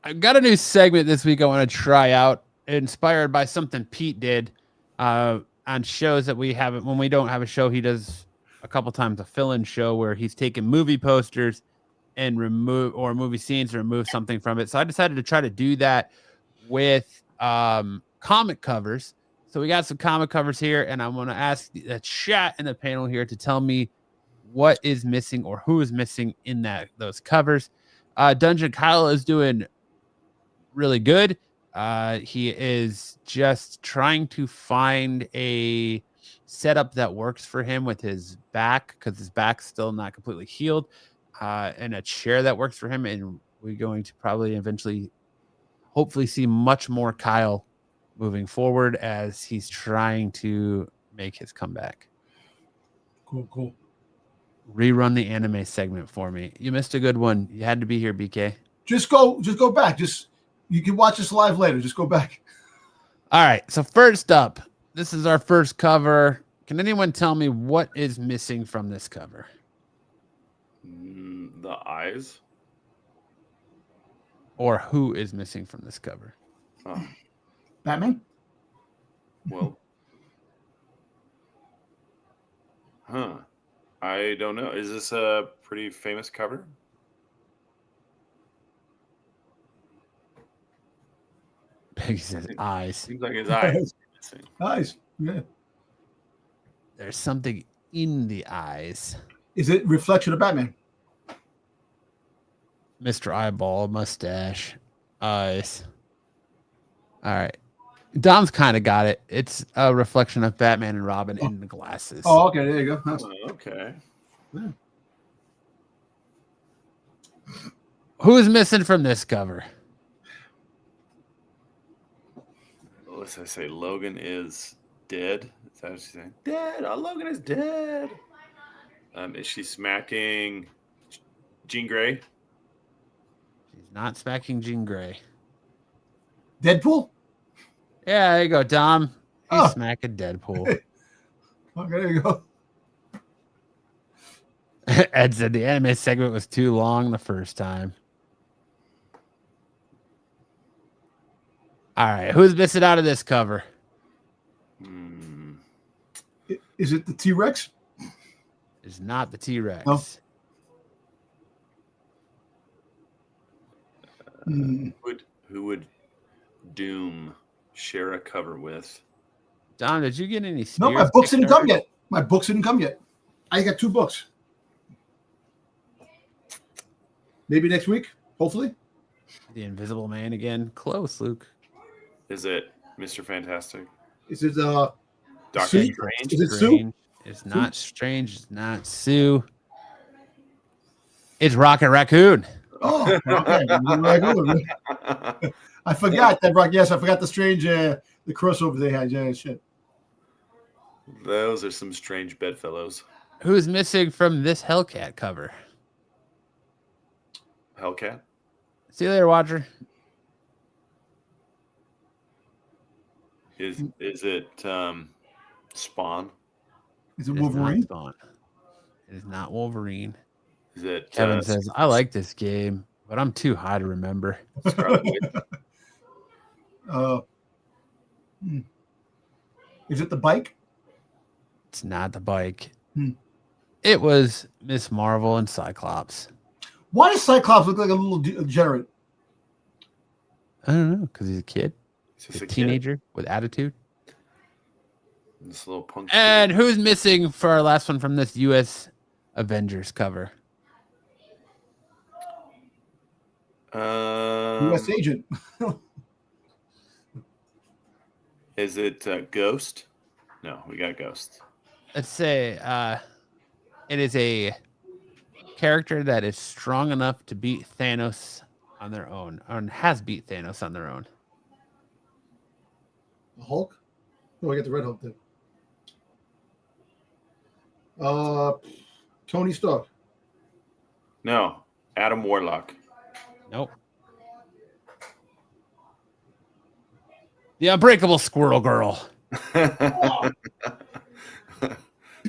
Speaker 4: I've got a new segment this week I want to try out, inspired by something Pete did on shows that we haven't. When we don't have a show, he does a couple times a fill-in show where he's taking movie posters and movie scenes and remove something from it. So I decided to try to do that with comic covers. So we got some comic covers here, and I'm going to ask the chat in the panel here to tell me what is missing or who is missing in those covers. Dungeon Kyle is doing really good. He is just trying to find a setup that works for him with his back, because his back's still not completely healed, and a chair that works for him. And we're going to probably eventually, hopefully, see much more Kyle moving forward as he's trying to make his comeback.
Speaker 6: Cool.
Speaker 4: Rerun the anime segment for me. You missed a good one. You had to be here, BK.
Speaker 6: Just go back. You can watch this live later. Just go back.
Speaker 4: All right. So first up, this is our first cover. Can anyone tell me what is missing from this cover?
Speaker 5: The eyes.
Speaker 4: Or who is missing from this cover?
Speaker 5: Oh,
Speaker 6: Batman?
Speaker 5: well. I don't know. Is this a pretty famous cover?
Speaker 4: Peggy says eyes.
Speaker 5: Seems like his eyes. are missing.
Speaker 6: Nice. Yeah.
Speaker 4: There's something in the eyes.
Speaker 6: Is it reflection of Batman?
Speaker 4: Mr. Eyeball, mustache, eyes. All right. Dom's kind of got it. It's a reflection of Batman and Robin in the glasses.
Speaker 6: Oh, okay. There you go. Nice.
Speaker 5: Okay.
Speaker 6: Yeah.
Speaker 4: Who's missing from this cover?
Speaker 5: What's I say? Logan is dead. Is that what she's saying? Dead. Oh, Logan is dead. Is she smacking Jean Grey?
Speaker 4: She's not smacking Jean Grey.
Speaker 6: Deadpool?
Speaker 4: Yeah, there you go, Dom. He's
Speaker 6: Oh.
Speaker 4: smacking Deadpool.
Speaker 6: Okay, there you go.
Speaker 4: Ed said the anime segment was too long the first time. All right, who's missing out of this cover?
Speaker 6: Is it the T-Rex?
Speaker 4: It's not the T-Rex.
Speaker 6: No.
Speaker 5: Who would Doom share a cover with?
Speaker 4: Dom, did you get any?
Speaker 6: No, my
Speaker 4: Spears
Speaker 6: books didn't come
Speaker 4: Kickstarter?
Speaker 6: yet. My books didn't come yet. I got 2 books. Maybe next week, hopefully.
Speaker 4: The Invisible Man again. Close, Luke.
Speaker 5: Is it Mr. Fantastic?
Speaker 6: Is it
Speaker 5: Doctor
Speaker 6: Sue?
Speaker 5: Strange?
Speaker 6: Is it Sue?
Speaker 4: Strange. It's not Strange. It's not Sue. It's Rocket Raccoon.
Speaker 6: Oh, okay. I forgot that rock. Yes, I forgot the strange the crossover they had. Yeah, shit.
Speaker 5: Those are some strange bedfellows.
Speaker 4: Who's missing from this Hellcat cover?
Speaker 5: Hellcat?
Speaker 4: See you later, Watcher.
Speaker 5: Is it Spawn?
Speaker 6: Is it
Speaker 4: It is not
Speaker 6: Wolverine?
Speaker 4: Spawn. It is not Wolverine.
Speaker 5: Is it
Speaker 4: Kevin says, I like this game, but I'm too high to remember.
Speaker 5: Scarlet Witch?
Speaker 6: Is it the bike?
Speaker 4: It's not the bike.
Speaker 6: Hmm.
Speaker 4: It was Miss Marvel and Cyclops.
Speaker 6: Why does Cyclops look like a little degenerate?
Speaker 4: I don't know, because he's a kid.
Speaker 5: Is this
Speaker 4: A
Speaker 5: a kid?
Speaker 4: teenager with attitude.
Speaker 5: This little punk.
Speaker 4: And who's missing for our last one from this U.S. Avengers cover?
Speaker 6: U.S. agent.
Speaker 5: Is it Ghost? No, we got Ghost.
Speaker 4: Let's say it is a character that is strong enough to beat Thanos on their own, or has beat Thanos on their own.
Speaker 6: The Hulk? Oh, I got the Red Hulk there. Tony Stark.
Speaker 5: No, Adam Warlock.
Speaker 4: Nope. The Unbreakable Squirrel Girl.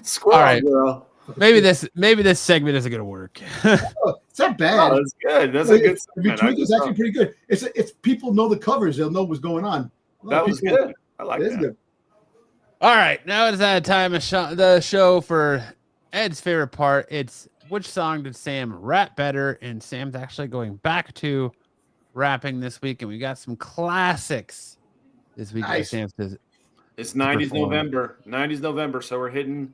Speaker 5: Squirrel
Speaker 4: All right.
Speaker 5: Girl.
Speaker 4: Maybe this segment isn't gonna work.
Speaker 6: Oh, it's not bad.
Speaker 5: Oh, that's good. That's a good segment.
Speaker 6: Between is actually pretty good. It's people know the covers; they'll know what's going on.
Speaker 5: That was good. I like
Speaker 6: It is
Speaker 5: that.
Speaker 6: good.
Speaker 4: All right, now it's that time of the show for Ed's favorite part. It's which song did Sam rap better? And Sam's actually going back to rapping this week, and we got some classics this week.
Speaker 6: Nice.
Speaker 4: Sam says,
Speaker 5: It's 90s
Speaker 4: perform.
Speaker 5: November. 90s November. So we're hitting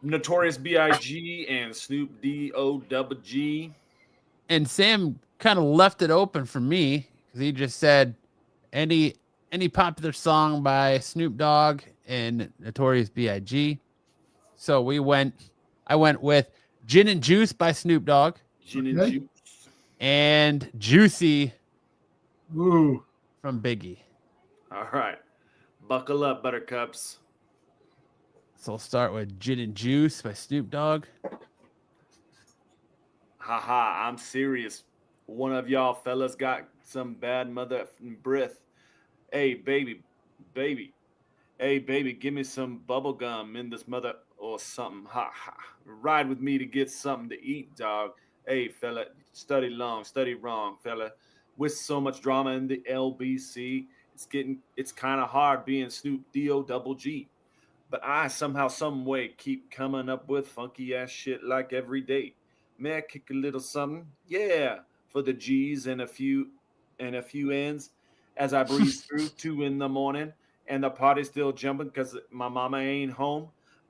Speaker 5: Notorious B.I.G. and Snoop D.O.G.
Speaker 4: and Sam kind of left it open for me because he just said any popular song by Snoop Dogg and Notorious B.I.G. So I went with Gin and Juice by Snoop Dogg
Speaker 5: Gin and
Speaker 6: Okay.
Speaker 5: Juice.
Speaker 4: and Juicy
Speaker 6: Ooh.
Speaker 4: from Biggie.
Speaker 5: All right. Buckle up, buttercups.
Speaker 4: So we'll start with Gin and Juice by Snoop Dogg.
Speaker 5: Haha, I'm serious. One of y'all fellas got some bad mother breath. Hey, baby. Hey, baby, give me some bubble gum in this mother or something. Ha ha. Ride with me to get something to eat, dog. Hey, fella, study long, study wrong, fella. With so much drama in the LBC, it's kind of hard being Snoop D.O.G. But I somehow, some way keep coming up with funky ass shit like every day. May I kick a little something? Yeah, for the G's and a few ends as I breeze through 2 a.m. and the party's still jumping because my mama ain't home.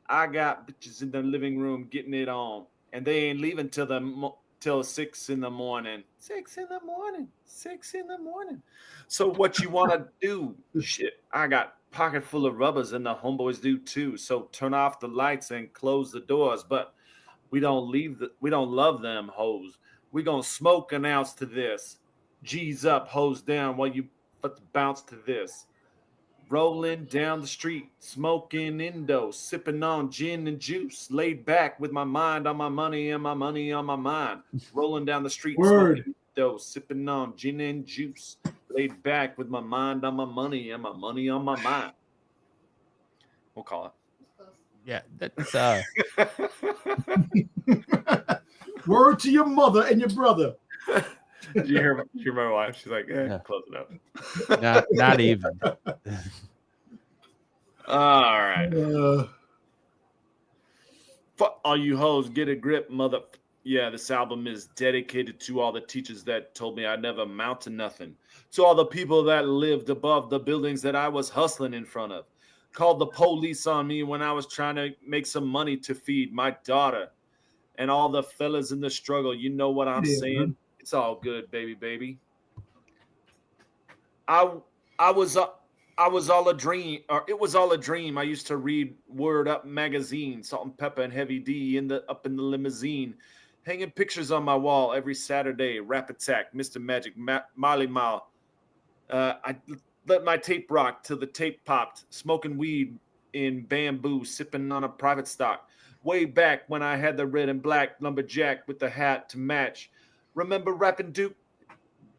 Speaker 5: I got bitches in the living room getting it on, and they ain't leaving till 6 a.m. 6 a.m. 6 a.m. So what you want to do? Shit, I got pocket full of rubbers, and the homeboys do too. So turn off the lights and close the doors. But We don't love them hoes. We gonna smoke an ounce to this. G's up, hoes down while you but bounce to this. Rolling down the street, smoking Indo, sipping on gin and juice, laid back with my mind on my money and my money on my mind. Rolling down the street,
Speaker 6: Word.
Speaker 5: smoking Indo, sipping on gin and juice, laid back with my mind on my money and my money on my mind. We'll call
Speaker 4: Yeah, that's
Speaker 5: it.
Speaker 6: Word to your mother and your brother.
Speaker 5: Did you hear my wife? She's like,
Speaker 4: Yeah.
Speaker 5: close enough.
Speaker 4: not even.
Speaker 5: All right.
Speaker 6: Uh,
Speaker 5: Fuck all you hoes, get a grip, mother. Yeah, this album is dedicated to all the teachers that told me I'd never amount to nothing. To all the people that lived above the buildings that I was hustling in front of. Called the police on me when I was trying to make some money to feed my daughter. And all the fellas in the struggle, you know what I'm saying?
Speaker 6: Man.
Speaker 5: It's all good, baby. I was all a dream, or it was all a dream. I used to read Word Up magazine, Salt and Pepper and Heavy D up in the limousine, hanging pictures on my wall every Saturday. Rap Attack, Mr. Magic, Miley Mile. I let my tape rock till the tape popped, smoking weed in bamboo, sipping on a private stock. Way back when I had the red and black lumberjack with the hat to match. Remember rapping Duke?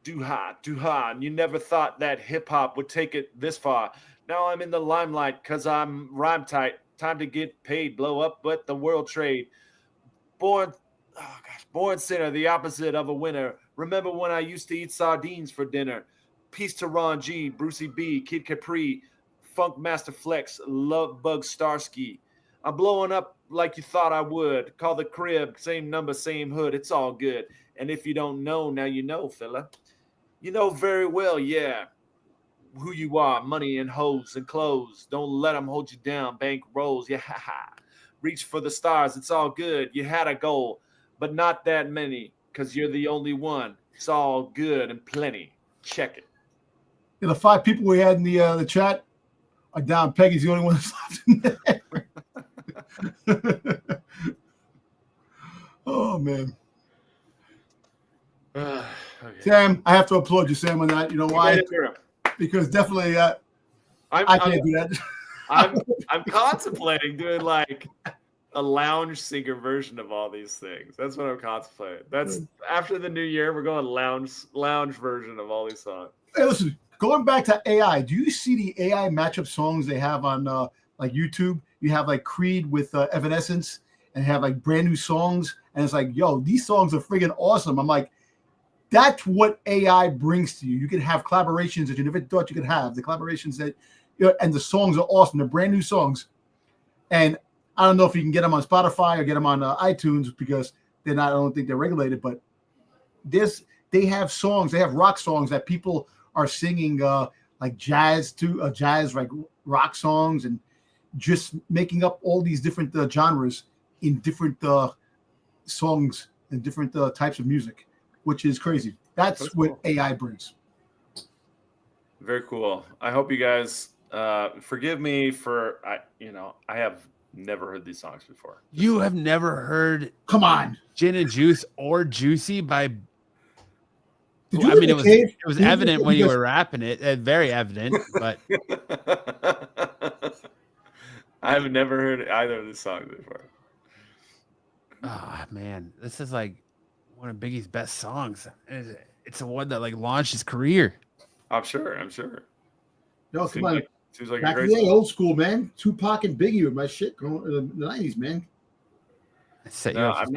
Speaker 5: Do-ha, and you never thought that hip-hop would take it this far. Now I'm in the limelight because I'm rhyme tight. Time to get paid, blow up but the world trade. Born sinner, the opposite of a winner. Remember when I used to eat sardines for dinner? Peace to Ron G, Brucey B, Kid Capri, Funk Master Flex, Love Bug Starsky. I'm blowing up like you thought I would. Call the crib, same number, same hood. It's all good. And if you don't know, now you know, fella. You know very well, yeah, who you are. Money and hoes and clothes. Don't let them hold you down. Bank rolls, yeah. Reach for the stars. It's all good. You had a goal, but not that many because you're the only one. It's all good and plenty. Check it.
Speaker 6: the 5 people we had in the chat are down. Peggy's the only one that's left in there. Oh, man.
Speaker 5: Okay.
Speaker 6: Sam, I have to applaud you, Sam, on that. You know why? Because definitely I can't do that.
Speaker 5: I'm contemplating doing like a lounge singer version of all these things. That's what I'm contemplating. That's after the new year, we're going lounge version of all these songs.
Speaker 6: Hey, listen, going back to AI, do you see the AI matchup songs they have on like YouTube? You have like Creed with Evanescence and have like brand new songs. And it's like, yo, these songs are friggin' awesome. I'm like, that's what AI brings to you. You can have collaborations that you never thought you could have. The collaborations that, and the songs are awesome. They're brand new songs. And I don't know if you can get them on Spotify or get them on iTunes because they're not, I don't think they're regulated, but they have songs, they have rock songs that people are singing like jazz too, jazz, like rock songs, and just making up all these different genres in different songs and different types of music, which is crazy. That's what cool. AI brings.
Speaker 5: Very cool. I hope you guys forgive me for I have never heard these songs before.
Speaker 4: You have never heard
Speaker 6: Come on.
Speaker 4: Gin and Juice or Juicy by
Speaker 6: I mean,
Speaker 4: it was evident when you were rapping it, very evident, but
Speaker 5: I've never heard either of these songs before.
Speaker 4: Oh man, this is like one of Biggie's best songs. It's the one that like launched his career.
Speaker 5: I'm sure.
Speaker 6: Yo, come on.
Speaker 5: Seems like
Speaker 6: back
Speaker 5: a
Speaker 6: in
Speaker 5: great
Speaker 6: the day, old school, man. Tupac and Biggie with my shit going in the 90s, man.
Speaker 5: I'm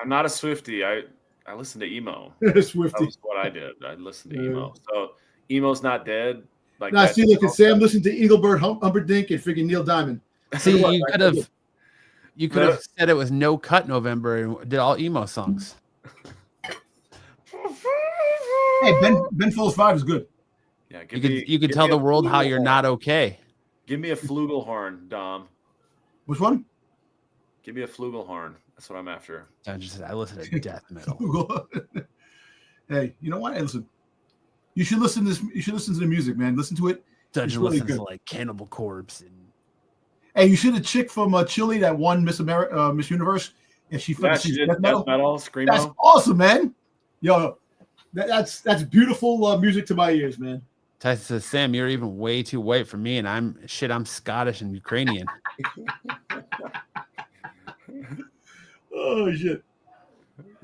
Speaker 5: not a Swiftie. I listen to emo.
Speaker 6: Swiftie.
Speaker 5: That was what I did. I listened to emo. So emo's not dead. Like
Speaker 6: now, see, look at Sam listened to Engelbert Humperdinck and freaking Neil Diamond.
Speaker 4: See, you could have said it was No Cut November and did all emo songs.
Speaker 6: Hey, Ben Folds 5 is good.
Speaker 5: Yeah,
Speaker 4: you could tell the world how you're not okay.
Speaker 5: Give me a flugelhorn, Dom.
Speaker 6: Which one?
Speaker 5: Give me a flugelhorn. That's what I'm after.
Speaker 4: I listen to death metal.
Speaker 6: Hey, you know what? Hey, listen. You should listen to this. You should listen to the music, man. Listen to it.
Speaker 4: Dungeon really listens to like Cannibal Corpse and.
Speaker 6: Hey, you see the chick from Chile that won Miss Universe? If she
Speaker 5: Yeah,
Speaker 6: fucking
Speaker 5: she
Speaker 6: sings
Speaker 5: did
Speaker 6: death metal,
Speaker 5: Screamo.
Speaker 6: that's awesome, man. Yo, that's beautiful music to my ears, man.
Speaker 4: Tyson says, Sam, you're even way too white for me, and I'm Scottish and Ukrainian.
Speaker 6: Oh shit.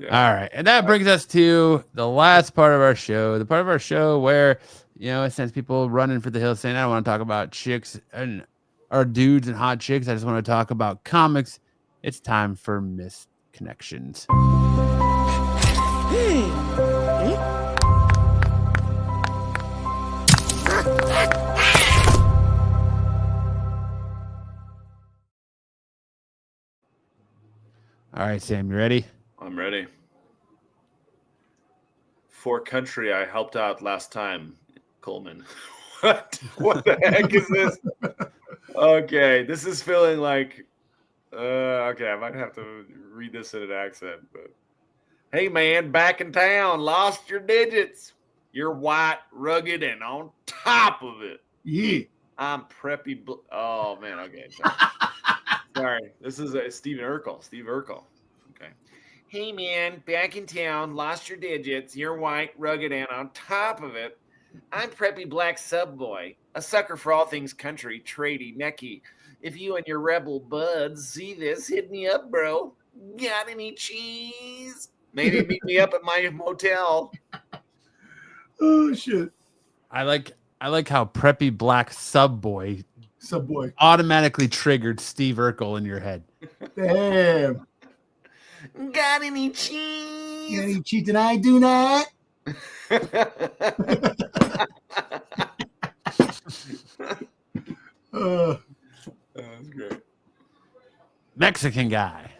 Speaker 4: All right. And that brings us to the last part of our show, the part of our show where, it sends people running for the hills saying, I don't want to talk about chicks and or dudes and hot chicks. I just want to talk about comics. It's time for Missed Connections. All right, Sam, you ready?
Speaker 5: I'm ready. For country I helped out last time, Coleman. What the heck is this? Okay, this is feeling like okay, I might have to read this in an accent, but hey man, back in town, lost your digits. You're white, rugged, and on top of it.
Speaker 6: Yeah.
Speaker 5: I'm preppy. Oh man, okay. Sorry. This is Steve Urkel. Okay. Hey man, back in town, lost your digits. You're white, rugged, and on top of it, I'm preppy black sub boy, a sucker for all things country, tradie, necky. If you and your rebel buds see this, hit me up, bro. Got any cheese? Maybe meet me up at my motel.
Speaker 6: Oh shit.
Speaker 4: I like how preppy black Subboy automatically triggered Steve Urkel in your head.
Speaker 6: Damn.
Speaker 5: Got any cheese?
Speaker 6: Any cheat that I do not?
Speaker 5: That's great.
Speaker 4: Mexican guy,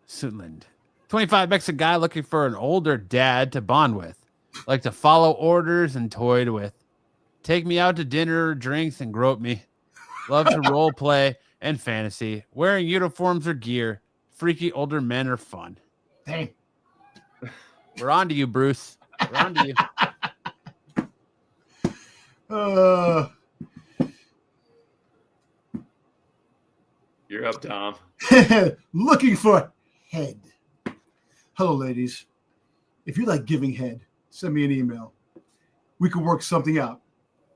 Speaker 4: Suitland. 25 Mexican guy looking for an older dad to bond with. Like to follow orders and toyed with. Take me out to dinner, drinks, and grope me. Love to role play and fantasy. Wearing uniforms or gear. Freaky older men are fun.
Speaker 6: Dang.
Speaker 4: We're on to you, Bruce. We're on to you.
Speaker 5: You're up, Tom.
Speaker 6: Looking for head. Hello, ladies. If you like giving head, send me an email. We could work something out.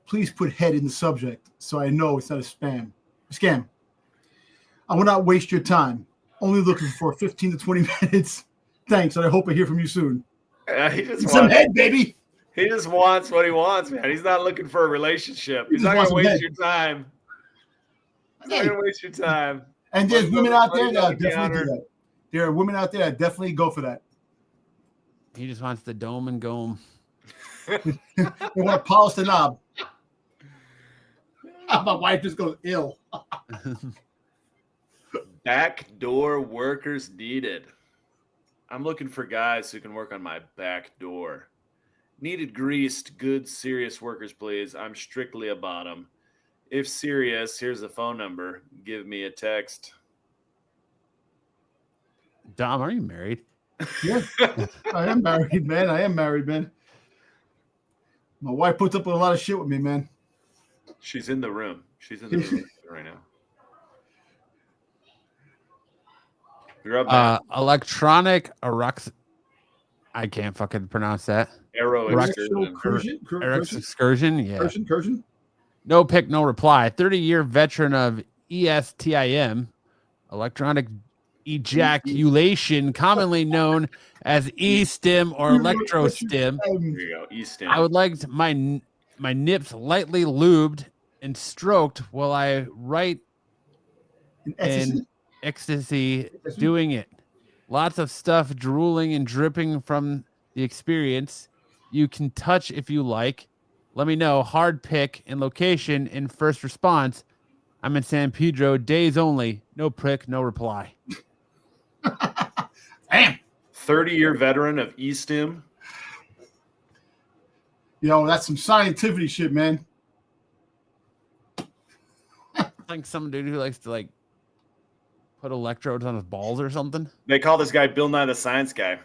Speaker 6: Please put head in the subject so I know it's not a scam. I will not waste your time. Only looking for 15 to 20 minutes. Thanks, and I hope I hear from you soon.
Speaker 5: He just
Speaker 6: Some head, baby.
Speaker 5: He just wants what he wants, man. He's not looking for a relationship. He's not going to waste your time. He's not going to waste your time.
Speaker 6: And there's women out there that definitely do that. There are women out there that definitely go for that.
Speaker 4: He just wants the dome and gome.
Speaker 6: They want to polish the knob. My wife just goes ill.
Speaker 5: Backdoor workers needed. I'm looking for guys who can work on my back door. Needed greased, good, serious workers, please. I'm strictly a bottom. If serious, here's the phone number. Give me a text.
Speaker 4: Dom, are you married?
Speaker 6: Yeah, I am married, man. My wife puts up with a lot of shit with me, man.
Speaker 5: She's in the room. She's in the room right now. You're up, man.
Speaker 4: Electronic I can't fucking pronounce that.
Speaker 5: Aero
Speaker 4: excursion. Yeah.
Speaker 6: Cursion.
Speaker 4: No pick, no reply. 30-year veteran of ESTIM, electronic ejaculation, commonly known as E-stim or electro-stim.
Speaker 5: There you go. E-stim.
Speaker 4: I would like my nips lightly lubed and stroked while I write in ecstasy doing it. Lots of stuff drooling and dripping from the experience. You can touch if you like. Let me know. Hard pick and location in first response. I'm in San Pedro. Days only. No prick, no reply.
Speaker 6: Damn.
Speaker 5: 30-year veteran of E-stim.
Speaker 6: Yo, that's some scientific shit, man.
Speaker 4: Like some dude who likes to like put electrodes on his balls or something.
Speaker 5: They call this guy Bill Nye the Science Guy.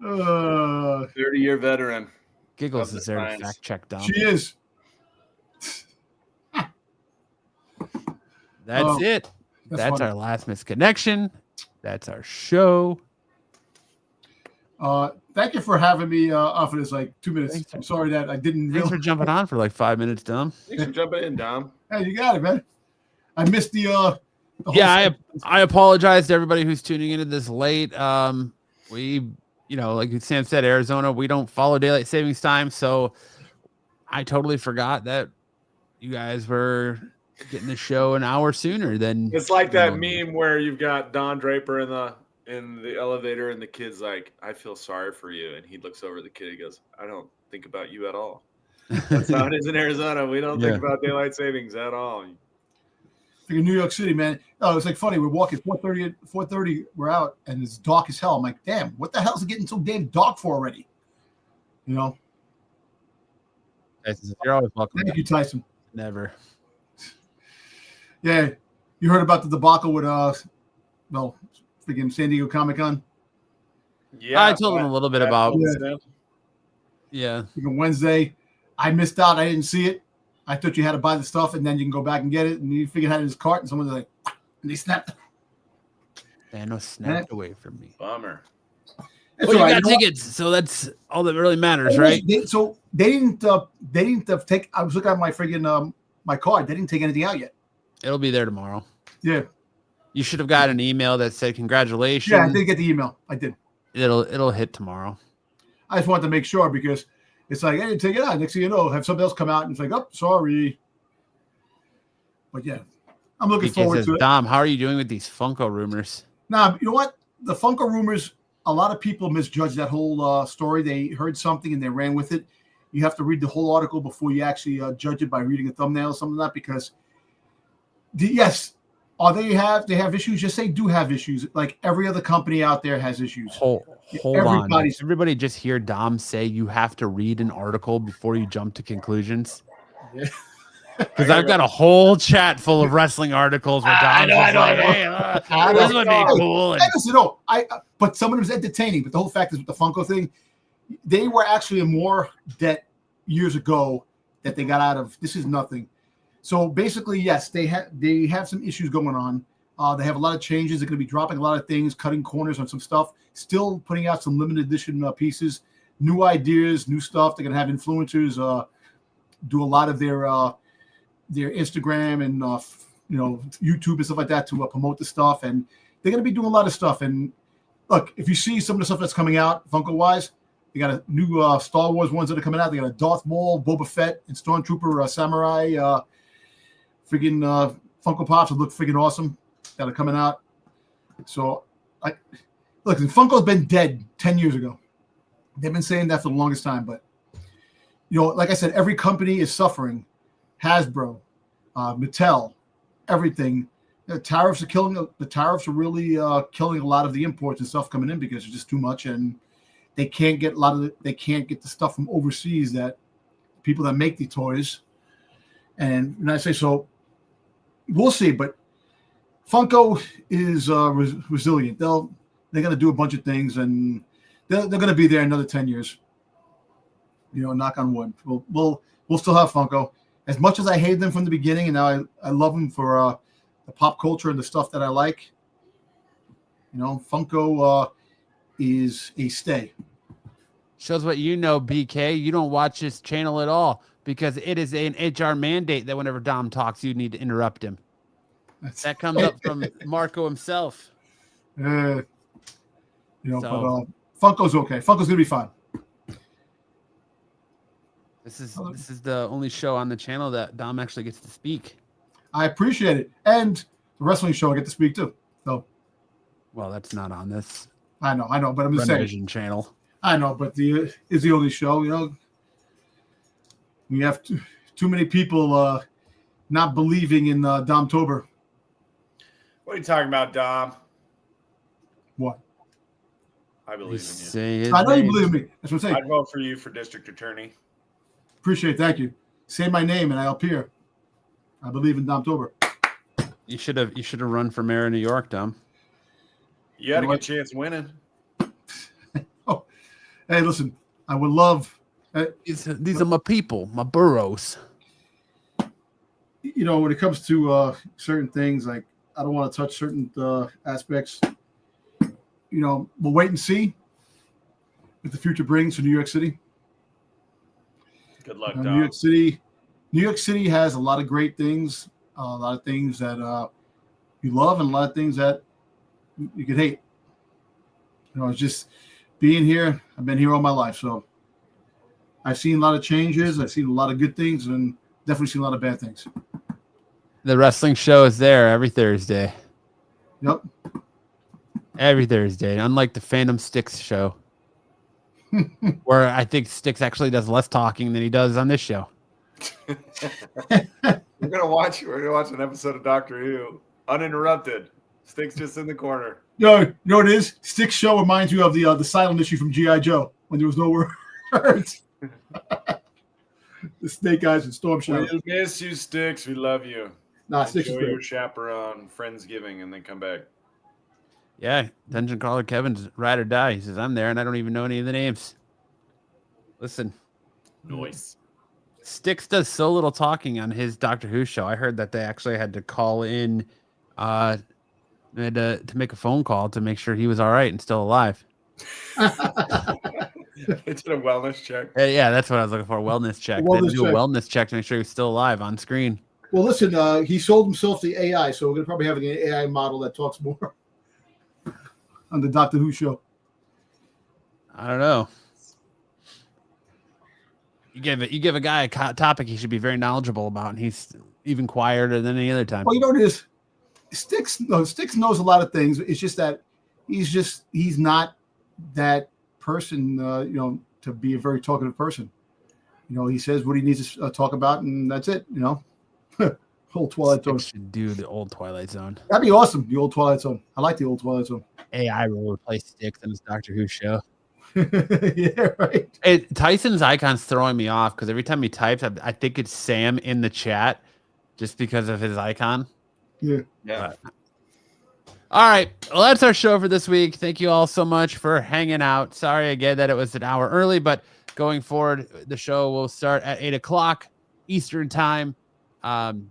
Speaker 6: 30
Speaker 5: 30-year veteran.
Speaker 4: Giggles is there to fact check Dom.
Speaker 6: She is.
Speaker 4: That's it. That's
Speaker 6: funny.
Speaker 4: our last misconnection. That's our show.
Speaker 6: Thank you for having me on for this 2 minutes.
Speaker 4: Thanks.
Speaker 6: I'm sorry that I didn't
Speaker 4: Thanks for
Speaker 6: really.
Speaker 4: jumping on for like 5 minutes, Dom.
Speaker 5: Thanks for jumping in, Dom.
Speaker 6: Hey, you got it, man. I missed the whole
Speaker 4: Yeah,
Speaker 6: segment.
Speaker 4: I apologize to everybody who's tuning into this late. We, like Sam said, Arizona, we don't follow daylight savings time, so I totally forgot that you guys were getting the show an hour sooner than.
Speaker 5: It's like that meme where you've got Don Draper in the elevator, and the kid's like, "I feel sorry for you," and he looks over at the kid. He goes, "I don't think about you at all." That's how it is in Arizona. We don't think about daylight savings at all.
Speaker 6: In New York City, man. Oh, it's funny. We're walking 4:30. We're out, and it's dark as hell. I'm like, damn, what the hell's it getting so damn dark for already?
Speaker 4: You're always welcome.
Speaker 6: Thank you, Tyson.
Speaker 4: Never.
Speaker 6: Yeah, you heard about the debacle with freaking San Diego Comic-Con.
Speaker 5: Yeah,
Speaker 4: I told him a little bit about.
Speaker 6: Yeah.
Speaker 4: Yeah.
Speaker 6: Wednesday, I missed out. I didn't see it. I thought you had to buy the stuff and then you can go back and get it. And you figured out his cart, and someone's like, and they snapped.
Speaker 4: Thanos snapped away from me.
Speaker 5: Bummer.
Speaker 6: It's
Speaker 4: Well,
Speaker 6: all
Speaker 4: you
Speaker 6: right.
Speaker 4: got tickets, so that's all that really matters, right?
Speaker 6: So they didn't take. I was looking at my freaking my card. They didn't take anything out yet.
Speaker 4: It'll be there tomorrow.
Speaker 6: Yeah.
Speaker 4: You should have got an email that said congratulations.
Speaker 6: Yeah, I did get the email. I did.
Speaker 4: It'll hit tomorrow.
Speaker 6: I just wanted to make sure because it's like, hey, take it out. Next thing you know, have something else come out and it's like, oh, sorry. But yeah, I'm looking
Speaker 4: BK
Speaker 6: forward
Speaker 4: says,
Speaker 6: to it.
Speaker 4: Dom, how are you doing with these Funko rumors?
Speaker 6: Now, you know what? The Funko rumors, a lot of people misjudged that whole story. They heard something and they ran with it. You have to read the whole article before you actually judge it by reading a thumbnail or something like that. Because, yes, they have issues? Yes, they do have issues. Like every other company out there has issues.
Speaker 4: Hold on.
Speaker 6: Everybody's-
Speaker 4: Everybody just hear Dom say you have to read an article before you jump to conclusions.
Speaker 6: Yeah.
Speaker 4: Because I've got a whole chat full of wrestling articles where Dom's like, hey, this would be cool. And
Speaker 6: But some of them is entertaining. But the whole fact is with the Funko thing, they were actually in more debt years ago that they got out of. This is nothing. So basically, yes, they have some issues going on. They have a lot of changes. They're going to be dropping a lot of things, cutting corners on some stuff, still putting out some limited edition pieces, new ideas, new stuff. They're going to have influencers do a lot of their Instagram and YouTube and stuff like that to promote the stuff. And they're going to be doing a lot of stuff. And look, if you see some of the stuff that's coming out Funko wise, they got a new Star Wars ones that are coming out. They got a Darth Maul, Boba Fett, and Stormtrooper Samurai freaking Funko Pops that look freaking awesome that are coming out. So look, Funko's been dead 10 years ago. They've been saying that for the longest time, but like I said, every company is suffering. Hasbro, Mattel, everything. The tariffs are killing. The tariffs are really killing a lot of the imports and stuff coming in because there's just too much, and they can't get they can't get the stuff from overseas that people that make the toys. And I say so. We'll see, but Funko is resilient. They're going to do a bunch of things, and they're going to be there another 10 years. Knock on wood. We'll still have Funko. As much as I hated them from the beginning, and now I love them for the pop culture and the stuff that I like. Funko is a stay.
Speaker 4: shows what you know, BK. You don't watch this channel at all because it is an HR mandate that whenever Dom talks, you need to interrupt him. That comes up from Marco himself.
Speaker 6: But Funko's okay. Funko's going to be fine.
Speaker 4: This is the only show on the channel that Dom actually gets to speak.
Speaker 6: I appreciate it. And the wrestling show I get to speak too. So,
Speaker 4: well, that's not on this.
Speaker 6: I know, but I'm just saying.
Speaker 4: Vision channel.
Speaker 6: I know, but is the only show. We have too many people not believing in Domtober.
Speaker 5: What are you talking about, Dom?
Speaker 6: What?
Speaker 5: I believe in you.
Speaker 4: Say his
Speaker 6: I know you
Speaker 4: name.
Speaker 6: believe in me. That's what I'm saying.
Speaker 5: I'd vote for you for district attorney.
Speaker 6: Appreciate it. Thank you. Say my name and I'll appear. I believe in Domtober.
Speaker 4: You should have run for mayor of New York, Dom.
Speaker 5: You had a
Speaker 6: You know
Speaker 5: good chance winning.
Speaker 6: Hey, listen, I would love.
Speaker 4: These are my people, my burros.
Speaker 6: When it comes to certain things, like I don't want to touch certain aspects. we'll wait and see what the future brings for New York City.
Speaker 5: Good luck,
Speaker 6: New York City. New York City has a lot of great things, a lot of things that you love, and a lot of things that you could hate. It's just being here. I've been here all my life, so I've seen a lot of changes. I've seen a lot of good things, and definitely seen a lot of bad things.
Speaker 4: The wrestling show is there every Thursday.
Speaker 6: Yep.
Speaker 4: Every Thursday, unlike the Phantom Sticks show, where I think Sticks actually does less talking than he does on this show.
Speaker 5: We're gonna watch an episode of Doctor Who uninterrupted. Sticks just in the corner.
Speaker 6: You know what it is? Sticks show reminds you of the silent issue from G.I. Joe when there was no words. The Snake Eyes and Storm Shadow.
Speaker 5: We'll miss you, Sticks. We love you.
Speaker 6: Sticks is
Speaker 5: Enjoy
Speaker 6: great.
Speaker 5: your chaperone Friendsgiving and then come back.
Speaker 4: Yeah, Dungeon Crawler Kevin's ride or die. He says, I'm there and I don't even know any of the names. Listen.
Speaker 5: Noise.
Speaker 4: Sticks does so little talking on his Doctor Who show. I heard that they actually had to call in to make a phone call to make sure he was all right and still alive.
Speaker 5: They did a wellness check.
Speaker 4: Yeah, that's what I was looking for. Wellness check. They had to do a wellness check to make sure he was still alive on screen.
Speaker 6: Well, listen, he sold himself to AI, so we're going to probably have an AI model that talks more on the Doctor Who show.
Speaker 4: I don't know. You give a guy a topic he should be very knowledgeable about, and he's even quieter than any other time.
Speaker 6: Well, you know what it is? Sticks knows a lot of things. It's just that he's not that person, to be a very talkative person. He says what he needs to talk about, and that's it. Old Twilight Zone.
Speaker 4: Should do the old Twilight Zone.
Speaker 6: That'd be awesome. The old Twilight Zone. I like the old Twilight Zone.
Speaker 4: AI will replace Sticks in his Doctor Who show.
Speaker 6: Yeah, right.
Speaker 4: Tyson's icon's throwing me off because every time he types, I think it's Sam in the chat, just because of his icon.
Speaker 6: Yeah.
Speaker 4: All right. Well, that's our show for this week. Thank you all so much for hanging out. Sorry again that it was an hour early, but going forward, the show will start at 8:00 Eastern time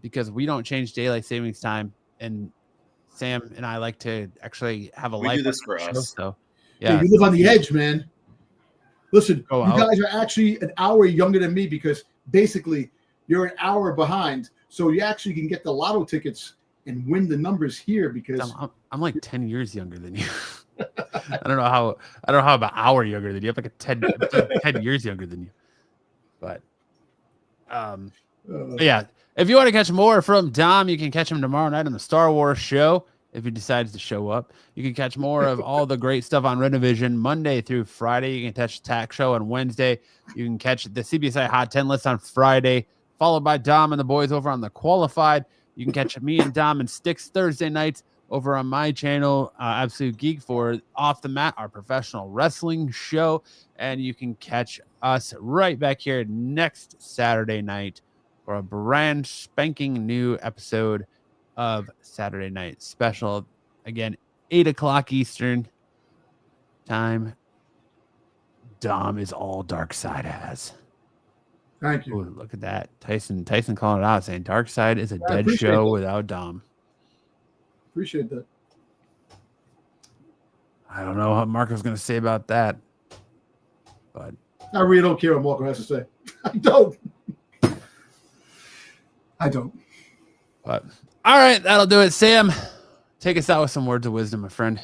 Speaker 4: because we don't change daylight savings time. And Sam and I like to actually have a life.
Speaker 5: We do this for us.
Speaker 4: So, yeah.
Speaker 6: You live on the edge, man. Listen,
Speaker 4: Go
Speaker 6: you
Speaker 4: out.
Speaker 6: guys are actually an hour younger than me because basically you're an hour behind. So you actually can get the lotto tickets and win the numbers here because
Speaker 4: I'm like 10 years younger than you. I don't know how about an hour younger than you. I'm like 10 years younger than you. But yeah, if you want to catch more from Dom, you can catch him tomorrow night on the Star Wars show. If he decides to show up, you can catch more of all the great stuff on Renovision Monday through Friday. You can catch the TAC show on Wednesday. You can catch the CBSI Hot 10 list on Friday, followed by Dom and the boys over on the Qualified. You can catch me and Dom and Sticks Thursday nights over on my channel, Absolute Geek, for Off the Mat, our professional wrestling show. And you can catch us right back here next Saturday night for a brand spanking new episode of Saturday Night Special. Again, 8:00 Eastern time. Dom is all Dark Side has.
Speaker 6: Thank you.
Speaker 4: Ooh, look at that. Tyson calling it out, saying Dark Side is a
Speaker 6: I
Speaker 4: dead
Speaker 6: appreciate
Speaker 4: show
Speaker 6: that.
Speaker 4: without Dom.
Speaker 6: Appreciate that.
Speaker 4: I don't know what Marco's going to say about that. But
Speaker 6: I really don't care what Marco has to say. I don't.
Speaker 4: But all right, that'll do it. Sam, take us out with some words of wisdom, my friend.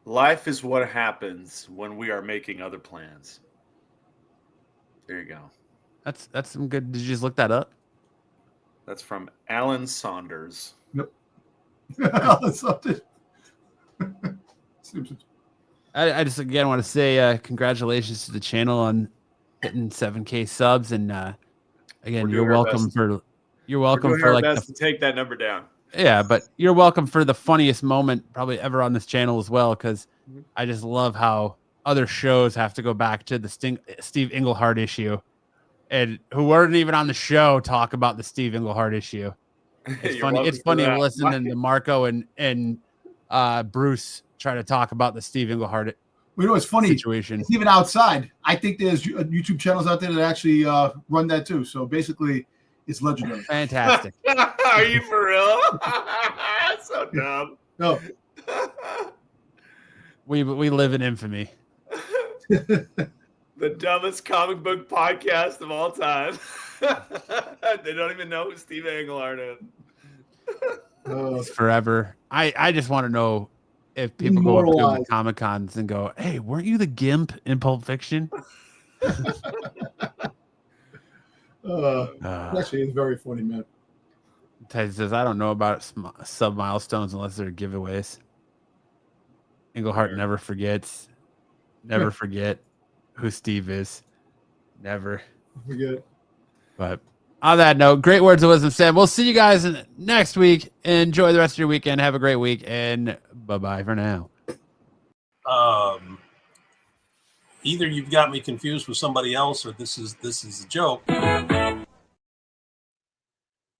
Speaker 5: Life is what happens when we are making other plans. There you go.
Speaker 4: That's some good. Did you just look that up?
Speaker 5: That's from Alan Saunders.
Speaker 6: Yep.
Speaker 4: I just again want to say congratulations to the channel on hitting 7K subs, and again, you're welcome for
Speaker 5: our
Speaker 4: like
Speaker 5: best to take that number down.
Speaker 4: Yeah, but you're welcome for the funniest moment probably ever on this channel as well, because I just love how other shows have to go back to the Steve Englehart issue, and who weren't even on the show talk about the Steve Englehart issue. It's funny. It's funny listening to Marco and Bruce try to talk about the Steve Englehart
Speaker 6: it's funny
Speaker 4: situation.
Speaker 6: It's even outside. I think there's YouTube channels out there that actually run that too. So basically, it's legendary.
Speaker 4: Fantastic.
Speaker 5: Are you for real? So dumb.
Speaker 6: No.
Speaker 4: We live in infamy.
Speaker 5: The dumbest comic book podcast of all time. They don't even know who Steve Englehart is.
Speaker 4: He's forever. I just want to know if people go up to him at
Speaker 6: Immortalized.
Speaker 4: Comic Cons and go, "Hey, weren't you the Gimp in Pulp Fiction?"
Speaker 6: Actually, it's very funny, man.
Speaker 4: Ted says, "I don't know about sub milestones unless they're giveaways." Englehart never forgets. Never forget who Steve is. Never.
Speaker 6: Forget.
Speaker 4: But on that note, great words of wisdom, Sam. We'll see you guys next week. Enjoy the rest of your weekend. Have a great week, and bye-bye for now.
Speaker 7: Either you've got me confused with somebody else, or this is a joke.